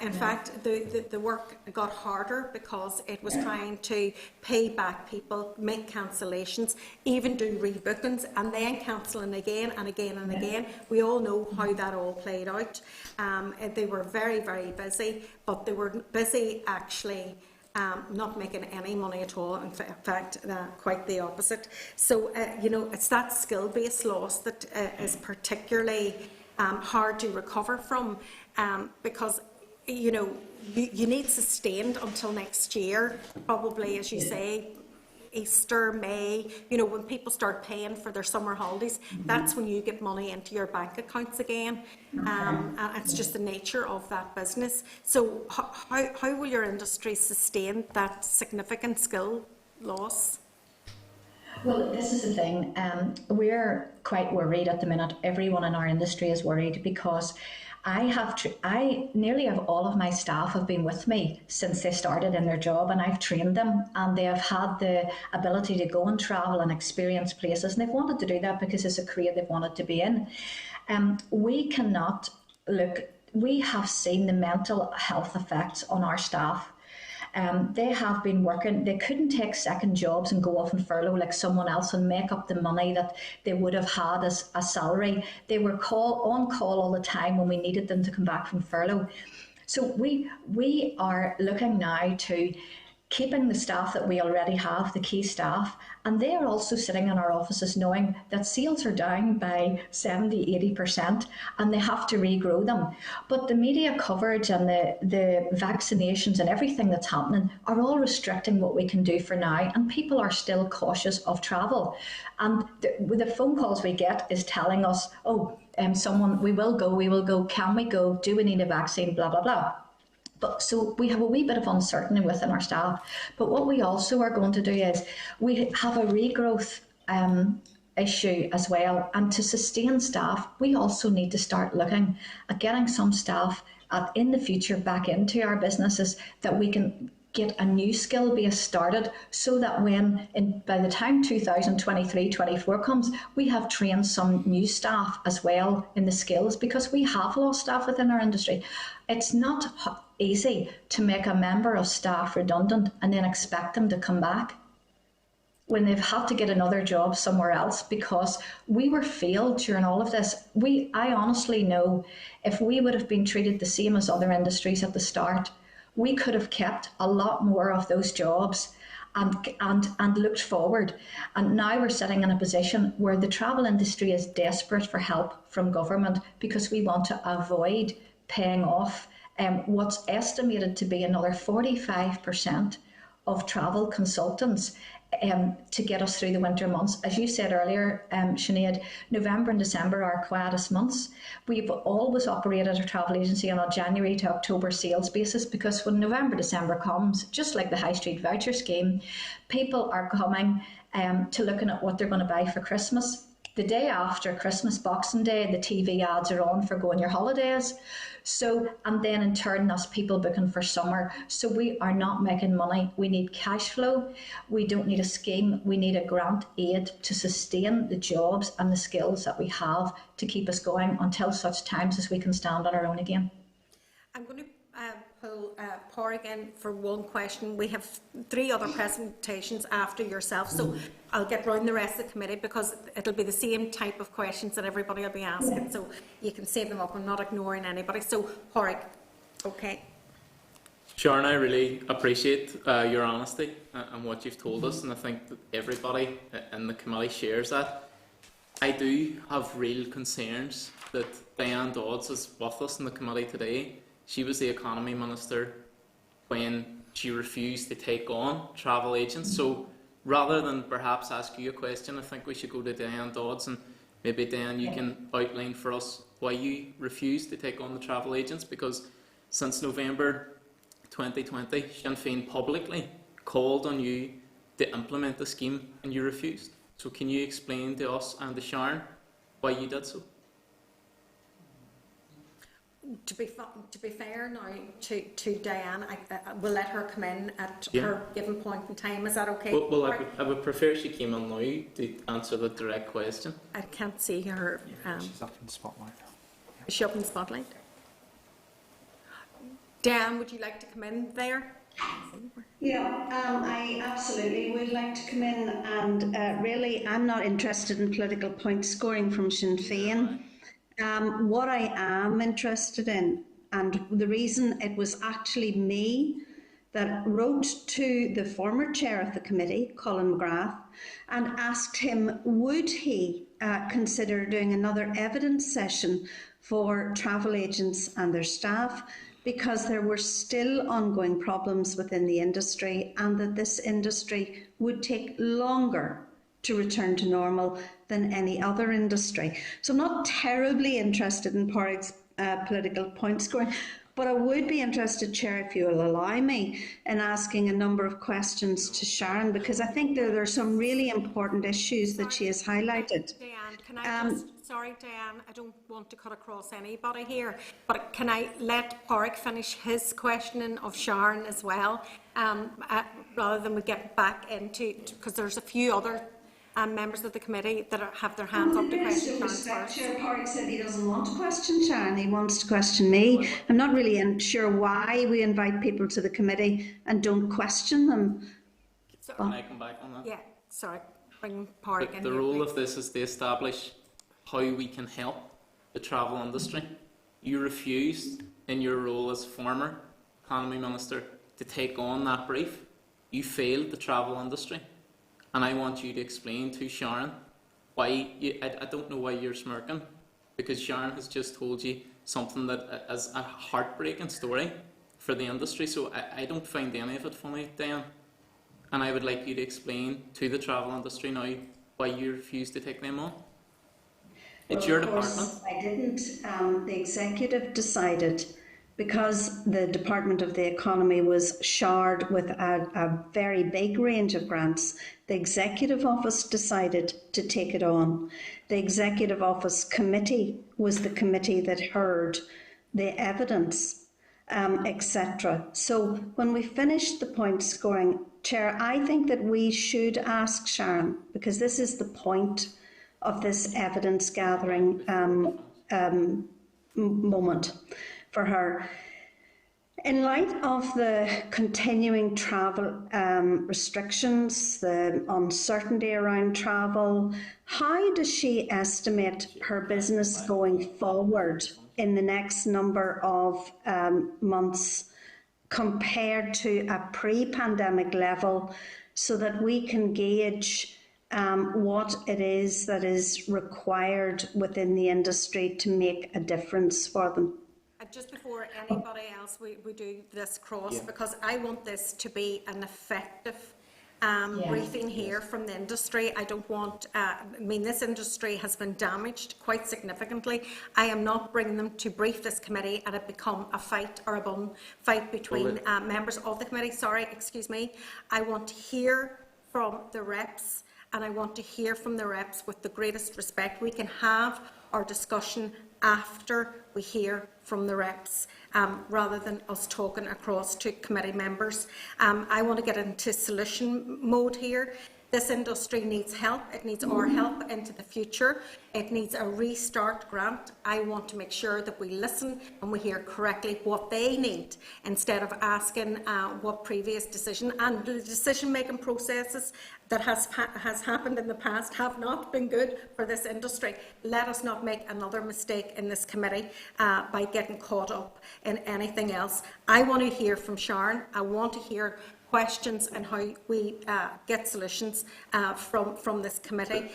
In fact, the work got harder because it was trying to pay back people, make cancellations, even do rebookings, and then cancelling again and again and again. We all know how that all played out. They were very, very busy, but they were busy actually not making any money at all. In fact, quite the opposite. So, it's that skill-based loss that is particularly hard to recover from, because you need sustained until next year, probably, as you say, Easter, May, when people start paying for their summer holidays, that's when you get money into your bank accounts again. And it's just the nature of that business. So how will your industry sustain that significant skill loss? Well, this is the thing. We're quite worried at the minute. Everyone in our industry is worried because I nearly have all of my staff have been with me since they started in their job, and I've trained them, and they have had the ability to go and travel and experience places, and they've wanted to do that because it's a career they've wanted to be in. We cannot look. We have seen the mental health effects on our staff. They have been working, they couldn't take second jobs and go off on furlough like someone else and make up the money that they would have had as a salary. They were on call all the time when we needed them to come back from furlough. So we are looking now to keeping the staff that we already have, the key staff, and they are also sitting in our offices knowing that sales are down by 70-80% and they have to regrow them. But the media coverage and the vaccinations and everything that's happening are all restricting what we can do for now, and people are still cautious of travel. And the phone calls we get is telling us, someone, we will go, can we go, do we need a vaccine, blah, blah, blah. But so we have a wee bit of uncertainty within our staff. But what we also are going to do is we have a regrowth issue as well. And to sustain staff, we also need to start looking at getting some staff in the future back into our businesses that we can get a new skill base started, so that by the time 2023-24 comes, we have trained some new staff as well in the skills, because we have lost staff within our industry. It's not easy to make a member of staff redundant and then expect them to come back when they've had to get another job somewhere else, because we were failed during all of this. I honestly know if we would have been treated the same as other industries at the start, we could have kept a lot more of those jobs and looked forward. And now we're sitting in a position where the travel industry is desperate for help from government, because we want to avoid paying off what's estimated to be another 45% of travel consultants to get us through the winter months. As you said earlier, Sinead, November and December are our quietest months. We've always operated a travel agency on a January to October sales basis, because when November, December comes, just like the High Street voucher scheme, people are coming to looking at what they're going to buy for Christmas. The day after Christmas, Boxing Day, the TV ads are on for going your holidays. So, and then in turn, that's people booking for summer. So we are not making money. We need cash flow. We don't need a scheme. We need a grant aid to sustain the jobs and the skills that we have to keep us going until such times as we can stand on our own again. I'm going to pull Paul again for one question. We have 3 other presentations after yourself, so I'll get round the rest of the committee, because it'll be the same type of questions that everybody will be asking, so you can save them up. I'm not ignoring anybody. So, Paul, okay. Sharon, I really appreciate your honesty and what you've told us, and I think that everybody in the committee shares that. I do have real concerns that Diane Dodds is with us in the committee today. She was the Economy Minister when she refused to take on travel agents. So rather than perhaps ask you a question, I think we should go to Diane Dodds, and maybe Diane, you can outline for us why you refused to take on the travel agents, because since November 2020, Sinn Féin publicly called on you to implement the scheme and you refused. So can you explain to us and to Sharon why you did so? To be fair now to Diane, I will let her come in at her given point in time. Is that okay? Well, I would prefer she came in now to answer the direct question. I can't see her. She's up in the spotlight. Is she up in the spotlight? Dan, would you like to come in there? Yeah, I absolutely would like to come in, and really I'm not interested in political point scoring from Sinn Féin. What I am interested in, and the reason it was actually me that wrote to the former chair of the committee, Colin McGrath, and asked him would he consider doing another evidence session for travel agents and their staff, because there were still ongoing problems within the industry and that this industry would take longer to return to normal than any other industry. So I'm not terribly interested in Pádraig's political point scoring, but I would be interested, Chair, if you will allow me, in asking a number of questions to Sharon, because I think there are some really important issues that she has highlighted. Diane, can I sorry, Diane, I don't want to cut across anybody here, but can I let Pádraig finish his questioning of Sharon as well, rather than we get back into, because there's a few other members of the committee that have their hands up to question Sharon first. Chair Pádraig said he doesn't want to question Sharon, he wants to question me. I'm not really sure why we invite people to the committee and don't question them. Can I come back on that? Yeah, sorry, bring Pádraig in. The role of this is to establish how we can help the travel industry. You refused, in your role as former Economy Minister, to take on that brief. You failed the travel industry. And I want you to explain to Sharon why, I don't know why you're smirking, because Sharon has just told you something that is a heartbreaking story for the industry. So I don't find any of it funny, Diane. And I would like you to explain to the travel industry now why you refused to take them on. It's your department. I didn't. The executive decided, because the Department of the Economy was showered with a very big range of grants, the Executive Office decided to take it on. The Executive Office committee was the committee that heard the evidence, etc. So when we finished the point scoring, Chair, I think that we should ask Sharon, because this is the point of this evidence gathering moment for her. In light of the continuing travel restrictions, the uncertainty around travel, how does she estimate her business going forward in the next number of months compared to a pre-pandemic level, so that we can gauge what it is that is required within the industry to make a difference for them? Just before anybody else, we do this cross, because I want this to be an effective briefing here from the industry. I don't want, I mean, this industry has been damaged quite significantly. I am not bringing them to brief this committee and it become a fight or a bun fight between members of the committee. Sorry, excuse me. I want to hear from the reps, and I want to hear from the reps with the greatest respect. We can have our discussion after we hear from the reps, rather than us talking across to committee members. I want to get into solution mode here. This industry needs help. It needs our help into the future. It needs a restart grant. I want to make sure that we listen and we hear correctly what they need, instead of asking what previous decision and the decision-making processes that has happened in the past have not been good for this industry. Let us not make another mistake in this committee by getting caught up in anything else. I want to hear from Sharon. I want to hear questions and how we get solutions from this committee.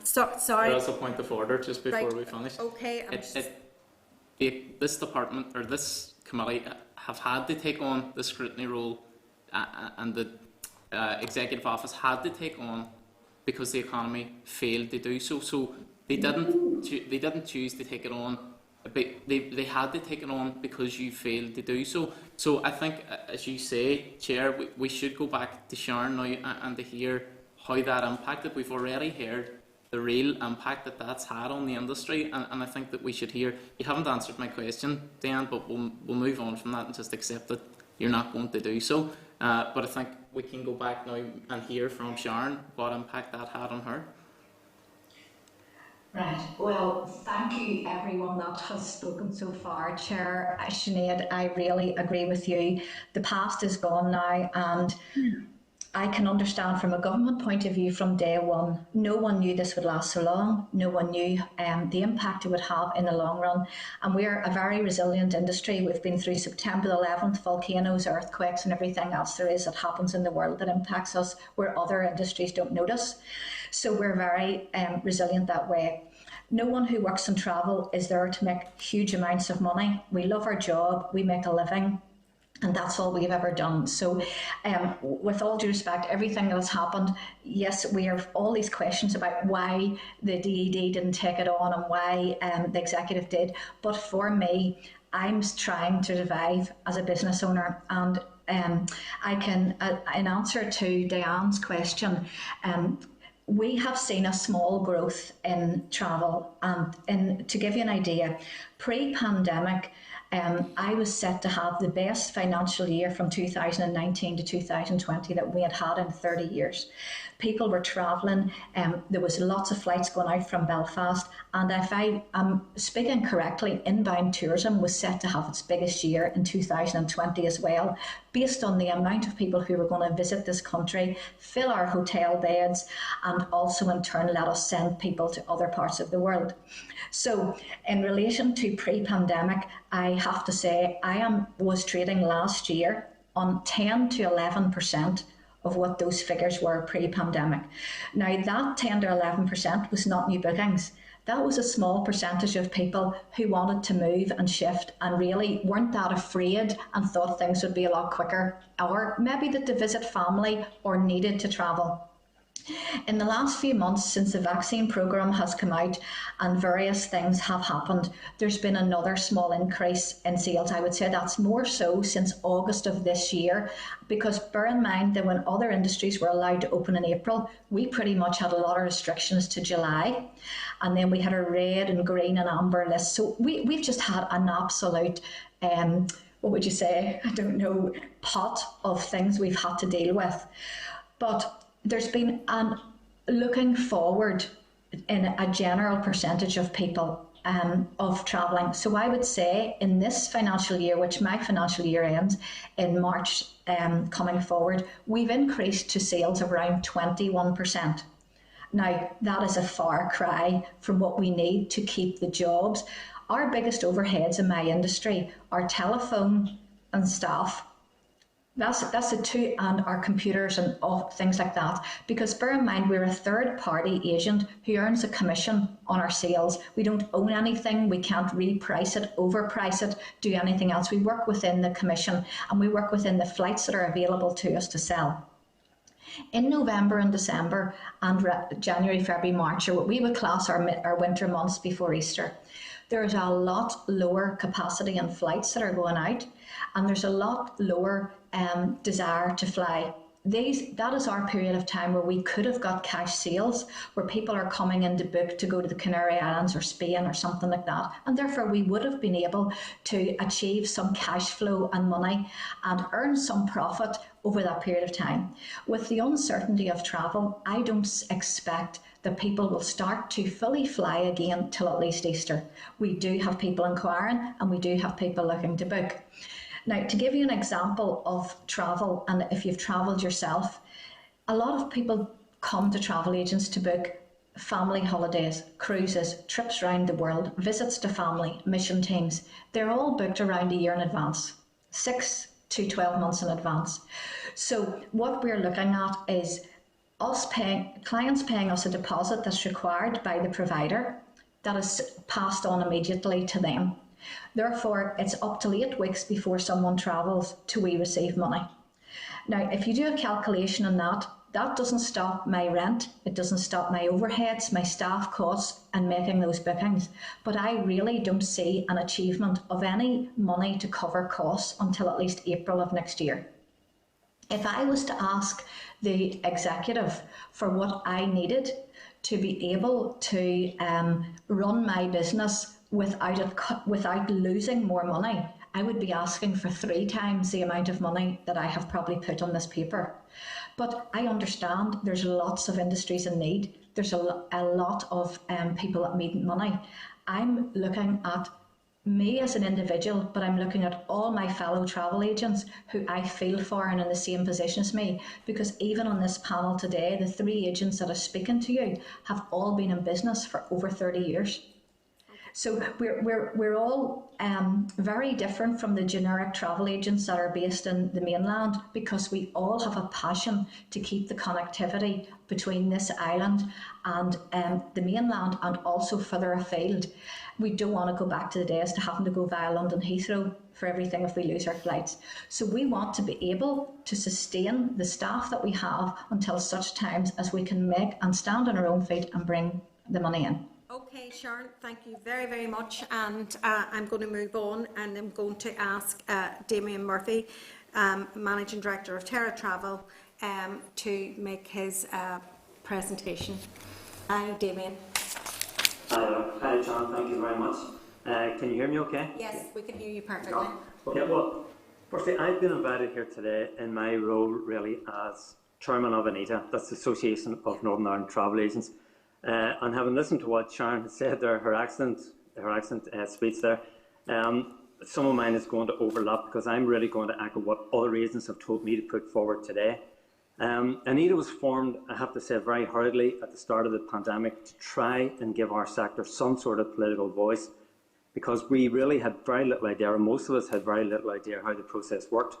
Sorry. There's a point of order just before we finish. Okay. This department or this committee have had to take on the scrutiny role, and the Executive Office had to take on because the economy failed to do so. So they didn't choose to take it on. They had to take it on because you failed to do so. So I think, as you say, Chair, we should go back to Sharon now and to hear how that impacted. We've already heard the real impact that that's had on the industry, and I think that we should hear. You haven't answered my question, Dan, but we'll move on from that and just accept that you're not going to do so. But I think we can go back now and hear from Sharon what impact that had on her. Right. Well, thank you everyone that has spoken so far. Chair Sinead, I really agree with you. The past is gone now, and I can understand from a government point of view from day one, no one knew this would last so long. No one knew the impact it would have in the long run. And we're a very resilient industry. We've been through September the 11th, volcanoes, earthquakes and everything else there is that happens in the world that impacts us where other industries don't notice. So we're very resilient that way. No one who works in travel is there to make huge amounts of money. We love our job, we make a living, and that's all we've ever done. So with all due respect, everything that has happened, yes, we have all these questions about why the DED didn't take it on and why the executive did. But for me, I'm trying to survive as a business owner, and I can, in answer to Diane's question, we have seen a small growth in travel, and to give you an idea, pre-pandemic, I was set to have the best financial year from 2019 to 2020 that we had had in 30 years. People were travelling, there was lots of flights going out from Belfast, and if I am speaking correctly, inbound tourism was set to have its biggest year in 2020 as well, based on the amount of people who were going to visit this country, fill our hotel beds, and also in turn let us send people to other parts of the world. So in relation to pre-pandemic, I have to say I was trading last year on 10 to 11% of what those figures were pre-pandemic. Now that 10 to 11% was not new bookings. That was a small percentage of people who wanted to move and shift and really weren't that afraid and thought things would be a lot quicker, or maybe that to visit family or needed to travel. In the last few months since the vaccine programme has come out and various things have happened, there's been another small increase in sales. I would say that's more so since August of this year, because bear in mind that when other industries were allowed to open in April, we pretty much had a lot of restrictions to July, and then we had a red and green and amber list. So we've just had an absolute what would you say, I don't know, pot of things we've had to deal with. But there's been looking forward in a general percentage of people of travelling. So I would say in this financial year, which my financial year ends in March coming forward, we've increased to sales of around 21%. Now, that is a far cry from what we need to keep the jobs. Our biggest overheads in my industry are telephone and staff. That's the two, and our computers and all things like that. Because bear in mind, we're a third-party agent who earns a commission on our sales. We don't own anything. We can't reprice it, overprice it, do anything else. We work within the commission, and we work within the flights that are available to us to sell. In November and December and January, February, March are what we would class our winter months before Easter. There's a lot lower capacity in flights that are going out, and there's a lot lower desire to fly. That is our period of time where we could have got cash sales, where people are coming in to book to go to the Canary Islands or Spain or something like that, and therefore we would have been able to achieve some cash flow and money and earn some profit over that period of time. With the uncertainty of travel, I don't expect that people will start to fully fly again till at least Easter. We do have people inquiring, and we do have people looking to book. Now, to give you an example of travel, and if you've travelled yourself, a lot of people come to travel agents to book family holidays, cruises, trips around the world, visits to family, mission teams. They're all booked around a year in advance, 6 to 12 months in advance. So what we're looking at is clients paying us a deposit that's required by the provider that is passed on immediately to them. Therefore, it's up to 8 weeks before someone travels till we receive money. Now, if you do a calculation on that, that doesn't stop my rent, it doesn't stop my overheads, my staff costs and making those bookings. But I really don't see an achievement of any money to cover costs until at least April of next year. If I was to ask the executive for what I needed to be able to run my business without losing more money, I would be asking for 3 times the amount of money that I have probably put on this paper. But I understand there's lots of industries in need. there's a lot of people that need money. I'm looking at me as an individual, but I'm looking at all my fellow travel agents who I feel for and in the same position as me, because even on this panel today, the 3 agents that are speaking to you have all been in business for over 30 years. So we're all very different from the generic travel agents that are based in the mainland, because we all have a passion to keep the connectivity between this island and the mainland, and also further afield. We don't want to go back to the days to having to go via London Heathrow for everything if we lose our flights. So we want to be able to sustain the staff that we have until such times as we can make and stand on our own feet and bring the money in. Okay, Sharon, thank you very, very much. And I'm going to move on, and I'm going to ask Damien Murphy, Managing Director of Terra Travel, to make his presentation. Hi, Damien. Hi, John. Thank you very much. Can you hear me okay? Yes, we can hear you perfectly. Okay, well, firstly, I've been invited here today in my role really as Chairman of ANITA, that's the Association of Northern Ireland Travel Agents. And having listened to what Sharon had said there, her accent speech there, some of mine is going to overlap, because I'm really going to echo what other agents have told me to put forward today. ANITA was formed, I have to say, very hurriedly at the start of the pandemic to try and give our sector some sort of political voice, because we really had very little idea, or most of us had very little idea, how the process worked.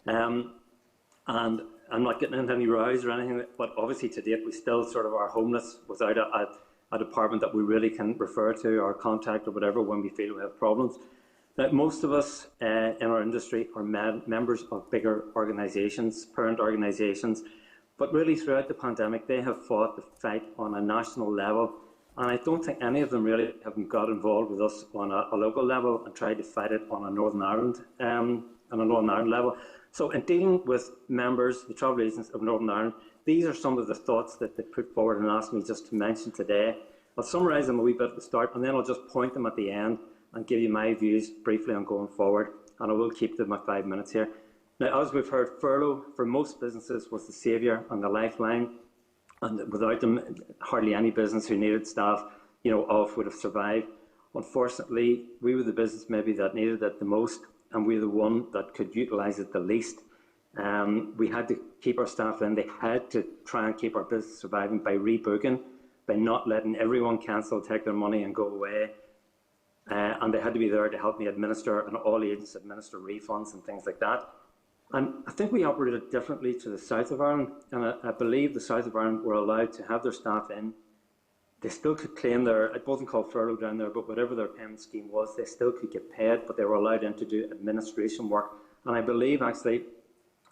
And I'm not getting into any rows or anything, but obviously to date we still sort of are homeless without a department that we really can refer to or contact or whatever when we feel we have problems. Now, most of us in our industry are members of bigger organisations, parent organisations, but really throughout the pandemic they have fought the fight on a national level, and I don't think any of them really have got involved with us on a local level and tried to fight it on a Northern Ireland level. So in dealing with members, the travel agents of Northern Ireland, these are some of the thoughts that they put forward and asked me just to mention today. I'll summarise them a wee bit at the start, and then I'll just point them at the end and give you my views briefly on going forward, and I will keep to my 5 minutes here. Now, as we've heard, furlough for most businesses was the saviour and the lifeline, and without them, hardly any business who needed staff, off would have survived. Unfortunately, we were the business maybe that needed it the most, and we were the one that could utilise it the least. We had to keep our staff in. They had to try and keep our business surviving by rebooking, by not letting everyone cancel, take their money and go away. And they had to be there to help me administer, and all agents administer refunds and things like that. And I think we operated differently to the south of Ireland, and I believe the south of Ireland were allowed to have their staff in. They still could claim it wasn't called furlough down there, but whatever their payment scheme was, they still could get paid, but they were allowed in to do administration work. And I believe, actually,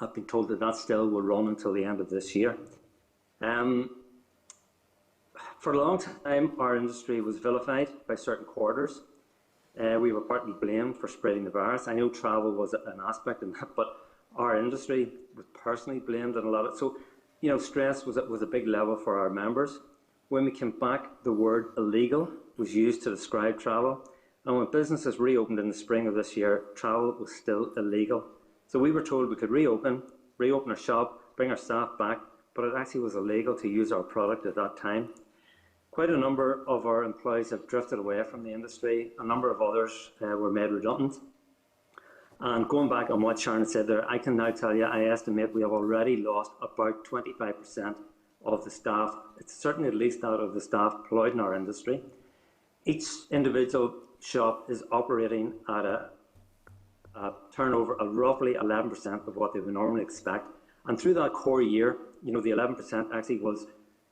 I've been told that still will run until the end of this year. For a long time, our industry was vilified by certain quarters. We were partly blamed for spreading the virus. I know travel was an aspect in that, but our industry was personally blamed in a lot of it. So, stress was a big level for our members. When we came back, the word illegal was used to describe travel. And when businesses reopened in the spring of this year, travel was still illegal. So we were told we could reopen our shop, bring our staff back, but it actually was illegal to use our product at that time. Quite a number of our employees have drifted away from the industry. A number of others were made redundant. And going back on what Sharon said there, I can now tell you, I estimate we have already lost about 25% of the staff. It's certainly at least that of the staff employed in our industry. Each individual shop is operating at a turnover of roughly 11% of what they would normally expect. And through that core year, the 11% actually was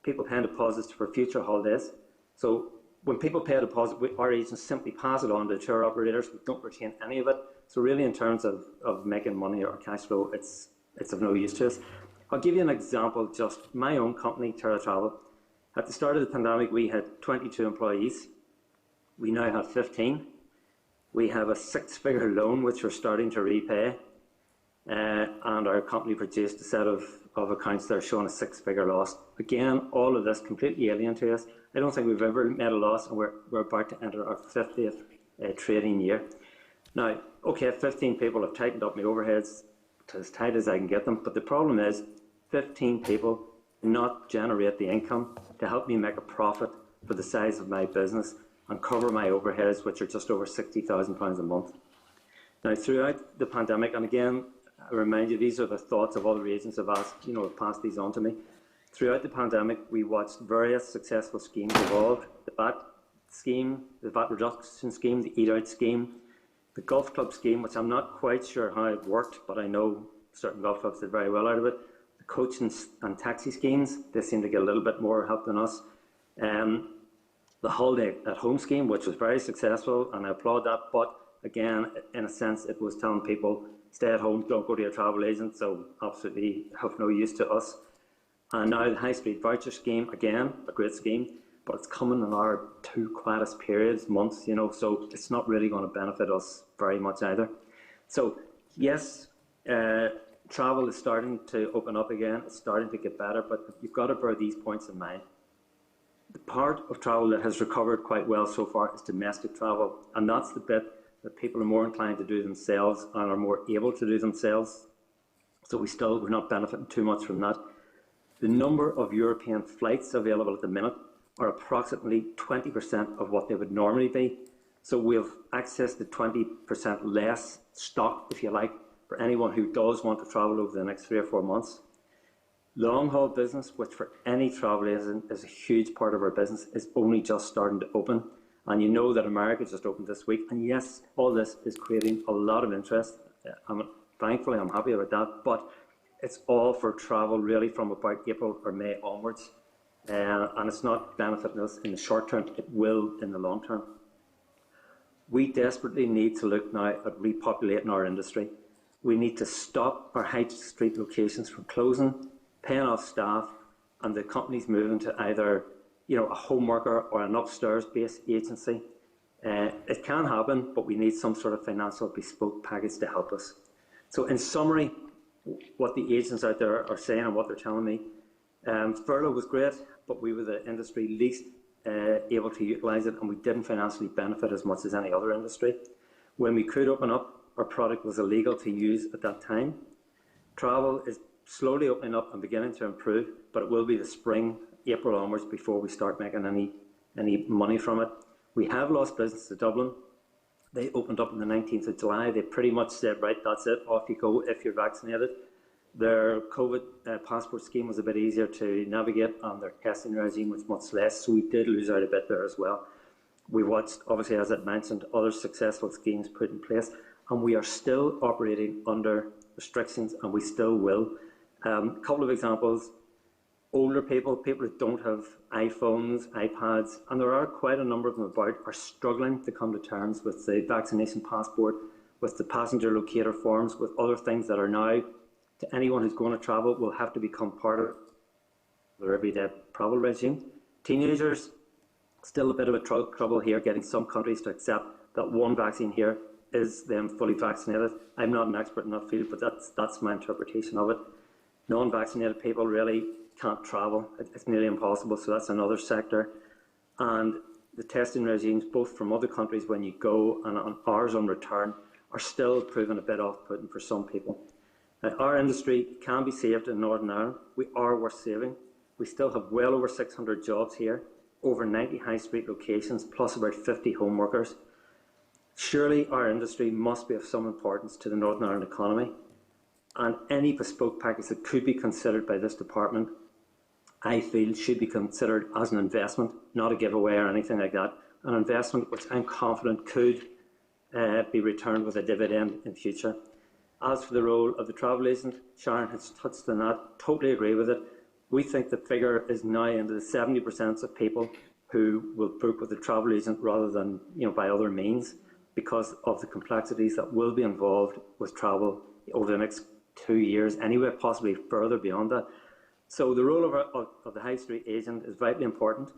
people paying deposits for future holidays. So when people pay a deposit, our agents simply pass it on to tour operators. We don't retain any of it. So really, in terms of making money or cash flow, it's of no use to us. I'll give you an example. Just my own company, Terra Travel. At the start of the pandemic, we had 22 employees. We now have 15. We have a 6-figure loan which we're starting to repay, and our company produced a set of accounts that are showing a 6-figure loss. Again, all of this completely alien to us. I don't think we've ever made a loss, and we're about to enter our 50th trading year. Now, okay, 15 people have tightened up my overheads to as tight as I can get them, but the problem is 15 people not generate the income to help me make a profit for the size of my business and cover my overheads, which are just over £60,000 a month. Now, throughout the pandemic, and again, I remind you, these are the thoughts of other agents have asked, have passed these on to me. Throughout the pandemic, we watched various successful schemes evolve. The VAT scheme, the VAT reduction scheme, the Eat Out scheme, the golf club scheme, which I'm not quite sure how it worked, but I know certain golf clubs did very well out of it. The coach and taxi schemes, they seem to get a little bit more help than us. The holiday at home scheme, which was very successful, and I applaud that, but again, in a sense, it was telling people, stay at home, don't go to your travel agent, so absolutely of no use to us. And now the High Street Voucher Scheme, again, a great scheme, but it's coming in our two quietest periods, months, so it's not really going to benefit us very much either. So, yes, travel is starting to open up again, it's starting to get better, but you've got to bear these points in mind. The part of travel that has recovered quite well so far is domestic travel, and that's the bit that people are more inclined to do themselves and are more able to do themselves. So we're not benefiting too much from that. The number of European flights available at the minute are approximately 20% of what they would normally be. So we have access to 20% less stock, if you like, for anyone who does want to travel over the next 3 or 4 months. Long-haul business, which for any travel agent is a huge part of our business, is only just starting to open. And you know that America just opened this week. And yes, all this is creating a lot of interest. Thankfully, I'm happy about that. But it's all for travel really from about April or May onwards. And it's not benefiting us in the short term. It will in the long term. We desperately need to look now at repopulating our industry. We need to stop our high street locations from closing, paying off staff, and the companies moving to either a home worker or an upstairs-based agency. It can happen, but we need some sort of financial bespoke package to help us. So in summary, what the agents out there are saying and what they're telling me, furlough was great, but we were the industry least able to utilise it, and we didn't financially benefit as much as any other industry. When we could open up, our product was illegal to use at that time. Travel is slowly opening up and beginning to improve, but it will be the spring, April onwards, before we start making any money from it. We have lost business to Dublin. They opened up on the 19th of July. They pretty much said, right, that's it, off you go if you're vaccinated. Their COVID passport scheme was a bit easier to navigate, and their testing regime was much less, so we did lose out a bit there as well. We watched, obviously, as I mentioned, other successful schemes put in place, and we are still operating under restrictions, and we still will. A couple of examples. Older people who don't have iPhones, iPads, and there are quite a number of them about, are struggling to come to terms with the vaccination passport, with the passenger locator forms, with other things that are now, to anyone who's going to travel, will have to become part of their everyday travel regime. Teenagers, still a bit of a trouble here, getting some countries to accept that one vaccine here is them fully vaccinated. I'm not an expert in that field, but that's my interpretation of it. Non-vaccinated people really can't travel. It's nearly impossible, so that's another sector. And the testing regimes, both from other countries when you go and on ours on return, are still proving a bit off-putting for some people. Our industry can be saved in Northern Ireland. We are worth saving. We still have well over 600 jobs here, over 90 high street locations, plus about 50 home workers. Surely our industry must be of some importance to the Northern Ireland economy, and any bespoke package that could be considered by this department, I feel, should be considered as an investment, not a giveaway or anything like that. An investment which I'm confident could be returned with a dividend in future. As for the role of the travel agent, Sharon has touched on that, totally agree with it. We think the figure is now into the 70% of people who will book with a travel agent rather than by other means, because of the complexities that will be involved with travel over the next 2 years, anyway, possibly further beyond that. So the role of the high street agent is vitally important,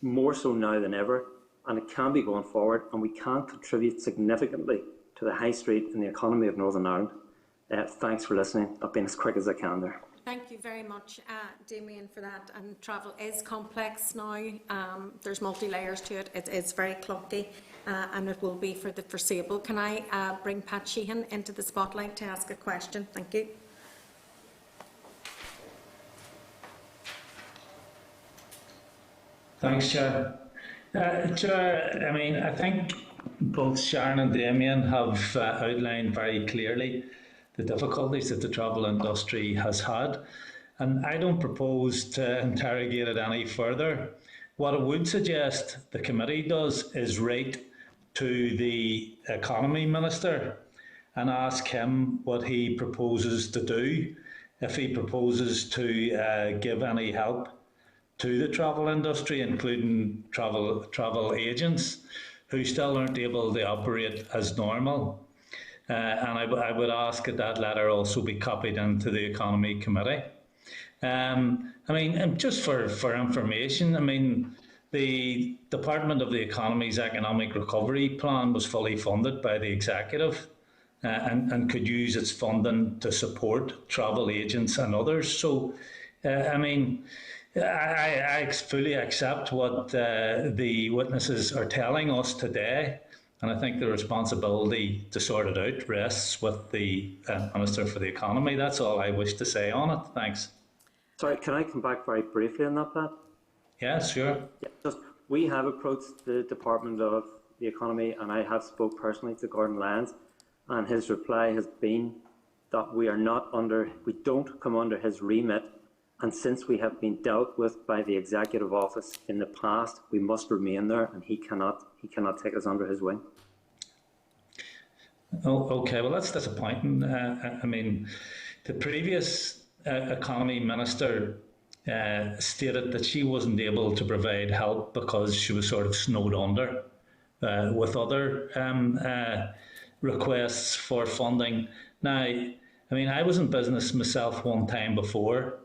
more so now than ever, and it can be going forward, and we can contribute significantly to the high street and the economy of Northern Ireland. Thanks for listening. I've been as quick as I can there. Thank you very much, Damien, for that. And travel is complex now. There's multi-layers to it. It's very clunky, and it will be for the foreseeable. Can I bring Pat Sheehan into the spotlight to ask a question? Thank you. Thanks, Chair. Chair, I mean, I think both Sharon and Damien have outlined very clearly the difficulties that the travel industry has had, and I don't propose to interrogate it any further. What I would suggest the committee does is write to the Economy Minister and ask him what he proposes to do, if he proposes to give any help to the travel industry, including travel agents who still aren't able to operate as normal. And I would ask that that letter also be copied into the Economy Committee. I mean, just for information, I mean, the Department of the Economy's Economic Recovery Plan was fully funded by the Executive and could use its funding to support travel agents and others. So, I mean, I fully accept what the witnesses are telling us today, and I think the responsibility to sort it out rests with the Minister for the Economy. That's all I wish to say on it. Thanks. Sorry, can I come back very briefly on that, Pat? Yeah, sure. Yeah, we have approached the Department of the Economy, and I have spoke personally to Gordon Lyons, and his reply has been that we don't come under his remit, and since we have been dealt with by the Executive Office in the past, we must remain there, and he cannot take us under his wing. Oh, okay, well that's disappointing. I mean, the previous Economy Minister stated that she wasn't able to provide help because she was sort of snowed under with other requests for funding. Now, I mean, I was in business myself one time before,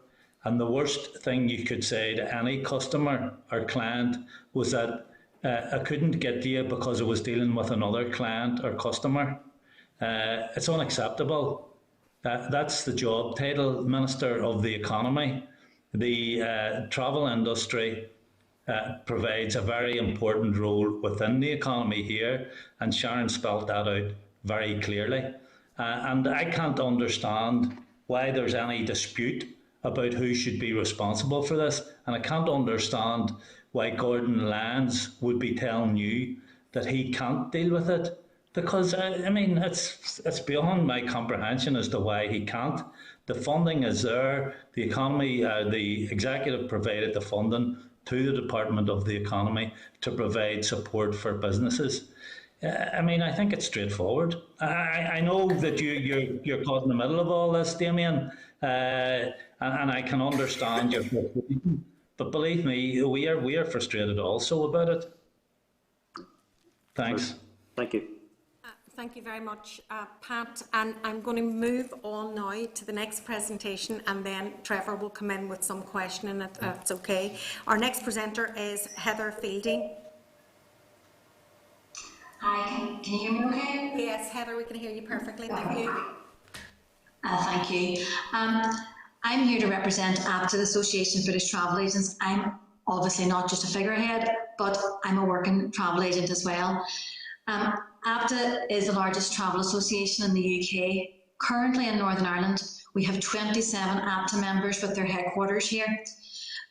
and the worst thing you could say to any customer or client was that I couldn't get to you because I was dealing with another client or customer. It's unacceptable. That's the job title, Minister of the Economy. The travel industry provides a very important role within the economy here, and Sharon spelled that out very clearly. And I can't understand why there's any dispute about who should be responsible for this, and I can't understand why Gordon Lyons would be telling you that he can't deal with it, because I mean it's beyond my comprehension as to why he can't. The funding is there. The economy, the executive provided the funding to the Department of the Economy to provide support for businesses. I mean, I think it's straightforward. I know that you're caught in the middle of all this, Damien, and I can understand your frustration. But believe me, we are frustrated also about it. Thanks. Thank you. Thank you very much, Pat. And I'm going to move on now to the next presentation, and then Trevor will come in with some questioning if that's okay. Our next presenter is Heather Fielding. Hi, can you hear me okay? Yes, Heather, we can hear you perfectly. Thank you. Thank you. I'm here to represent ABTA, the Association of British Travel Agents. I'm obviously not just a figurehead, but I'm a working travel agent as well. ABTA is the largest travel association in the UK. Currently in Northern Ireland, we have 27 ABTA members with their headquarters here.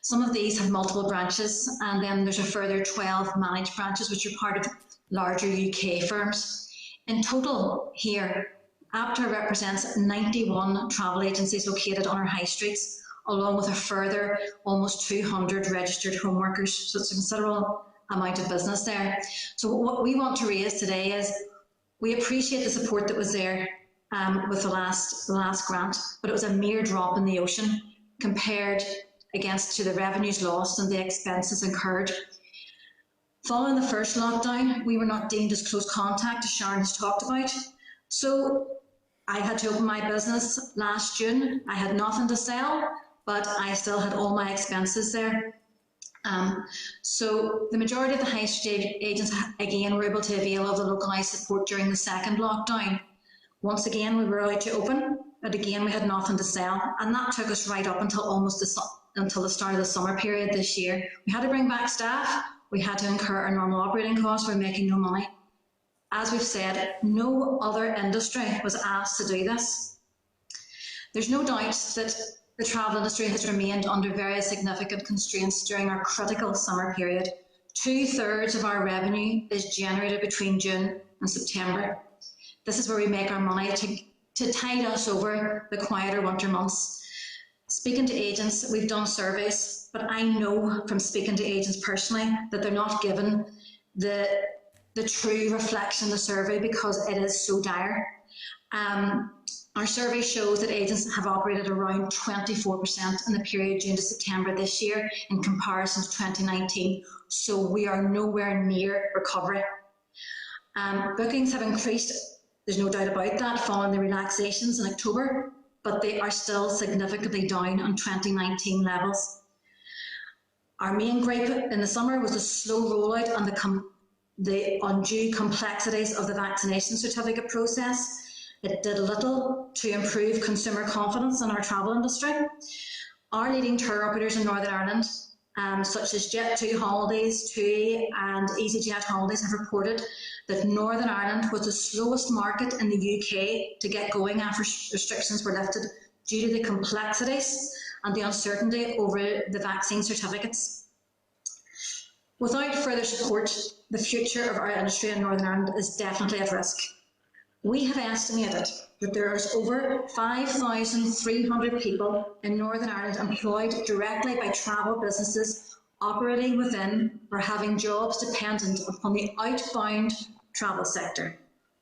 Some of these have multiple branches, and then there's a further 12 managed branches, which are part of larger UK firms. In total here, ABTA represents 91 travel agencies located on our high streets, along with a further almost 200 registered home workers. So it's a considerable amount of business there. So what we want to raise today is we appreciate the support that was there with the last grant, but it was a mere drop in the ocean compared against to the revenues lost and the expenses incurred. Following the first lockdown, we were not deemed as close contact, as Sharon has talked about. So I had to open my business last June. I had nothing to sell, but I still had all my expenses there. So the majority of the high street agents, again, were able to avail of the localised support during the second lockdown. Once again, we were allowed to open, but again, we had nothing to sell. And that took us right up until until the start of the summer period this year. We had to bring back staff. We had to incur our normal operating costs. We're making no money. As we've said, no other industry was asked to do this. There's no doubt that the travel industry has remained under very significant constraints during our critical summer period. 2/3 of our revenue is generated between June and September. This is where we make our money to tide us over the quieter winter months. Speaking to agents, we've done surveys, but I know from speaking to agents personally that they're not given the true reflection of the survey because it is so dire. Our survey shows that agents have operated around 24% in the period June to September this year in comparison to 2019, so we are nowhere near recovery. Bookings have increased, there's no doubt about that, following the relaxations in October, but they are still significantly down on 2019 levels. Our main gripe in the summer was the slow rollout and the undue complexities of the vaccination certificate process. It did little to improve consumer confidence in our travel industry. Our leading tour operators in Northern Ireland, such as Jet2 Holidays, TUI and EasyJet Holidays, have reported that Northern Ireland was the slowest market in the UK to get going after restrictions were lifted due to the complexities and the uncertainty over the vaccine certificates. Without further support, the future of our industry in Northern Ireland is definitely at risk. We have estimated that there is over 5,300 people in Northern Ireland employed directly by travel businesses operating within or having jobs dependent upon the outbound travel sector.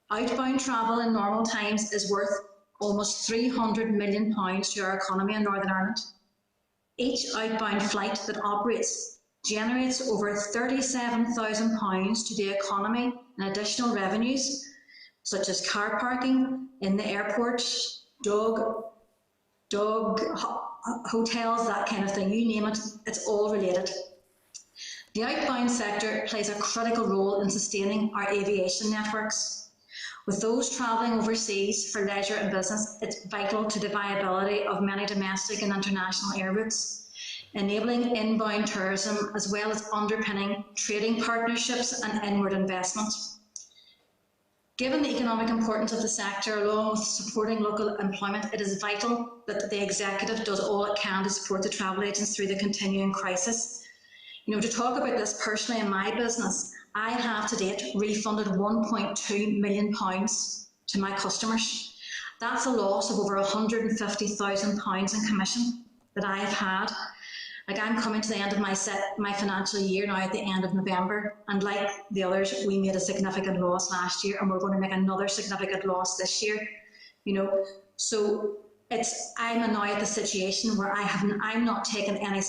Outbound travel in normal times is worth almost £300 million to our economy in Northern Ireland. Each outbound flight that operates generates over £37,000 to the economy in additional revenues, such as car parking in the airport, dog hotels, that kind of thing, you name it, it's all related. The outbound sector plays a critical role in sustaining our aviation networks. With those travelling overseas for leisure and business, it's vital to the viability of many domestic and international air routes, enabling inbound tourism as well as underpinning trading partnerships and inward investment. Given the economic importance of the sector, along with supporting local employment, it is vital that the Executive does all it can to support the travel agents through the continuing crisis. To talk about this personally in my business, I have to date refunded £1.2 million to my customers. That's a loss of over £150,000 in commission that I have had. Like, I'm coming to the end of my financial year now at the end of November, and like the others, we made a significant loss last year, and we're going to make another significant loss this year. So I'm now at the situation where I haven't taken any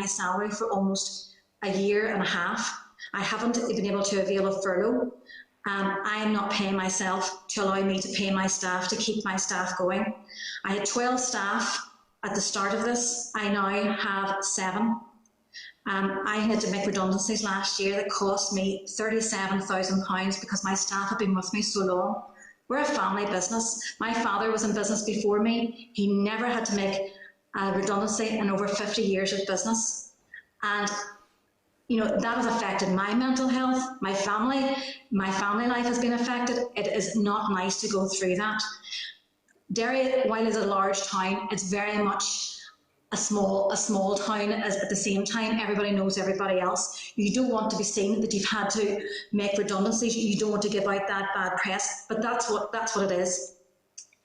salary for almost a year and a half. I haven't been able to avail of furlough. I am not paying myself to allow me to pay my staff, to keep my staff going. I had 12 staff at the start of this. I now have 7. I had to make redundancies last year that cost me £37,000 because my staff have been with me so long. We're a family business. My father was in business before me. He never had to make a redundancy in over 50 years of business. And that has affected my mental health, my family life has been affected. It is not nice to go through that. Derry, while it's a large town, it's very much a small town. As at the same time, everybody knows everybody else. You don't want to be seen that you've had to make redundancies. You don't want to give out that bad press, but that's what it is.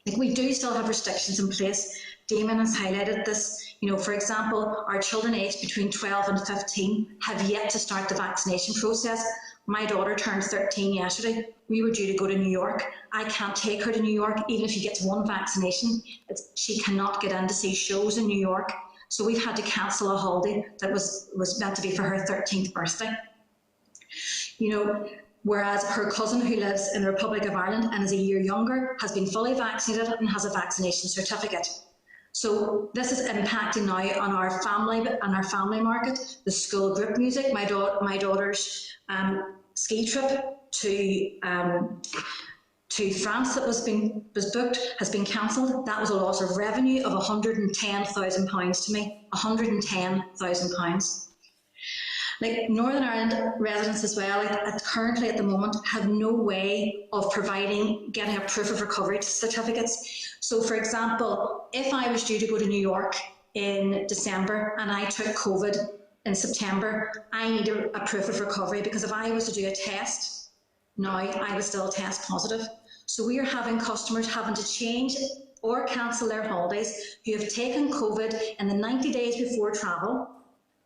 Like, we do still have restrictions in place. Damon has highlighted this. For example, our children aged between 12 and 15 have yet to start the vaccination process. My daughter turned 13 yesterday. We were due to go to New York. I can't take her to New York, even if she gets one vaccination. She cannot get in to see shows in New York. So we've had to cancel a holiday that was meant to be for her 13th birthday. Whereas her cousin, who lives in the Republic of Ireland and is a year younger, has been fully vaccinated and has a vaccination certificate. So this is impacting now on our family market. The school group music, my daughter's ski trip to France that was booked has been cancelled. That was a loss of revenue of £110,000 to me. £110,000. Like Northern Ireland residents as well, currently at the moment have no way of getting a proof of recovery certificates. So for example, if I was due to go to New York in December and I took COVID in September, I need a proof of recovery, because if I was to do a test now, I would still test positive. So we are having customers having to change or cancel their holidays who have taken COVID in the 90 days before travel,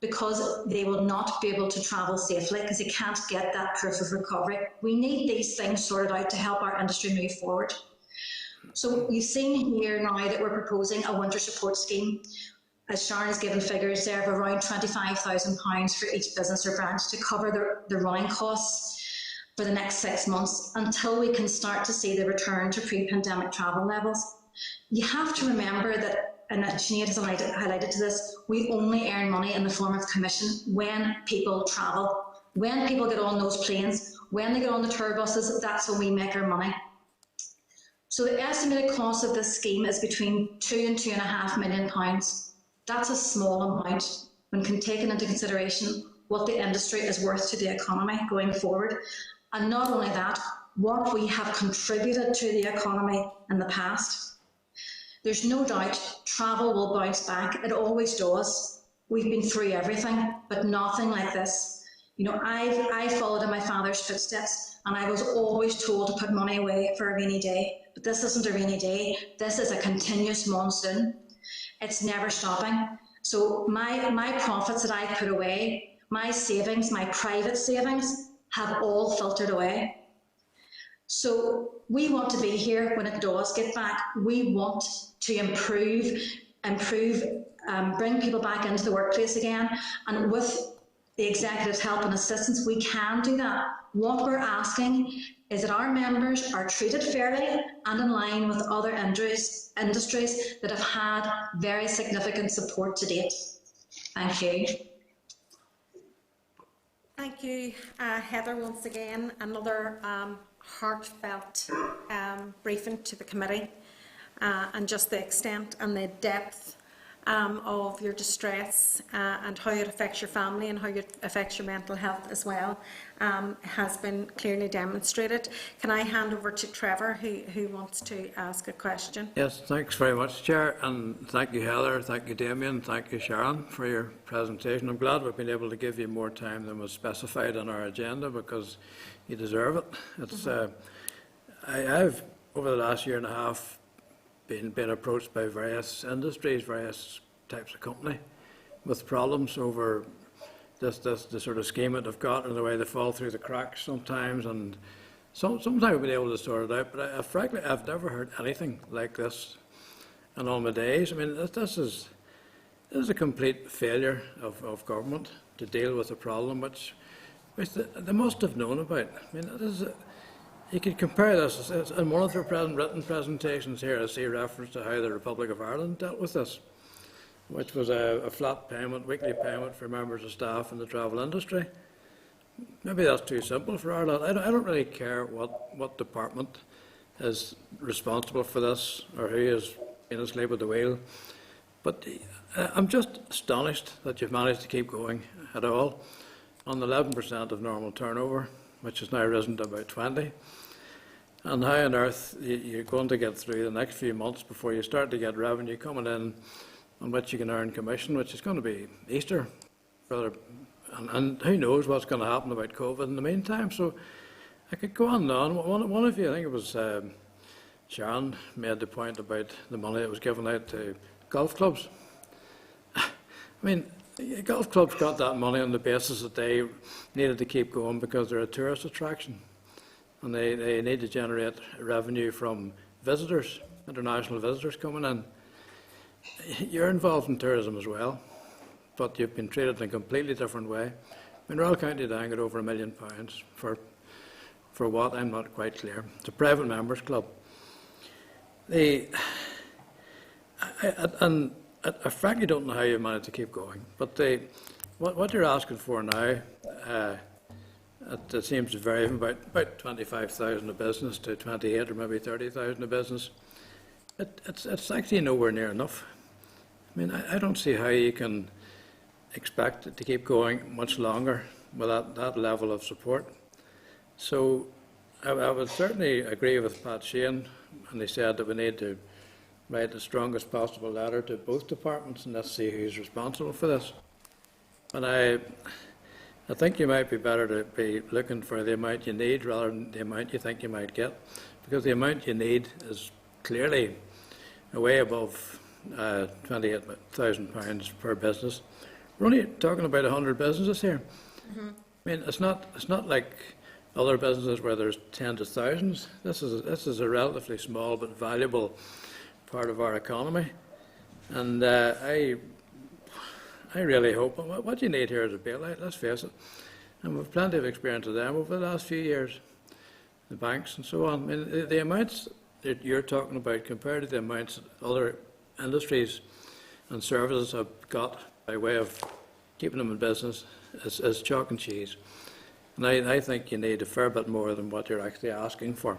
because they will not be able to travel safely because they can't get that proof of recovery. We need these things sorted out to help our industry move forward. So you've seen here now that we're proposing a winter support scheme. As Sharon has given figures there of around £25,000 for each business or branch to cover the running costs for the next 6 months until we can start to see the return to pre-pandemic travel levels. You have to remember that, and Sinead has highlighted to this, we only earn money in the form of commission when people travel. When people get on those planes, when they get on the tour buses, that's when we make our money. So the estimated cost of this scheme is between £2 and £2.5 million. That's a small amount when taken into consideration what the industry is worth to the economy going forward. And not only that, what we have contributed to the economy in the past. There's no doubt travel will bounce back. It always does. We've been through everything, but nothing like this. You know, I followed in my father's footsteps, and I was always told to put money away for a rainy day. But this isn't a rainy day. This is a continuous monsoon. It's never stopping. So my profits that I put away, my savings, my private savings, have all filtered away. So we want to be here when it does get back. We want to improve, bring people back into the workplace again. And with the executive's help and assistance, we can do that. What we're asking is that our members are treated fairly and in line with other industries that have had very significant support to date. Thank you. Thank you, Heather, once again. Another heartfelt briefing to the committee, and just the extent and the depth of your distress and how it affects your family and how it affects your mental health as well has been clearly demonstrated. Can I hand over to Trevor, who wants to ask a question? Yes, thanks very much, Chair, and thank you, Heather, thank you, Damien, thank you, Sharon, for your presentation. I'm glad we've been able to give you more time than was specified on our agenda, because you deserve it. It's I've, over the last year and a half, been approached by various industries, various types of company, with problems over the sort of scheme that they've got and the way they fall through the cracks sometimes, and sometimes we've been able to sort it out, but frankly I've never heard anything like this in all my days. I mean, this is a complete failure of government to deal with a problem which they must have known about. I mean, you could compare this, in one of their written presentations here I see reference to how the Republic of Ireland dealt with this, which was a flat payment, weekly payment for members of staff in the travel industry. Maybe that's too simple for Ireland. I don't really care what department is responsible for this or who is in asleep at the wheel, but I'm just astonished that you've managed to keep going at all on 11% of normal turnover, which has now risen to about 20%. And how on earth you're going to get through the next few months before you start to get revenue coming in on which you can earn commission, which is going to be Easter, and who knows what's going to happen about COVID in the meantime. So I could go on and on. One of you, I think it was Sharon, made the point about the money that was given out to golf clubs. I mean, golf clubs got that money on the basis that they needed to keep going because they're a tourist attraction, and they need to generate revenue from visitors, international visitors coming in. You're involved in tourism as well, but you've been treated in a completely different way. In Royal County Down got over £1 million for what, I'm not quite clear. It's a private members club. I frankly don't know how you managed to keep going, but what you're asking for now, it seems to vary from about 25,000 a business to 28 or maybe 30,000 a business. It's actually nowhere near enough. I mean, I don't see how you can expect it to keep going much longer with that level of support. So I would certainly agree with Pat Sheehan, and he said that we need to write the strongest possible letter to both departments and let's see who's responsible for this. But I think you might be better to be looking for the amount you need rather than the amount you think you might get, because the amount you need is clearly way above £28,000 per business. We're only talking about 100 businesses here. I mean, it's not like other businesses where there's tens of thousands. This is a relatively small but valuable part of our economy, and I really hope what you need here is a bailout. Let's face it, and we've plenty of experience of them over the last few years, the banks and so on. I mean, the amounts that you're talking about compared to the amounts that other industries and services have got by way of keeping them in business is chalk and cheese. And I think you need a fair bit more than what you're actually asking for.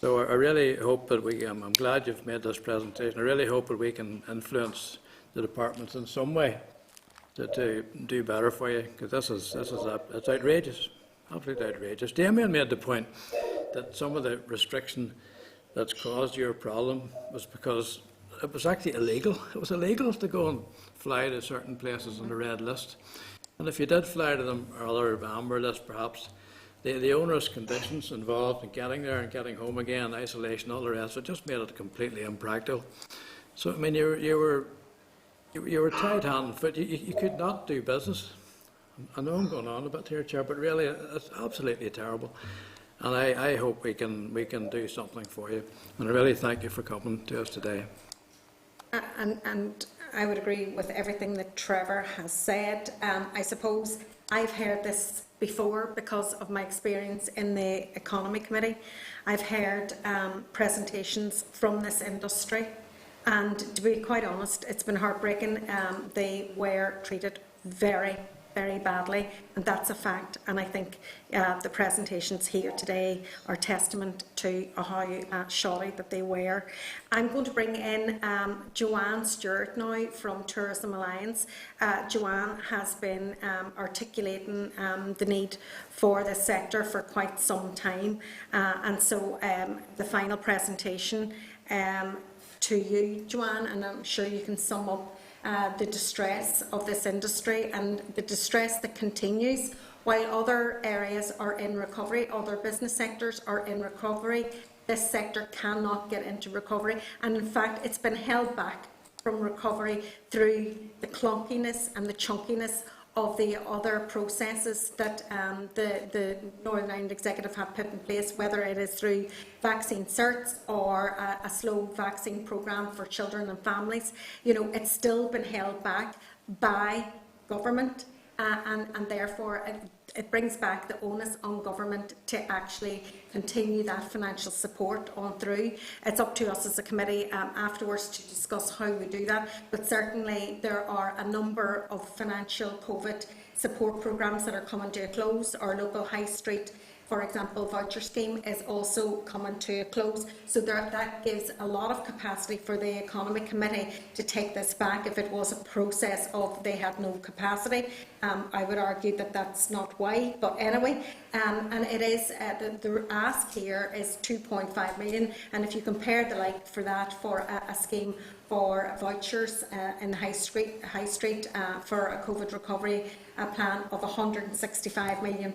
So I really hope that I'm glad you've made this presentation. I really hope that we can influence the departments in some way to do better for you, because it's outrageous, absolutely outrageous. Damien made the point that some of the restriction that's caused your problem was because it was actually illegal. It was illegal to go and fly to certain places on the red list. And if you did fly to them or other amber list, perhaps, the onerous conditions involved in getting there and getting home again, isolation, all the rest, it just made it completely impractical. So, I mean, you were tied hand and foot. You could not do business. I know I'm going on a bit here, Chair, but really, it's absolutely terrible. And I hope we can do something for you. And I really thank you for coming to us today. And I would agree with everything that Trevor has said. I suppose I've heard this before because of my experience in the Economy Committee. I've heard presentations from this industry, and to be quite honest, it's been heartbreaking. They were treated very, very badly, and that's a fact. And I think the presentations here today are testament to how shoddy that they were. I'm going to bring in Joanne Stewart now from Tourism Alliance. Joanne has been articulating the need for this sector for quite some time, and so the final presentation to you, Joanne, and I'm sure you can sum up the distress of this industry and the distress that continues while other areas are in recovery, other business sectors are in recovery. This sector cannot get into recovery, and in fact it's been held back from recovery through the clunkiness and the chunkiness of the other processes that the Northern Ireland Executive have put in place, whether it is through vaccine certs or a slow vaccine programme for children and families. You know, it's still been held back by government, and therefore it brings back the onus on government to actually continue that financial support on through. It's up to us as a committee afterwards to discuss how we do that, but certainly there are a number of financial COVID support programmes that are coming to a close. Our local high street, for example, voucher scheme is also coming to a close. So that gives a lot of capacity for the Economy Committee to take this back if it was a process of they had no capacity. I would argue that that's not why, but anyway, and it is, the ask here is 2.5 million, and if you compare the like for that for a scheme for vouchers in the high street for a COVID recovery plan of £165 million,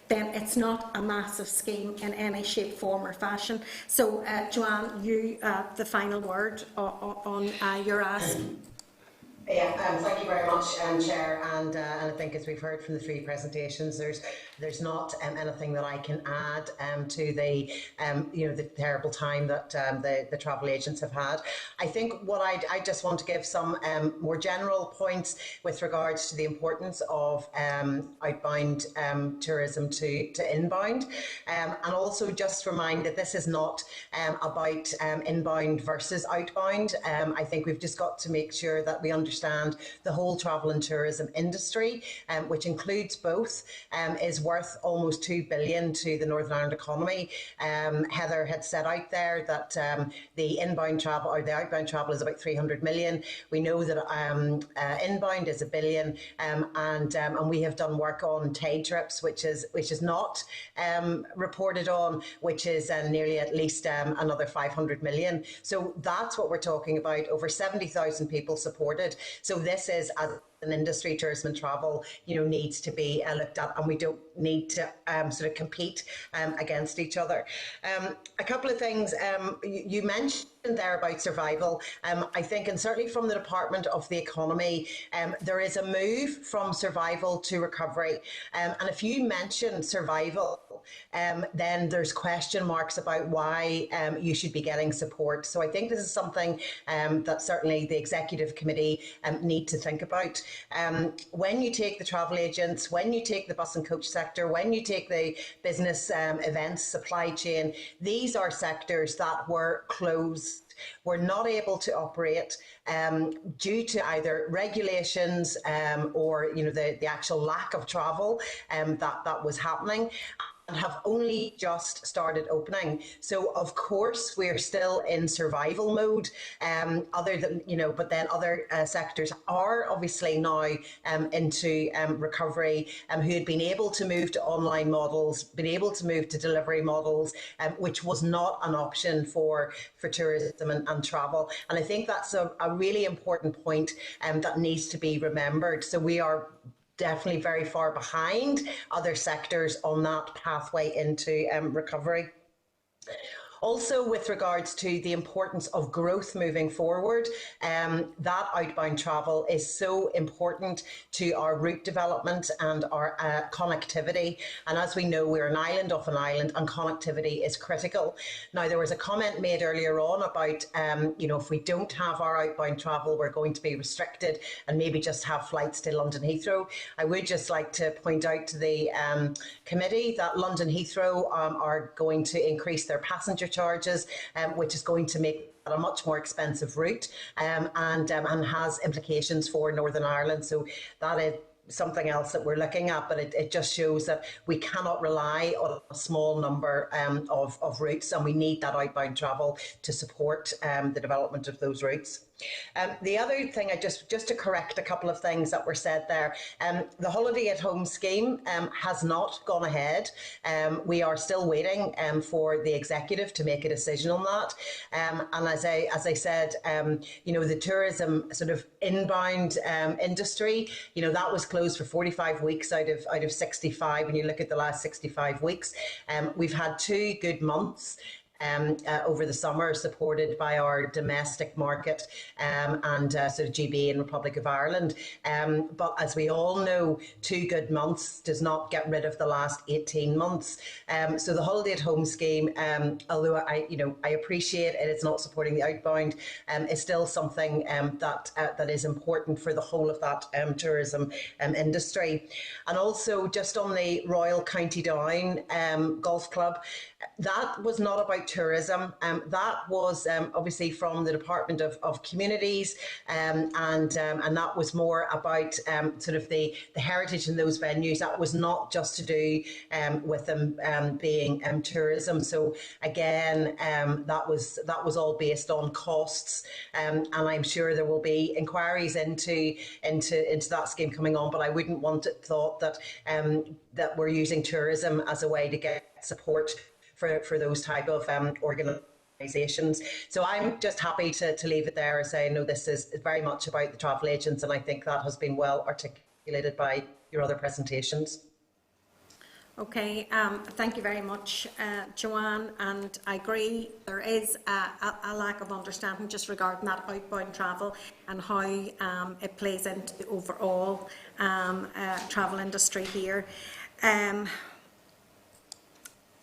then it's not a massive scheme in any shape, form or fashion. So Joanne, you the final word on your ask. Yeah, thank you very much, Chair. And I think, as we've heard from the three presentations, there's not anything that I can add to the the terrible time that the travel agents have had. I think what I just want to give some more general points with regards to the importance of outbound tourism to inbound, and also just remind that this is not about inbound versus outbound. I think we've just got to make sure that we understand understand the whole travel and tourism industry, which includes both, is worth almost 2 billion to the Northern Ireland economy. Heather had set out there that the inbound travel or the outbound travel is about 300 million. We know that inbound is 1 billion, and we have done work on Tay trips, which is not reported on, which is nearly at least another 500 million. So that's what we're talking about. Over 70,000 people supported. So this is an industry, tourism and travel, needs to be looked at, and we don't need to sort of compete against each other. A couple of things you mentioned there about survival. I think, and certainly from the Department of the Economy, there is a move from survival to recovery. And if you mention survival, then there's question marks about why you should be getting support. So I think this is something that certainly the Executive Committee need to think about. When you take the travel agents, when you take the bus and coach sector, when you take the business events, supply chain, these are sectors that were closed, were not able to operate due to either regulations or the actual lack of travel that was happening, and have only just started opening. So of course we're still in survival mode, other than, but then other sectors are obviously now into recovery, who had been able to move to online models, been able to move to delivery models, which was not an option for tourism and travel. And I think that's a really important point that needs to be remembered. So we are definitely very far behind other sectors on that pathway into recovery. Also, with regards to the importance of growth moving forward, that outbound travel is so important to our route development and our connectivity. And as we know, we're an island off an island, and connectivity is critical. Now, there was a comment made earlier on about, if we don't have our outbound travel, we're going to be restricted and maybe just have flights to London Heathrow. I would just like to point out to the committee that London Heathrow are going to increase their passenger charges, which is going to make a much more expensive route, and has implications for Northern Ireland. So that is something else that we're looking at, but it just shows that we cannot rely on a small number of routes, and we need that outbound travel to support the development of those routes. The other thing, just to correct a couple of things that were said there, the holiday at home scheme has not gone ahead. We are still waiting for the executive to make a decision on that. And as I said, the tourism sort of inbound industry, that was closed for 45 weeks out of 65. When you look at the last 65 weeks, we've had 2 good months over the summer, supported by our domestic market and sort of GB and Republic of Ireland. But as we all know, 2 good months does not get rid of the last 18 months. So the holiday at home scheme, although I appreciate it's not supporting the outbound, is still something that is important for the whole of that tourism industry. And also, just on the Royal County Down Golf Club, that was not about tourism. That was obviously from the Department of Communities, and that was more about sort of the heritage in those venues. That was not just to do with them being tourism. So again, that was all based on costs, and I'm sure there will be inquiries into that scheme coming on. But I wouldn't want it thought that that we're using tourism as a way to get support for those type of organisations. So I'm just happy to leave it there and say, no, this is very much about the travel agents, and I think that has been well articulated by your other presentations. Okay, thank you very much, Joanne, and I agree there is a lack of understanding just regarding that outbound travel and how it plays into the overall travel industry here.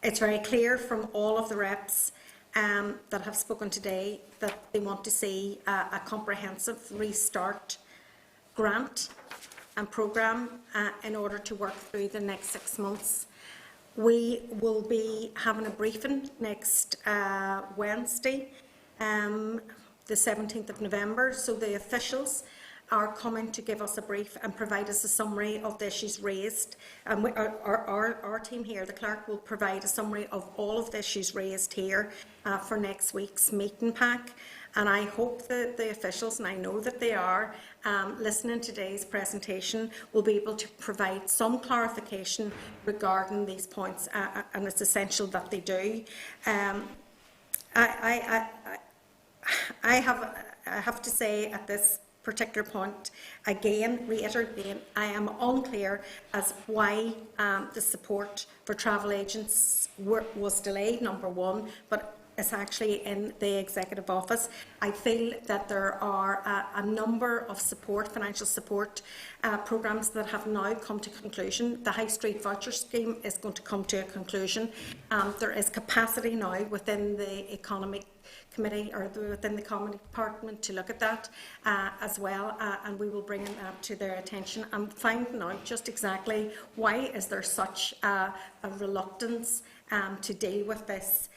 It's very clear from all of the reps that have spoken today that they want to see a comprehensive restart grant and programme in order to work through the next 6 months. We will be having a briefing next Wednesday, the 17th of November, so the officials are coming to give us a brief and provide us a summary of the issues raised. And our team here, the clerk, will provide a summary of all of the issues raised here for next week's meeting pack. And I hope that the officials, and I know that they are, listening to today's presentation, will be able to provide some clarification regarding these points, and it's essential that they do. I have to say at this particular point, again, reiterate again, I am unclear as why the support for travel agents was delayed, number one, but it's actually in the Executive Office. I feel that there are a number of financial support programmes that have now come to conclusion. The High Street Voucher Scheme is going to come to a conclusion. There is capacity now within the Economic Committee or within the Economy Department to look at that as well, and we will bring that to their attention and find out just exactly why is there such a reluctance to deal with this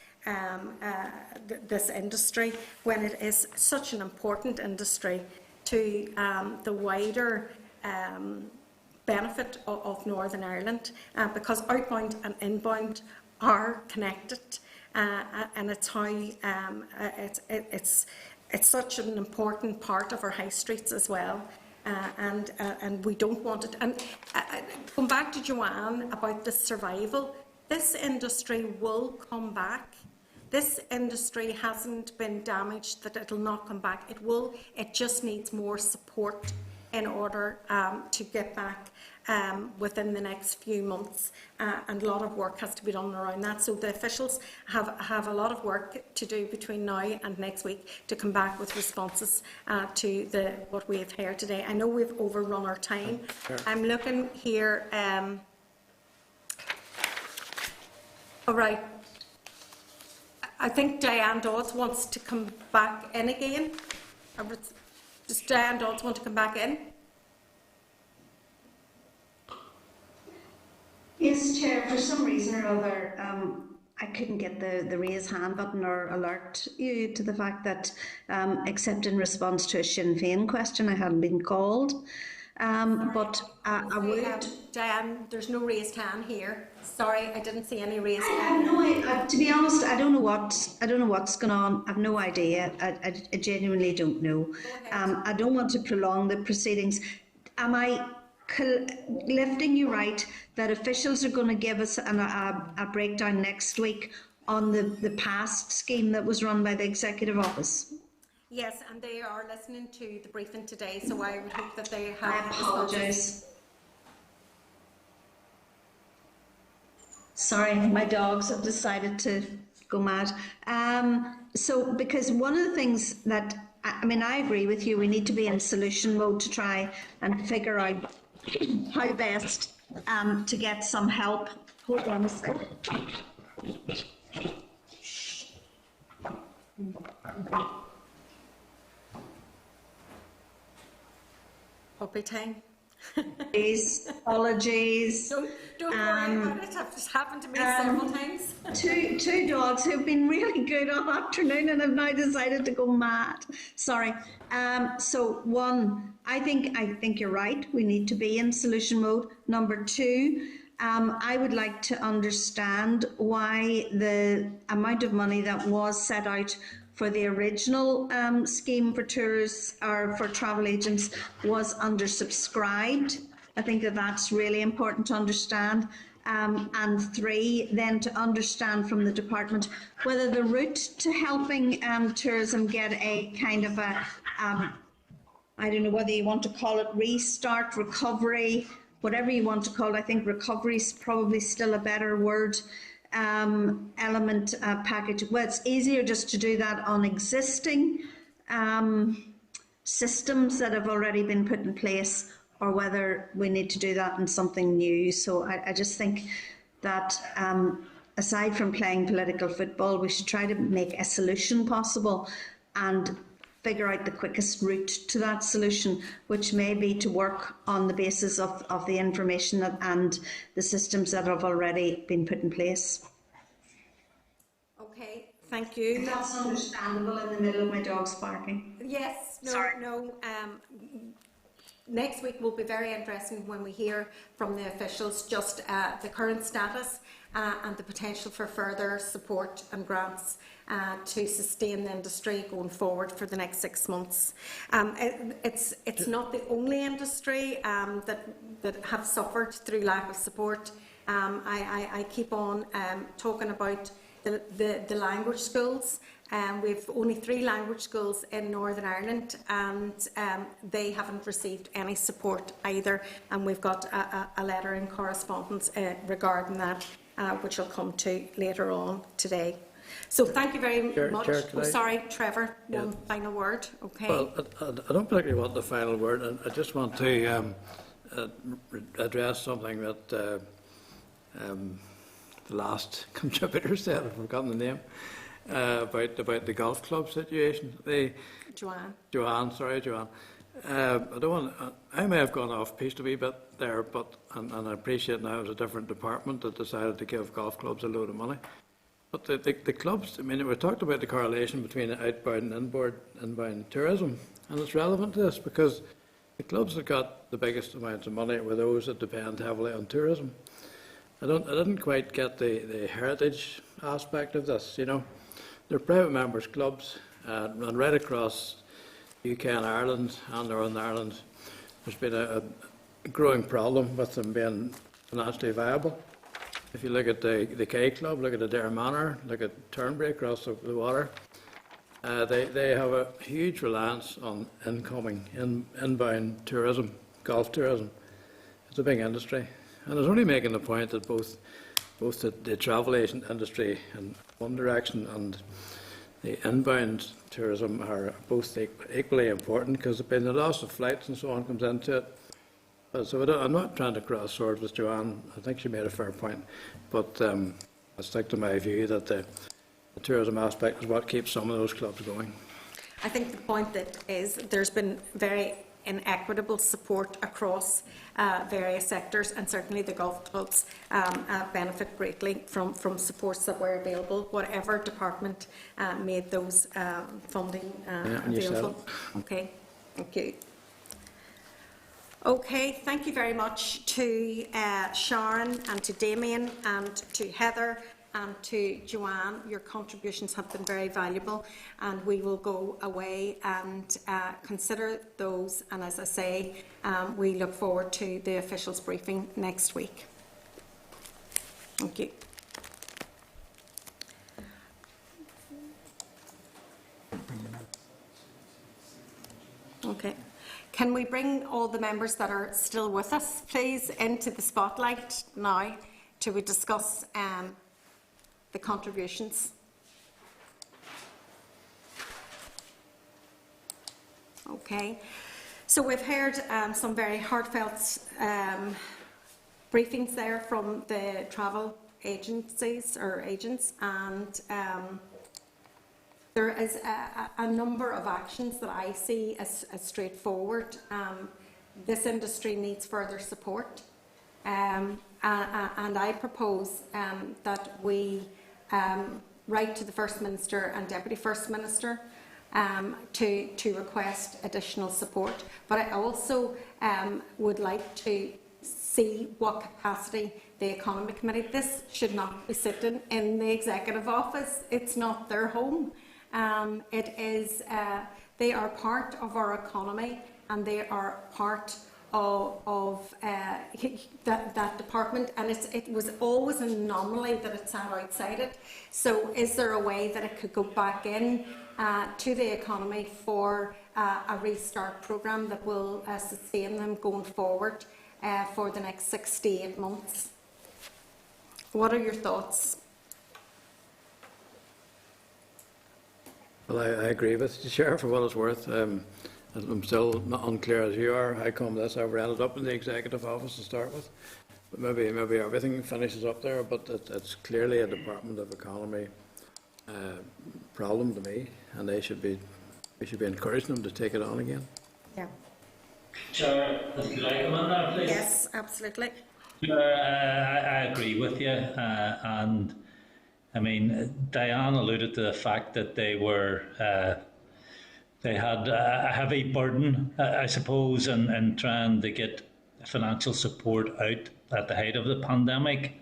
this industry when it is such an important industry to the wider benefit of Northern Ireland, because outbound and inbound are connected, and it's how it's such an important part of our high streets as well. And we don't want it. And going back to Joanne about the survival, this industry will come back. This industry hasn't been damaged that it'll not come back. It will. It just needs more support in order to get back within the next few months, and a lot of work has to be done around that. So the officials have a lot of work to do between now and next week to come back with responses to what we have heard today. I know we've overrun our time. Sure. I'm looking here. All right. I think Diane Dodds wants to come back in again. Does Diane Dodds want to come back in? Yes, Chair. For some reason or other, I couldn't get the raise hand button or alert you to the fact that, except in response to a Sinn Féin question, I hadn't been called. But I would. Diane, there's no raised hand here. Sorry, I didn't see any raised hand. I have no idea. To be honest, I don't know what's going on. I've no idea. I genuinely don't know. I don't want to prolong the proceedings. Am I lifting you right that officials are going to give us a breakdown next week on the past scheme that was run by the Executive Office? Yes, and they are listening to the briefing today, so I would hope that they have. I apologise. Sorry, my dogs have decided to go mad. So, because one of the things that, I mean, I agree with you, we need to be in solution mode to try and figure out how best to get some help. Hold on a second. Puppy time. Apologies. Don't worry about it. I've just happened to me several times. Two dogs who've been really good all afternoon and have now decided to go mad. Sorry. So one, I think you're right. We need to be in solution mode. Number two, I would like to understand why the amount of money that was set out for the original scheme for tours or for travel agents was undersubscribed. I think that's really important to understand. And three, then to understand from the department whether the route to helping tourism get a kind of a, I don't know whether you want to call it restart, recovery, whatever you want to call it. I think recovery is probably still a better word. Element package. Well, it's easier just to do that on existing systems that have already been put in place, or whether we need to do that in something new. So I just think that aside from playing political football, we should try to make a solution possible and figure out the quickest route to that solution, which may be to work on the basis of the information and the systems that have already been put in place. Okay, thank you. That's understandable in the middle of my dog's barking. Yes, no, Sorry. no. next week will be very interesting when we hear from the officials just the current status and the potential for further support and grants to sustain the industry going forward for the next 6 months. It's not the only industry that have suffered through lack of support. I keep on talking about the language schools. We've only 3 language schools in Northern Ireland, and they haven't received any support either. And we've got a letter in correspondence regarding that, which I'll come to later on today. So thank you very much. Chair, sorry, Trevor, one final word, okay? Well, I don't particularly want the final word. I just want to address something that the last contributor said, I've forgotten the name, about the golf club situation. Joanne. I may have gone off piste a wee bit there, but and I appreciate now it's a different department that decided to give golf clubs a load of money. But the clubs, I mean, we talked about the correlation between outbound and inbound tourism, and it's relevant to this because the clubs that got the biggest amounts of money were those that depend heavily on tourism. I didn't quite get the heritage aspect of this, you know. They're private members clubs, and right across UK and Ireland and Northern Ireland, there's been a growing problem with them being financially viable. If you look at the K Club, look at the Dare Manor, look at Turnberry across the water, they have a huge reliance on inbound tourism, golf tourism. It's a big industry. And I was only making the point that both the travel agent industry in one direction and the inbound tourism are both equally important because the loss of flights and so on comes into it. So I'm not trying to cross swords with Joanne. I think she made a fair point. But I stick to my view that the tourism aspect is what keeps some of those clubs going. I think the point that is there's been very inequitable support across various sectors, and certainly the golf clubs benefit greatly from supports that were available, whatever department made those funding available. Okay, thank you. Okay, thank you very much to Sharon and to Damien and to Heather and to Joanne. Your contributions have been very valuable, and we will go away and consider those, and as I say, we look forward to the officials briefing next week. Thank you. Okay. Can we bring all the members that are still with us, please, into the spotlight now to discuss the contributions? Okay. So we've heard some very heartfelt briefings there from the travel agencies or agents, and there is a number of actions that I see as straightforward. This industry needs further support, and I propose that we write to the First Minister and Deputy First Minister to request additional support. But I also would like to see what capacity the Economy Committee, this should not be sitting in the Executive Office, it's not their home. It is, they are part of our economy, and they are part of that department, and it was always an anomaly that it sat outside it. So is there a way that it could go back in to the economy for a restart programme that will sustain them going forward for the next 6 to 8 months? What are your thoughts? Well, I agree with the Chair for what it's worth. I'm still not unclear as you are how come this ever ended up in the Executive Office to start with. But maybe everything finishes up there, but it's clearly a Department of Economy problem to me, and we should be encouraging them to take it on again. Yeah. Chair, could I come in there, please? Yes, absolutely. I agree with you, and I mean, Diane alluded to the fact that they were they had a heavy burden, I suppose, in trying to get financial support out at the height of the pandemic.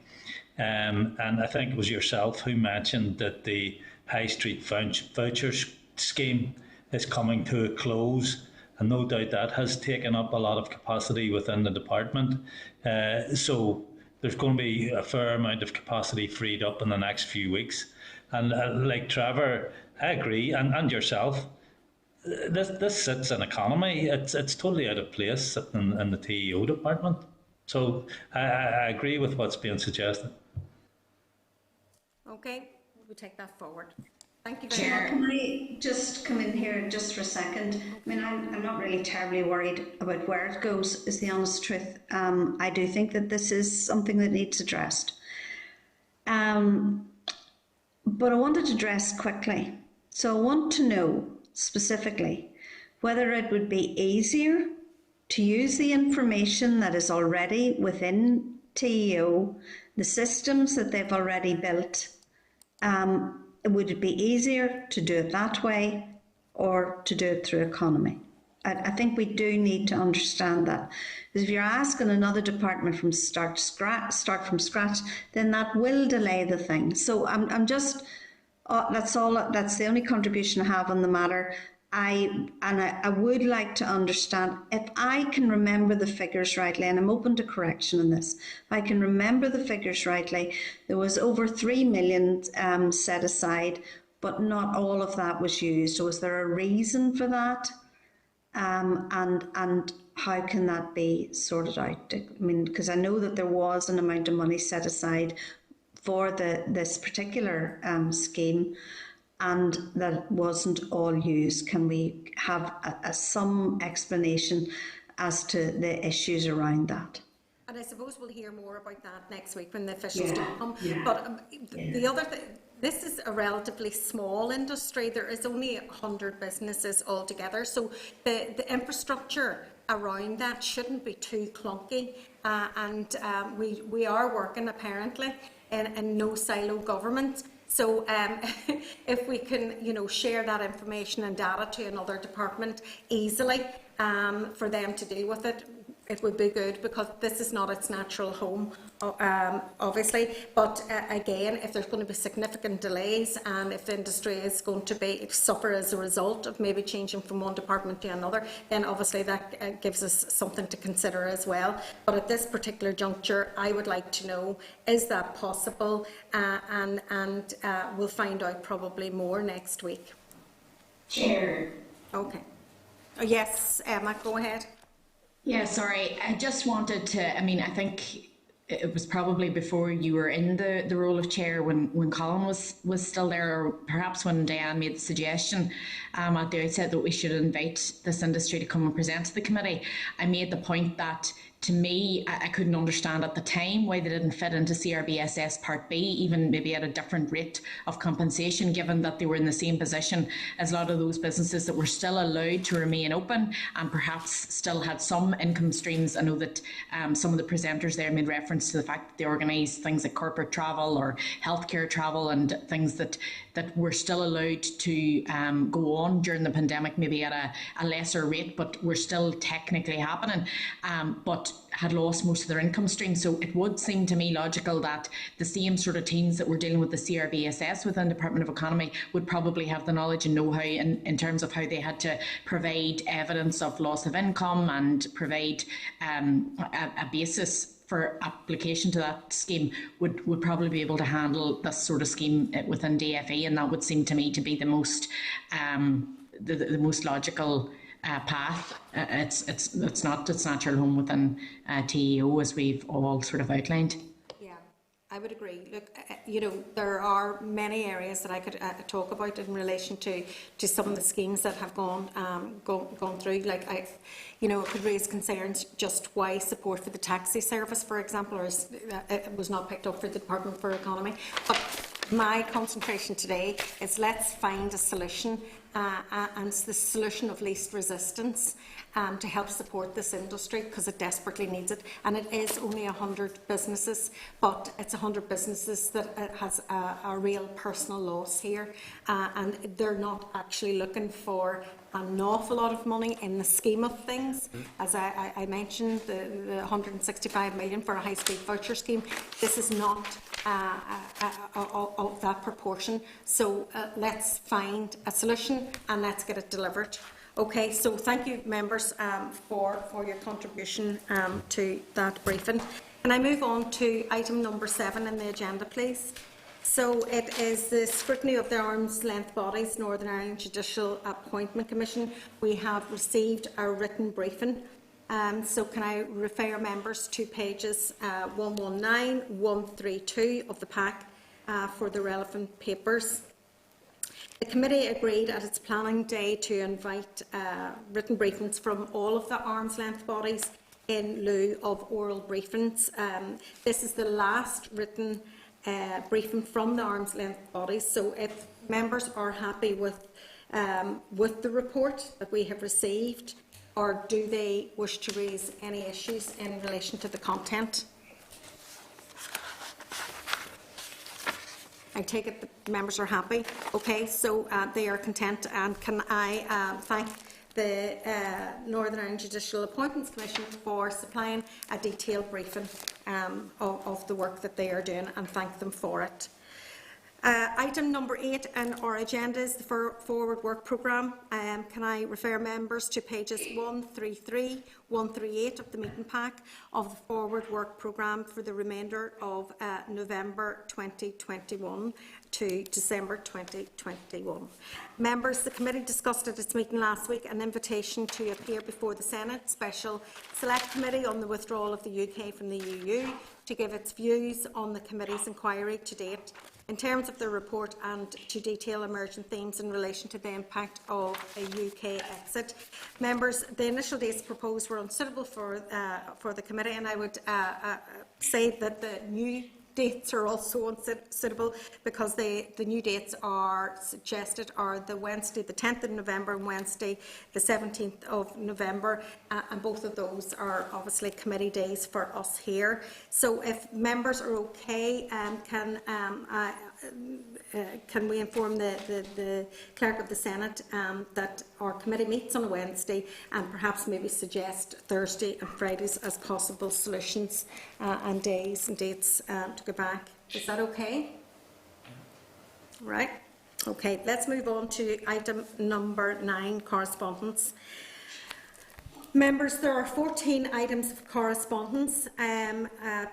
And I think it was yourself who mentioned that the High Street voucher scheme is coming to a close, and no doubt that has taken up a lot of capacity within the department. So there's going to be a fair amount of capacity freed up in the next few weeks. And like Trevor, I agree, and yourself, this sits in economy. It's totally out of place sitting in the TEO department. So I agree with what's being suggested. Okay, we'll take that forward. Thank you very much. Can I just come in here just for a second? I mean, I'm not really terribly worried about where it goes, is the honest truth. I do think that this is something that needs addressed. But I wanted to address quickly. So I want to know specifically whether it would be easier to use the information that is already within TEO, the systems that they've already built. Would it be easier to do it that way or to do it through economy? I think we do need to understand that. Because if you're asking another department from start from scratch, then that will delay the thing. So I'm just, that's the only contribution I have on the matter. I would like to understand, if I can remember the figures rightly, and I'm open to correction on this, if I can remember the figures rightly, there was over 3 million set aside, but not all of that was used. Was there a reason for that? And how can that be sorted out? I mean, because I know that there was an amount of money set aside for this particular scheme, and that it wasn't all used. Can we have some explanation as to the issues around that? And I suppose we'll hear more about that next week when the officials do come. But the other thing, this is a relatively small industry. There is only 100 businesses altogether. So the infrastructure around that shouldn't be too clunky. We are working apparently in no silo government. So if we can, share that information and data to another department easily for them to deal with it, it would be good, because this is not its natural home, obviously. But again, if there's going to be significant delays, and if the industry is going to suffer as a result of maybe changing from one department to another, then obviously that gives us something to consider as well. But at this particular juncture, I would like to know, is that possible? And we'll find out probably more next week. Chair. Okay. Oh, yes, Emma, go ahead. Yeah, sorry. I just wanted to, I think it was probably before you were in the role of chair when Colin was still there, or perhaps when Diane made the suggestion at the outset that we should invite this industry to come and present to the committee. I made the point that, to me, I couldn't understand at the time why they didn't fit into CRBSS Part B, even maybe at a different rate of compensation, given that they were in the same position as a lot of those businesses that were still allowed to remain open and perhaps still had some income streams. I know that some of the presenters there made reference to the fact that they organise things like corporate travel or healthcare travel and things that were still allowed to go on during the pandemic, maybe at a lesser rate, but were still technically happening. But had lost most of their income stream. So it would seem to me logical that the same sort of teams that were dealing with the CRBSS within Department of Economy would probably have the knowledge and know-how in terms of how they had to provide evidence of loss of income and provide a basis for application to that scheme, would probably be able to handle this sort of scheme within DFE, and that would seem to me to be the most the most logical path. It's not its natural home within TEO, as we've all sort of outlined. Yeah, I would agree. Look, there are many areas that I could talk about in relation to some of the schemes that have gone through. Like it could raise concerns just why support for the taxi service, for example, it was not picked up for the Department for Economy. But my concentration today is let's find a solution, and it's the solution of least resistance to help support this industry, because it desperately needs it. And it is only 100 businesses, but it's 100 businesses that has a real personal loss here, and they're not actually looking for an awful lot of money in the scheme of things. As I mentioned, the 165 million for a high-speed voucher scheme, this is not of that proportion. So let's find a solution and let's get it delivered. Okay, so thank you, members, for your contribution to that briefing. Can I move on to item number 7 in the agenda, please? So it is the scrutiny of the arm's length bodies, Northern Ireland Judicial Appointment Commission. We have received a written briefing. So can I refer members to pages 119, 132 of the pack for the relevant papers. The committee agreed at its planning day to invite written briefings from all of the arm's length bodies in lieu of oral briefings. This is the last written briefing from the arm's length bodies. So if members are happy with the report that we have received, or do they wish to raise any issues in relation to the content? I take it the members are happy. Okay, so they are content. And can I thank the Northern Ireland Judicial Appointments Commission for supplying a detailed briefing of the work that they are doing, and thank them for it. Item number 8 on our agenda is the Forward Work Programme. Can I refer members to pages 133, 138 of the meeting pack of the Forward Work Programme for the remainder of November 2021 to December 2021. Members, the committee discussed at its meeting last week an invitation to appear before the Senate Special Select Committee on the withdrawal of the UK from the EU to give its views on the committee's inquiry to date in terms of the report, and to detail emerging themes in relation to the impact of a UK exit. Members, the initial dates proposed were unsuitable for the committee, and I would say that the new dates are also unsuitable, because the new dates are suggested are the Wednesday the 10th of November and Wednesday the 17th of November, and both of those are obviously committee days for us here. So if members are okay, can we inform the Clerk of the Senate that our committee meets on a Wednesday, and perhaps maybe suggest Thursday and Fridays as possible solutions and days and dates to go back. Is that okay? Right. Okay, let's move on to item number 9, correspondence. Members, there are 14 items of correspondence,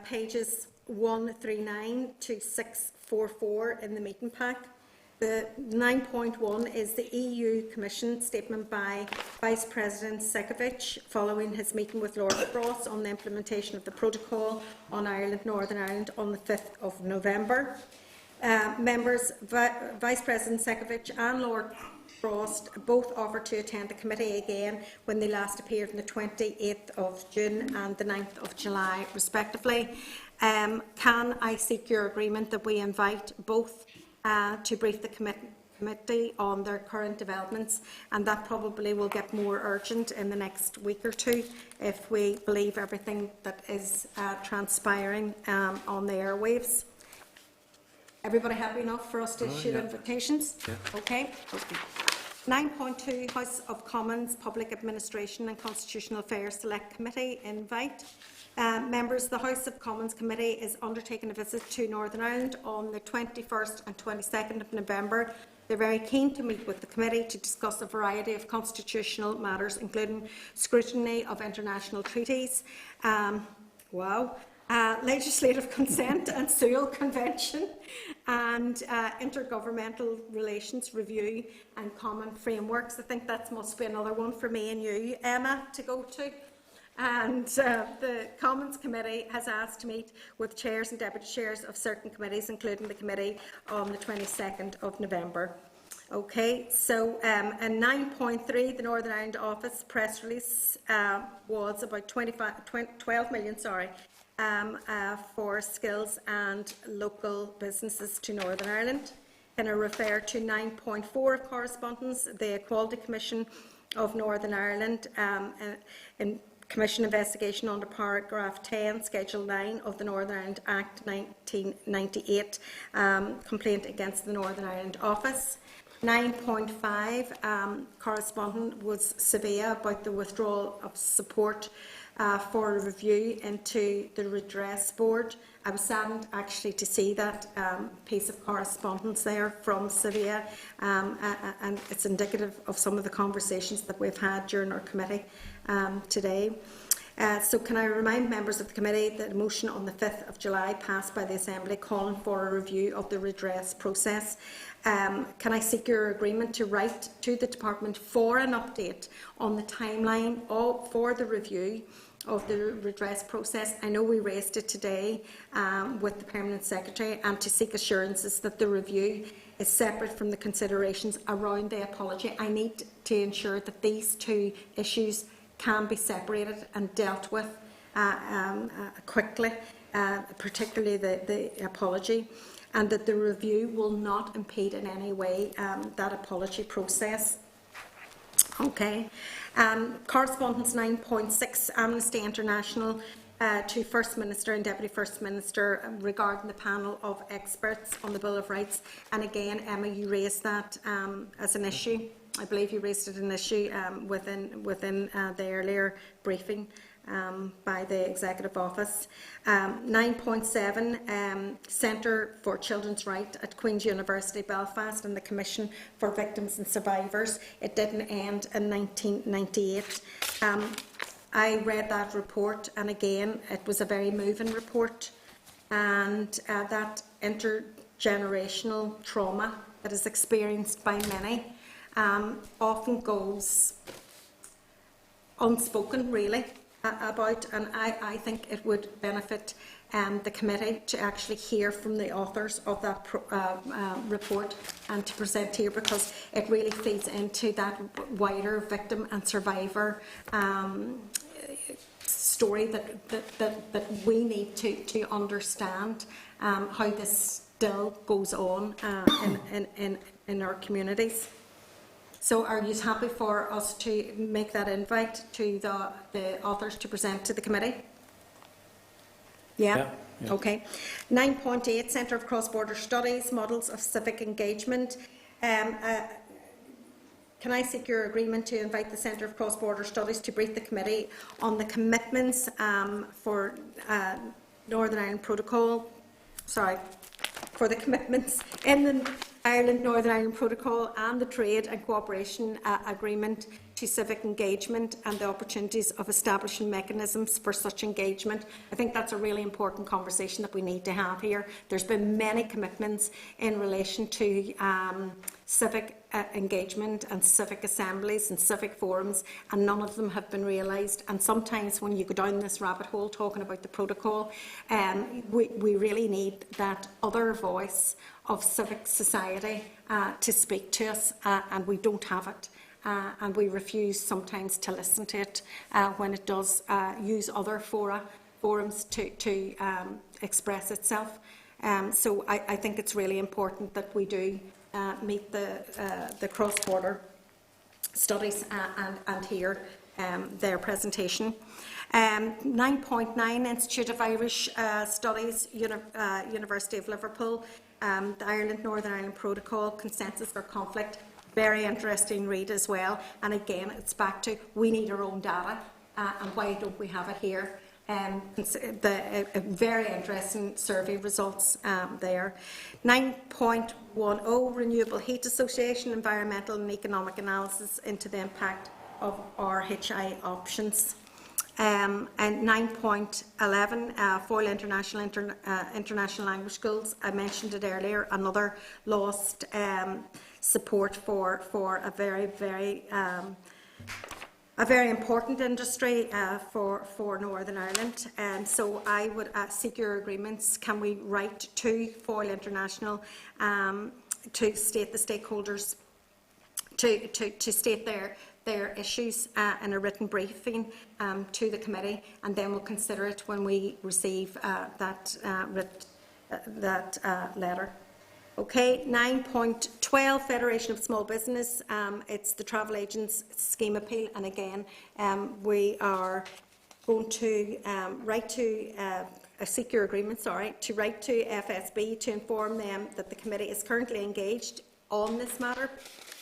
pages 139 to 644 in the meeting pack. The 9.1 is the EU Commission statement by Vice President Šefčovič following his meeting with Lord Frost on the implementation of the protocol on Ireland, Northern Ireland on the 5th of November. Members, Vice President Šefčovič and Lord Frost both offered to attend the committee again when they last appeared on the 28th of June and the 9th of July, respectively. Can I seek your agreement that we invite both to brief the committee on their current developments, and that probably will get more urgent in the next week or two if we believe everything that is transpiring on the airwaves. Everybody happy enough for us to issue invitations? Yeah. Okay. 9.2, House of Commons Public Administration and Constitutional Affairs Select Committee invite. Members, the House of Commons Committee is undertaking a visit to Northern Ireland on the 21st and 22nd of November. They're very keen to meet with the committee to discuss a variety of constitutional matters, including scrutiny of international treaties, legislative consent and Sewell Convention, and intergovernmental relations review and common frameworks. I think that must be another one for me and you, Emma, to go to. And the Commons Committee has asked to meet with chairs and deputy chairs of certain committees, including the committee, on the 22nd of November. Okay, so in 9.3, the Northern Ireland Office press release was about 12 million, for skills and local businesses to Northern Ireland. Can I refer to 9.4 of correspondence, the Equality Commission of Northern Ireland, in Commission investigation under paragraph 10, Schedule 9 of the Northern Ireland Act 1998, complaint against the Northern Ireland Office. 9.5 correspondent was Sevilla about the withdrawal of support for a review into the Redress Board. I was saddened actually to see that piece of correspondence there from Sevilla, and it's indicative of some of the conversations that we've had during our committee today. So can I remind members of the committee that a motion on the 5th of July passed by the Assembly calling for a review of the redress process. Can I seek your agreement to write to the Department for an update on the timeline for the review of the redress process? I know we raised it today with the Permanent Secretary, and to seek assurances that the review is separate from the considerations around the apology. I need to ensure that these two issues can be separated and dealt with quickly, particularly the apology, and that the review will not impede in any way that apology process. Okay. Correspondence 9.6, Amnesty International to First Minister and Deputy First Minister regarding the panel of experts on the Bill of Rights. And again, Emma, you raised that as an issue. I believe you raised it as an issue within the earlier briefing by the Executive Office. 9.7, Centre for Children's Rights at Queen's University Belfast and the Commission for Victims and Survivors. It didn't end in 1998. I read that report, and again, it was a very moving report, and that intergenerational trauma that is experienced by many often goes unspoken, really, about, and I think it would benefit the committee to actually hear from the authors of that report and to present here, because it really feeds into that wider victim and survivor story that we need to understand how this still goes on in our communities. So are you happy for us to make that invite to the authors to present to the committee? Yeah? Yeah. Okay. 9.8, Centre of Cross-Border Studies, Models of Civic Engagement. Can I seek your agreement to invite the Centre of Cross-Border Studies to brief the committee on the commitments for Northern Ireland Protocol, for the commitments in the Ireland-Northern Ireland Protocol and the Trade and Cooperation Agreement to civic engagement and the opportunities of establishing mechanisms for such engagement. I think that's a really important conversation that we need to have here. There's been many commitments in relation to civic engagement and civic assemblies and civic forums, and none of them have been realised. And sometimes when you go down this rabbit hole talking about the protocol, we really need that other voice of civic society to speak to us, and we don't have it. And we refuse sometimes to listen to it when it does use other forums to express itself. So I think it's really important that we do meet the cross-border studies and hear their presentation. 9.9, Institute of Irish Studies, University of Liverpool, the Ireland-Northern Ireland Protocol, Consensus for Conflict. Very interesting read as well. And again, it's back to we need our own data, and why don't we have it here? Very interesting survey results there. 9.10, Renewable Heat Association, Environmental and Economic Analysis into the impact of RHI options. And 9.11, Foyle International Language Schools. I mentioned it earlier, another lost support for a very, very important industry for Northern Ireland. So I would seek your agreements. Can we write to Foyle International to state the stakeholders, to state their issues in a written briefing to the committee, and then we'll consider it when we receive that letter. Okay, 9.12, Federation of Small Business. It's the travel agents scheme appeal, and again, we are going to write to seek your agreement, to write to FSB to inform them that the committee is currently engaged on this matter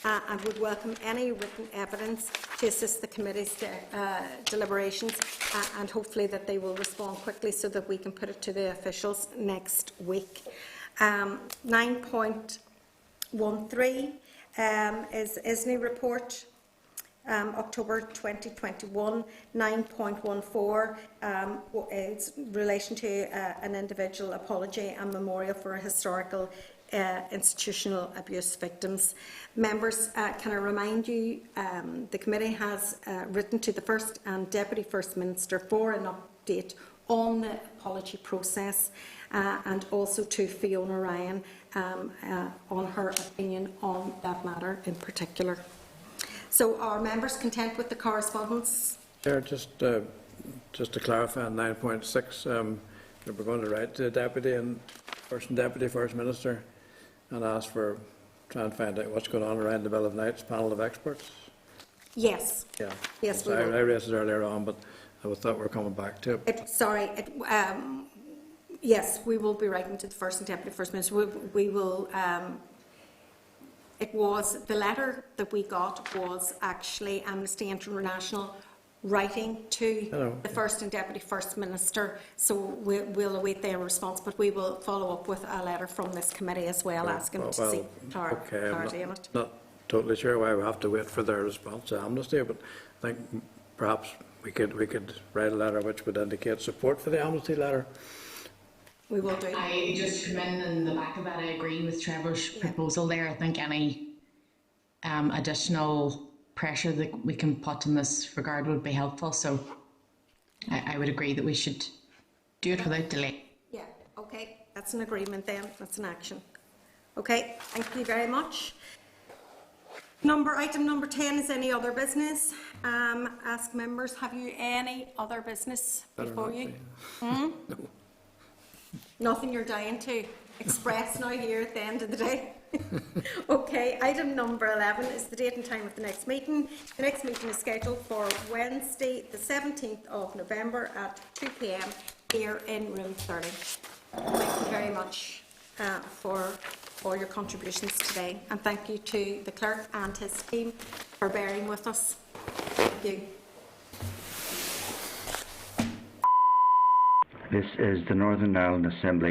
and would welcome any written evidence to assist the committee's deliberations, and hopefully that they will respond quickly so that we can put it to the officials next week. 9.13 is ISNI report, October 2021. 9.14 is in relation to an individual apology and memorial for historical institutional abuse victims. Members, can I remind you, the committee has written to the First and Deputy First Minister for an update on the apology process, and also to Fiona Ryan on her opinion on that matter in particular. So are members content with the correspondence? Chair, just to clarify on 9.6, we're going to write to the Deputy and Deputy First Minister and ask for, try and find out what's going on around the Bill of Rights panel of experts. Yes. Yeah. Yes, we I will. raised it earlier on, but I thought we were coming back to it. Yes, we will be writing to the First and Deputy First Minister. We will. It was the letter that we got was actually Amnesty International writing to the First and Deputy First Minister. So we'll await their response, but we will follow up with a letter from this committee as well, asking to see clarity on it. Not totally sure why we have to wait for their response to Amnesty, but I think perhaps we could write a letter which would indicate support for the Amnesty letter. We will do. I just come in the back of that. I agree with Trevor's proposal there. I think any additional pressure that we can put in this regard would be helpful. So I would agree that we should do it without delay. Yeah, okay. That's an agreement then. That's an action. Okay, thank you very much. Item number 10 is any other business. Ask members, have you any other business before you? No. Nothing you're dying to express now here at the end of the day? Okay, item number 11 is the date and time of the next meeting. The next meeting is scheduled for Wednesday, the 17th of November at 2 p.m. here in room 30. Thank you very much for your contributions today, and thank you to the clerk and his team for bearing with us. Thank you. This is the Northern Ireland Assembly.